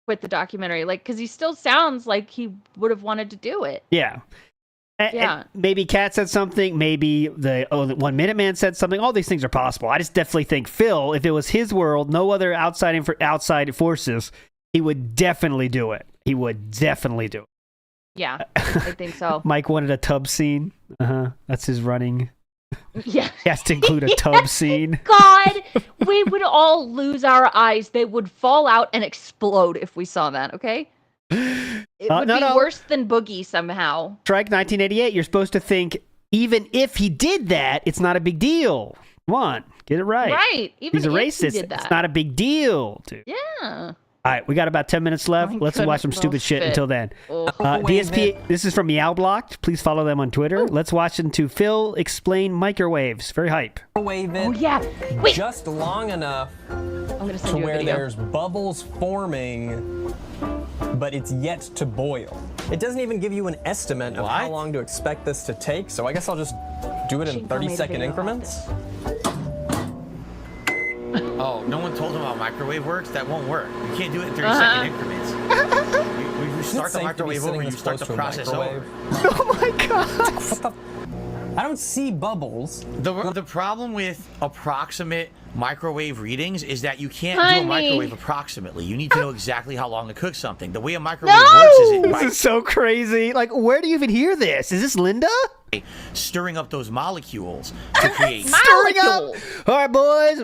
quit the documentary. Like, because he still sounds like he would have wanted to do it. Yeah. And maybe Kat said something. Maybe the 1 Minute Man said something. All these things are possible. I just definitely think Phil, if it was his world, no other outside forces, he would definitely do it. He would definitely do it. Yeah, I think so. Mike wanted a tub scene. That's his running. Yeah. He has to include a tub scene. God, we would all lose our eyes. They would fall out and explode if we saw that, okay? It would be worse than Boogie somehow. Strike 1988. You're supposed to think, even if he did that, it's not a big deal. Come on, get it right. Right. Even He's a if racist. he did that. It's not a big deal, dude. Yeah. All right, we got about 10 minutes left. Let's watch some stupid shit until then. DSP, this is from Meow Blocked. Please follow them on Twitter. Let's watch into Phil explain microwaves. Very hype. Microwave it just long enough to where there's bubbles forming, but it's yet to boil. It doesn't even give you an estimate of how long to expect this to take, so I guess I'll just do it in 30-second increments. Oh, no one told him how microwave works? That won't work. You can't do it in 30-second increments. You start the microwave over, you start the process over. Oh my god! I don't see bubbles. The problem with approximate microwave readings is that you can't do a microwave approximately. You need to know exactly how long to cook something. The way a microwave works is this is so crazy. Like, where do you even hear this? Is this Linda? Stirring up those molecules to create stirring up. All right, boys.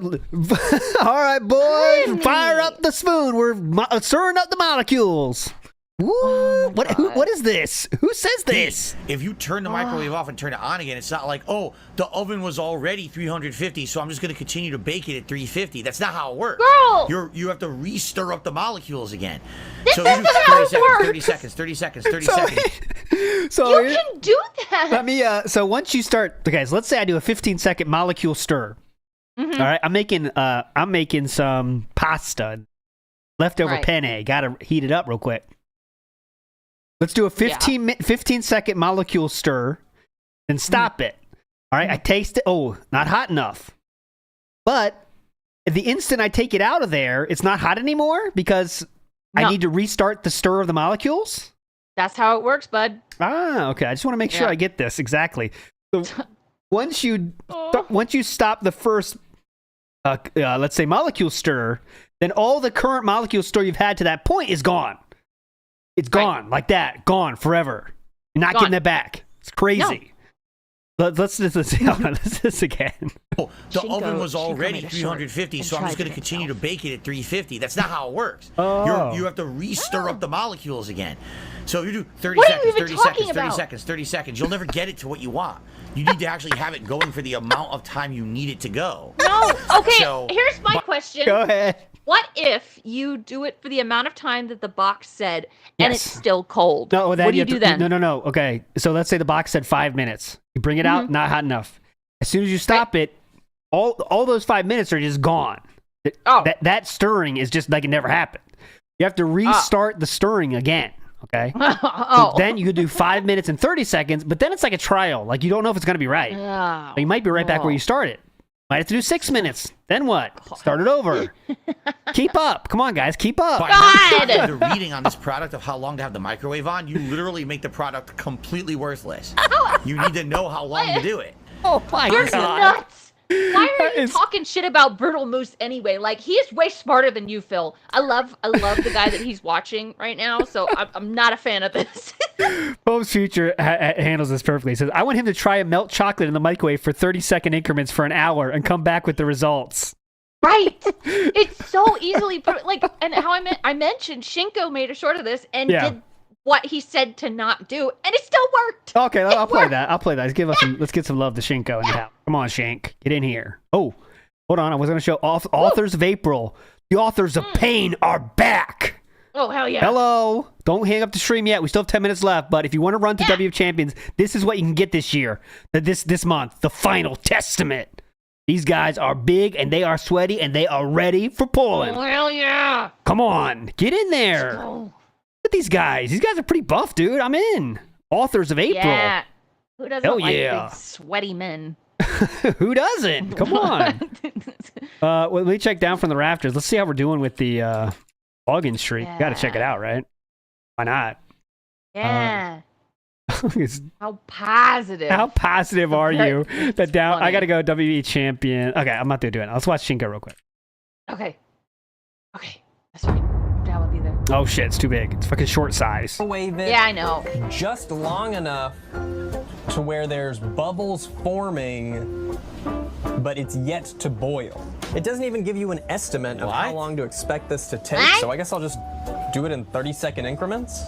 All right, boys. Fire up the spoon. We're stirring up the molecules. Woo! Oh what is this? Who says this? If you turn the microwave off and turn it on again, it's not like, oh, the oven was already 350, so I'm just going to continue to bake it at 350. That's not how it works. Girl! You have to re-stir up the molecules again. This so isn't you do how it 30 seconds, 30 seconds, 30 seconds. So you can do that. Let me. So once you start, guys, let's say I do a 15-second molecule stir. All right, I'm making some pasta, leftover penne. Got to heat it up real quick. Let's do a 15-second molecule stir and stop it. All right, I taste it. Oh, not hot enough. But the instant I take it out of there, it's not hot anymore because I need to restart the stir of the molecules? That's how it works, bud. Ah, okay. I just want to make sure I get this exactly. So once you stop the first, let's say, molecule stir, then all the current molecule stir you've had to that point is gone. It's gone like that, gone forever. You're not getting it back. It's crazy. No. Let's do this again. Oh, the oven was already 350, so I'm just going to continue to bake it at 350. That's not how it works. You have to re-stir up the molecules again. So if you do 30 seconds, 30 seconds, 30 seconds, 30 seconds, you'll never get it to what you want. You need to actually have it going for the amount of time you need it to go. No. Okay, here's my question. Go ahead. What if you do it for the amount of time that the box said and it's still cold? No, what do you do then? No. Okay, so let's say the box said 5 minutes. You bring it out, not hot enough. As soon as you stop it, all those 5 minutes are just gone. That stirring is just like it never happened. You have to restart the stirring again. Okay. So then you could do 5 minutes and 30 seconds, but then it's like a trial. Like you don't know if it's going to be right. You might be right back where you started. Might have to do 6 minutes. Then what? Start it over. Keep up. Come on, guys. Keep up. By the reading on this product of how long to have the microwave on, you literally make the product completely worthless. You need to know how long to do it. Oh my God. Why are you talking shit about Brutal Moose anyway? Like, he is way smarter than you, Phil. I love the guy that he's watching right now, so I'm not a fan of this. Bo's Future handles this perfectly. He says, I want him to try and melt chocolate in the microwave for 30-second increments for an hour and come back with the results. Right. It's so easily and how I mentioned Shinko made a short of this and did what he said to not do, and it still worked. Okay, I'll play that. Let's get some love to Shinko in the house. Come on, Shank. Get in here. Oh, hold on. I was going to show Authors of April. The authors of Pain are back. Oh, hell yeah. Hello. Don't hang up the stream yet. We still have 10 minutes left, but if you want to run to WF Champions, this is what you can get this year. This month. The Final Testament. These guys are big, and they are sweaty, and they are ready for Poland. Oh, hell yeah. Come on. Get in there. Look at these guys. These guys are pretty buff, dude. I'm in. Authors of April. Yeah. Who doesn't like big, sweaty men? Who doesn't? Come on. Let me check down from the rafters. Let's see how we're doing with the login streak. Got to check it out, right? Why not? Yeah. How positive are you? That down. funny. I got to go WWE champion. Okay, I'm not going to do it. Let's watch Shinko real quick. Okay. That's fine. I'm down with either. Oh shit, it's too big. It's fucking short size. Wave it. Yeah, I know. Just long enough to where there's bubbles forming, but it's yet to boil. It doesn't even give you an estimate of how long to expect this to take, so I guess I'll just do it in 30-second increments.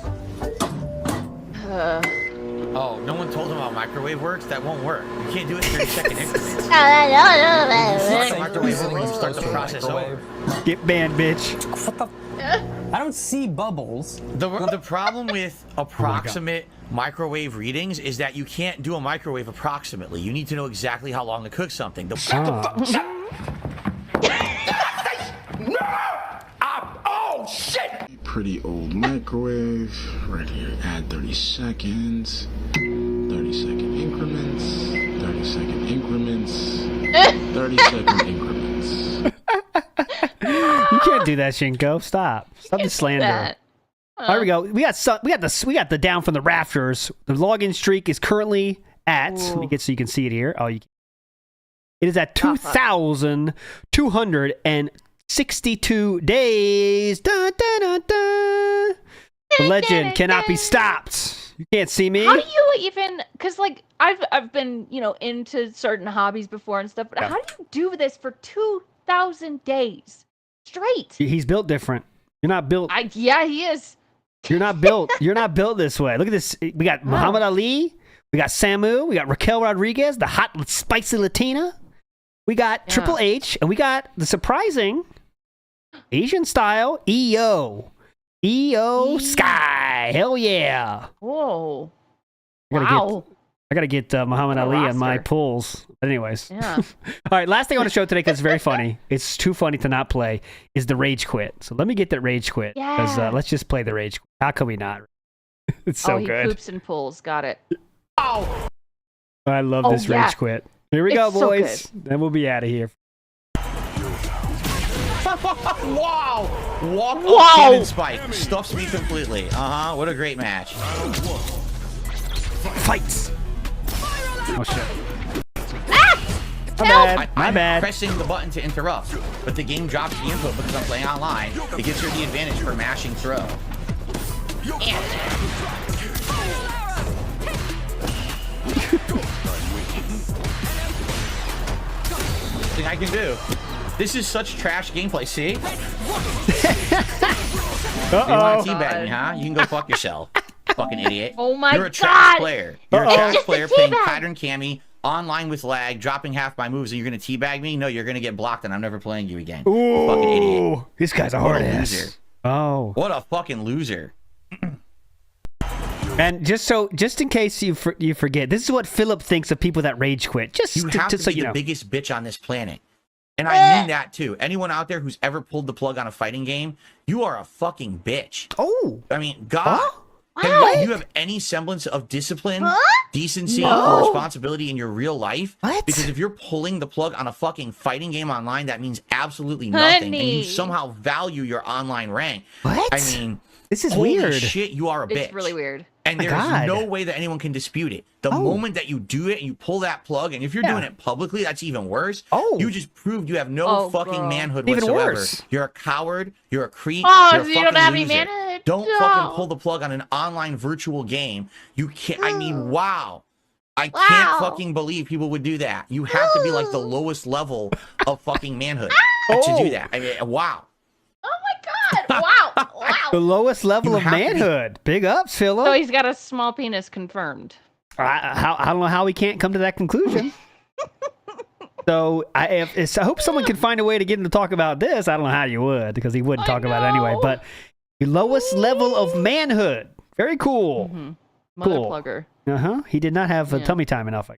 Oh, no one told him how microwave works? That won't work. You can't do it in 30-second increments. Start the microwave over, you start the process over. Get banned, bitch. What the? I don't see bubbles. The problem with approximate microwave readings is that you can't do a microwave approximately. You need to know exactly how long to cook something. Oh, shit! Pretty old microwave. Right here, add 30 seconds. 30-second increments. 30-second increments. 30-second increments. You can't do that, Shinko. Stop the slander. All right, here we go. We got the down from the rafters. The login streak is currently at. Let me get so you can see it here. It is at 2,262 days. Dun, dun, dun, dun. The legend cannot be stopped. You can't see me. How do you even? Because I've been into certain hobbies before and stuff. But how do you do this for 2,000 days straight? He's built different. You're not built. Yeah, he is. You're not built. You're not built this way. Look at this. We got Muhammad Ali. We got Samu. We got Raquel Rodriguez, the hot, spicy Latina. We got Triple H, and we got the surprising Asian style EO Sky. Hell yeah! Whoa! I gotta get Muhammad Ali on my pulls. But anyways, yeah. All right, last thing I want to show today because it's very funny. It's too funny to not play. Is the rage quit? So let me get that rage quit. Because let's just play the rage quit. How can we not? It's so good. He poops and pulls. Got it. Oh! I love this rage quit. Here we go, boys. So then we'll be out of here. Wow! Walk up cannon spike. Stuffs me completely. What a great match. Fights! Oh shit. My bad. I'm pressing the button to interrupt, but the game drops the input because I'm playing online. It gives her the advantage for mashing throw. Thing I can do. This is such trash gameplay, see? You want to teabag me, huh? You can go fuck yourself. Fucking idiot. Oh my god. You're a trash player. You're a trash player playing pattern Cammy online with lag, dropping half my moves, and you're gonna teabag me? No, you're gonna get blocked and I'm never playing you again. Ooh, fucking idiot. This guy's a hard ass. Loser. Oh. What a fucking loser. And just in case you forget, this is what Philip thinks of people that rage quit. Just you have to so be you the know. biggest bitch on this planet. And I mean that too. Anyone out there who's ever pulled the plug on a fighting game, you are a fucking bitch. Oh. I mean, God. Do you have any semblance of discipline, decency, or responsibility in your real life? What? Because if you're pulling the plug on a fucking fighting game online, that means absolutely nothing. Honey. And you somehow value your online rank. What? I mean, this is holy weird. shit, you are a bitch. It's really weird. And there's no way that anyone can dispute it. The moment that you do it and you pull that plug, and if you're doing it publicly, that's even worse. You just proved you have no fucking manhood Even whatsoever. worse. You're a coward. You're a creep. Oh, you're a so you fucking don't have any loser. manhood? Don't No. fucking pull the plug on an online virtual game. You can't. I mean, wow. I can't fucking believe people would do that. You have to be like the lowest level of fucking manhood to do that. I mean, wow. Oh my god! Wow! Wow! The lowest level You of have to be- manhood. Big ups, Philip. So he's got a small penis confirmed. I don't know how we can't come to that conclusion. So I hope someone can find a way to get him to talk about this. I don't know how you would, because he wouldn't talk about it anyway. But the lowest level of manhood. Very cool. Mother Cool. plugger. He did not have tummy time enough.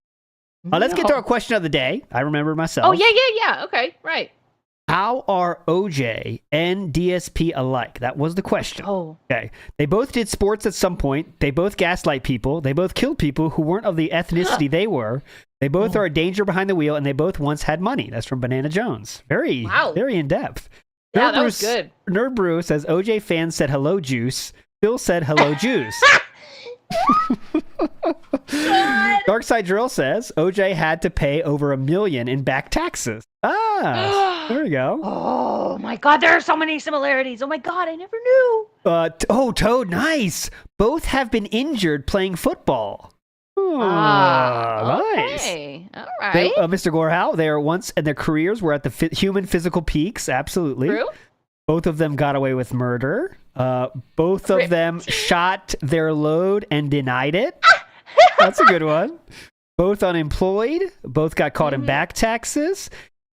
Let's get to our question of the day. I remember myself. Oh yeah. Okay, right. How are OJ and DSP alike? That was the question. Oh. Okay. They both did sports at some point. They both gaslight people. They both killed people who weren't of the ethnicity they were. They both are a danger behind the wheel, and they both once had money. That's from Banana Jones. Very in depth. Yeah, that was good. Nerd Brew says OJ fans said hello, Juice. Phil said hello, Juice. Darkside Drill says OJ had to pay over $1 million in back taxes. There we go. Oh my god, there are so many similarities. Oh my god, I never knew. Toad, nice. Both have been injured playing football. Nice. Okay. All right. Mr. Gorhow, they are once in their careers were at the human physical peaks. Absolutely. True. Both of them got away with murder. Both of them shot their load and denied it. That's a good one. Both unemployed. Both got caught in back taxes.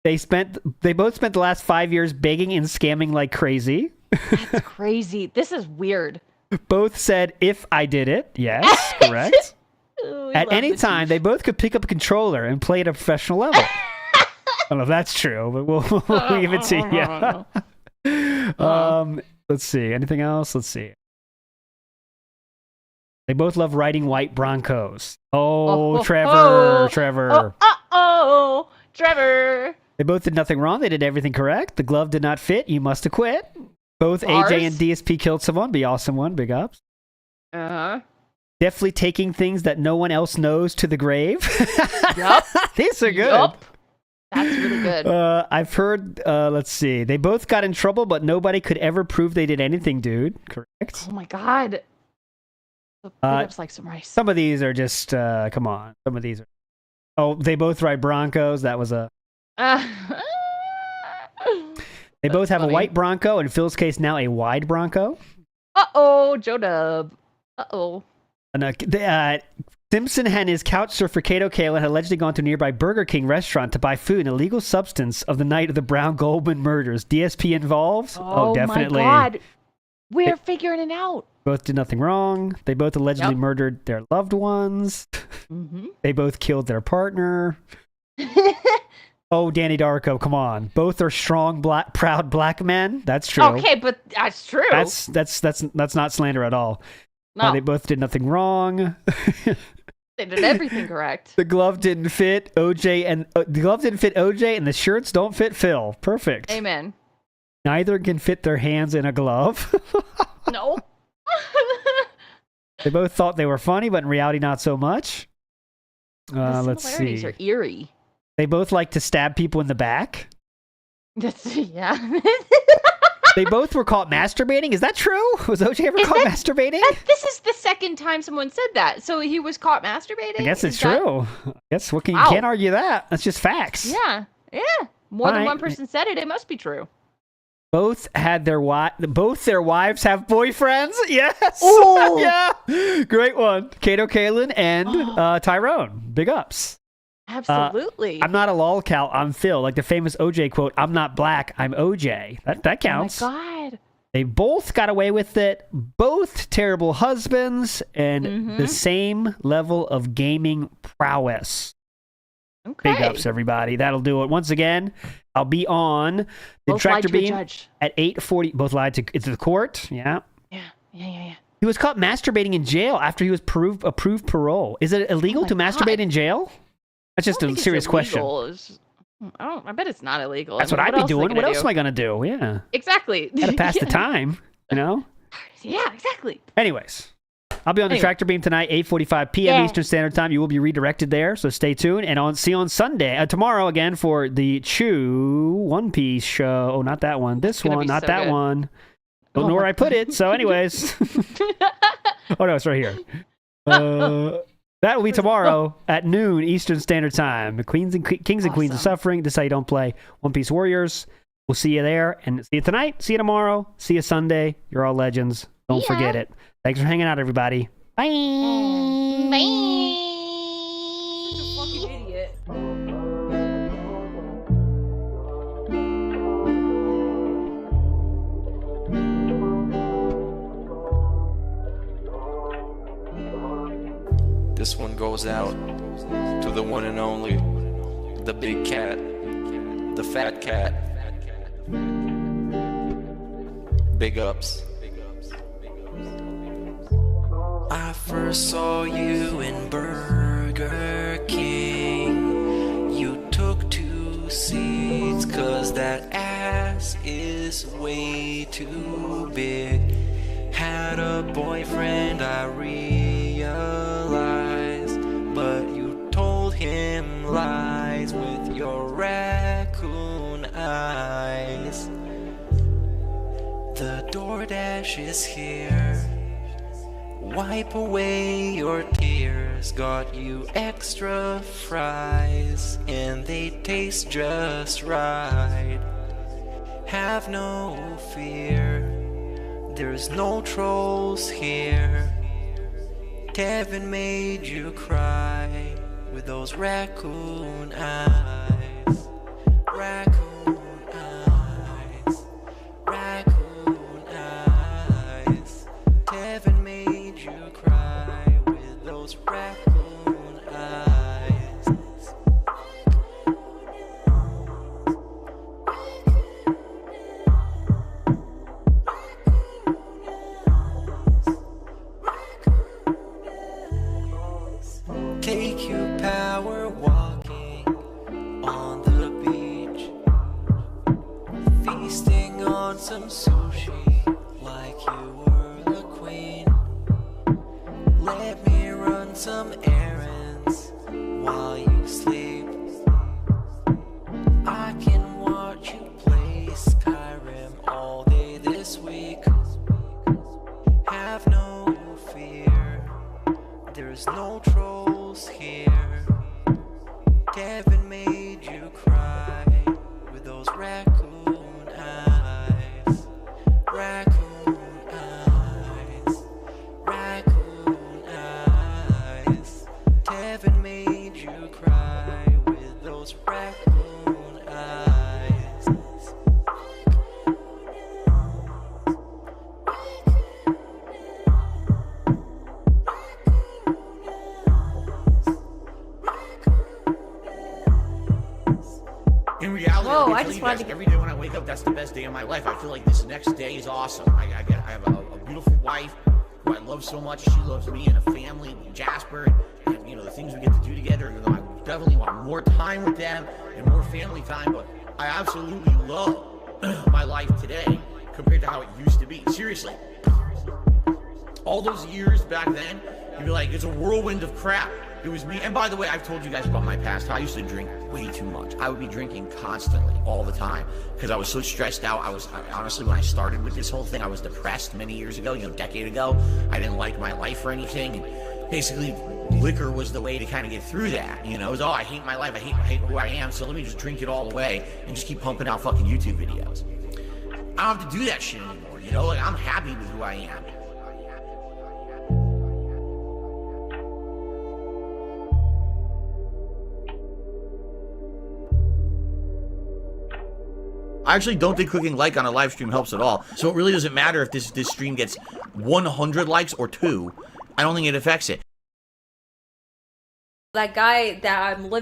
They both spent the last 5 years begging and scamming like crazy. That's crazy. This is weird. Both said, if I did it. Yes, correct. Ooh, At any time, they both could pick up a controller and play at a professional level. I don't know if that's true, but we'll give it to you. Let's see. Anything else? Let's see. They both love riding white Broncos. Trevor. Trevor. Trevor. They both did nothing wrong. They did everything correct. The glove did not fit. You must have quit. Both AJ and DSP killed someone. Be awesome one. Big ups. Definitely taking things that no one else knows to the grave. Yup. These are good. Yup. That's really good. I've heard, let's see. They both got in trouble, but nobody could ever prove they did anything, dude. Correct. Oh my god. That's like some rice. Some of these are just, come on. Some of these are. Oh, they both ride Broncos. That was a. They both have a white Bronco, in Phil's case now a wide Bronco. Joe Dub. And Simpson and his couch surfer Kato Kalin had allegedly gone to a nearby Burger King restaurant to buy food and illegal substance of the night of the Brown Goldman murders. DSP involved? Oh, definitely. My god. We're figuring it out. Both did nothing wrong. They both allegedly murdered their loved ones. They both killed their partner. Oh, Danny Darko, come on. Both are strong, proud black men. That's true. Okay, but that's true. That's not slander at all. No. They both did nothing wrong. They did everything correct. The glove didn't fit OJ, and the shirts don't fit Phil. Perfect. Amen. Neither can fit their hands in a glove. No. They both thought they were funny, but in reality, not so much. Let's see. Similarities are eerie. They both like to stab people in the back. Yeah. They both were caught masturbating. Is that true? Was OJ ever caught masturbating? This is the second time someone said that. So he was caught masturbating? I guess it's true. I guess you can't argue that. That's just facts. Yeah. More than one person said it. It must be true. Both had both their wives have boyfriends. Yes. Ooh. Yeah. Great one. Kato Kalin and Tyrone. Big ups. Absolutely. I'm not a lolcow. I'm Phil. Like the famous OJ quote, I'm not black. I'm OJ. That counts. Oh my god. They both got away with it. Both terrible husbands and the same level of gaming prowess. Okay. Big ups, everybody. That'll do it. Once again, I'll be on the Tractor Beam at 8:40. Both lied to the court. Yeah. Yeah. He was caught masturbating in jail after he was approved parole. Is it illegal to masturbate in jail? That's just a serious question. I bet it's not illegal. That's what I'd be doing. What else am I going to do? Yeah. Exactly. Gotta pass the time, you know? Yeah, exactly. Anyways, I'll be on the Tractor Beam tonight, 8:45 p.m. Eastern Standard Time. You will be redirected there, so stay tuned. And see you on Sunday, tomorrow again for the Chew One Piece show. Oh, not that one. This one, not that one. Don't know where I put it. So, anyways. Oh, no, it's right here. That will be tomorrow at noon Eastern Standard Time. The Kings and Queens of Suffering. This is how you don't play One Piece Warriors. We'll see you there. And see you tonight. See you tomorrow. See you Sunday. You're all legends. Don't forget it. Thanks for hanging out, everybody. Bye. Bye. Fucking idiot. This one goes out to the one and only, the big cat, the fat cat. Big ups. I first saw you in Burger King. You took 2 seats 'cause that ass is way too big. Had a boyfriend, I realized, but you told him lies with your raccoon eyes. The DoorDash is here. Wipe away your tears. Got you extra fries, and they taste just right. Have no fear, there's no trolls here. Kevin made you cry with those raccoon eyes. Raccoon eyes. Raccoon eyes. Kevin made you cry with those raccoon eyes. Take you power walking on the beach, feasting on some sushi like you were the queen. Let me run some errands while you sleep. I can watch you play Skyrim all day this week. Have no fear, there's no trolls here. Kevin made you cry with those raccoon eyes. Raccoon eyes. Raccoon eyes. Kevin made you cry with those raccoon eyes. In reality, Whoa, I just wanted to every day when I wake up, that's the best day of my life. I feel like this next day is awesome. I have a beautiful wife who I love so much. She loves me, and a family, Jasper, and you know the things we get to do together. You know, I definitely want more time with them and more family time. But I absolutely love my life today compared to how it used to be. Seriously, all those years back then, you'd be like, it's a whirlwind of crap. It was me. And by the way, I've told you guys about my past. I used to drink way too much. I would be drinking constantly, all the time, because I was so stressed out. Honestly, when I started with this whole thing, I was depressed many years ago, a decade ago. I didn't like my life or anything. And basically, liquor was the way to kind of get through that. You know, it was, I hate my life. I hate who I am. So let me just drink it all away and just keep pumping out fucking YouTube videos. I don't have to do that shit anymore. You know, like I'm happy with who I am. I actually don't think clicking like on a live stream helps at all. So it really doesn't matter if this stream gets 100 likes or 2. I don't think it affects it. That guy that I'm living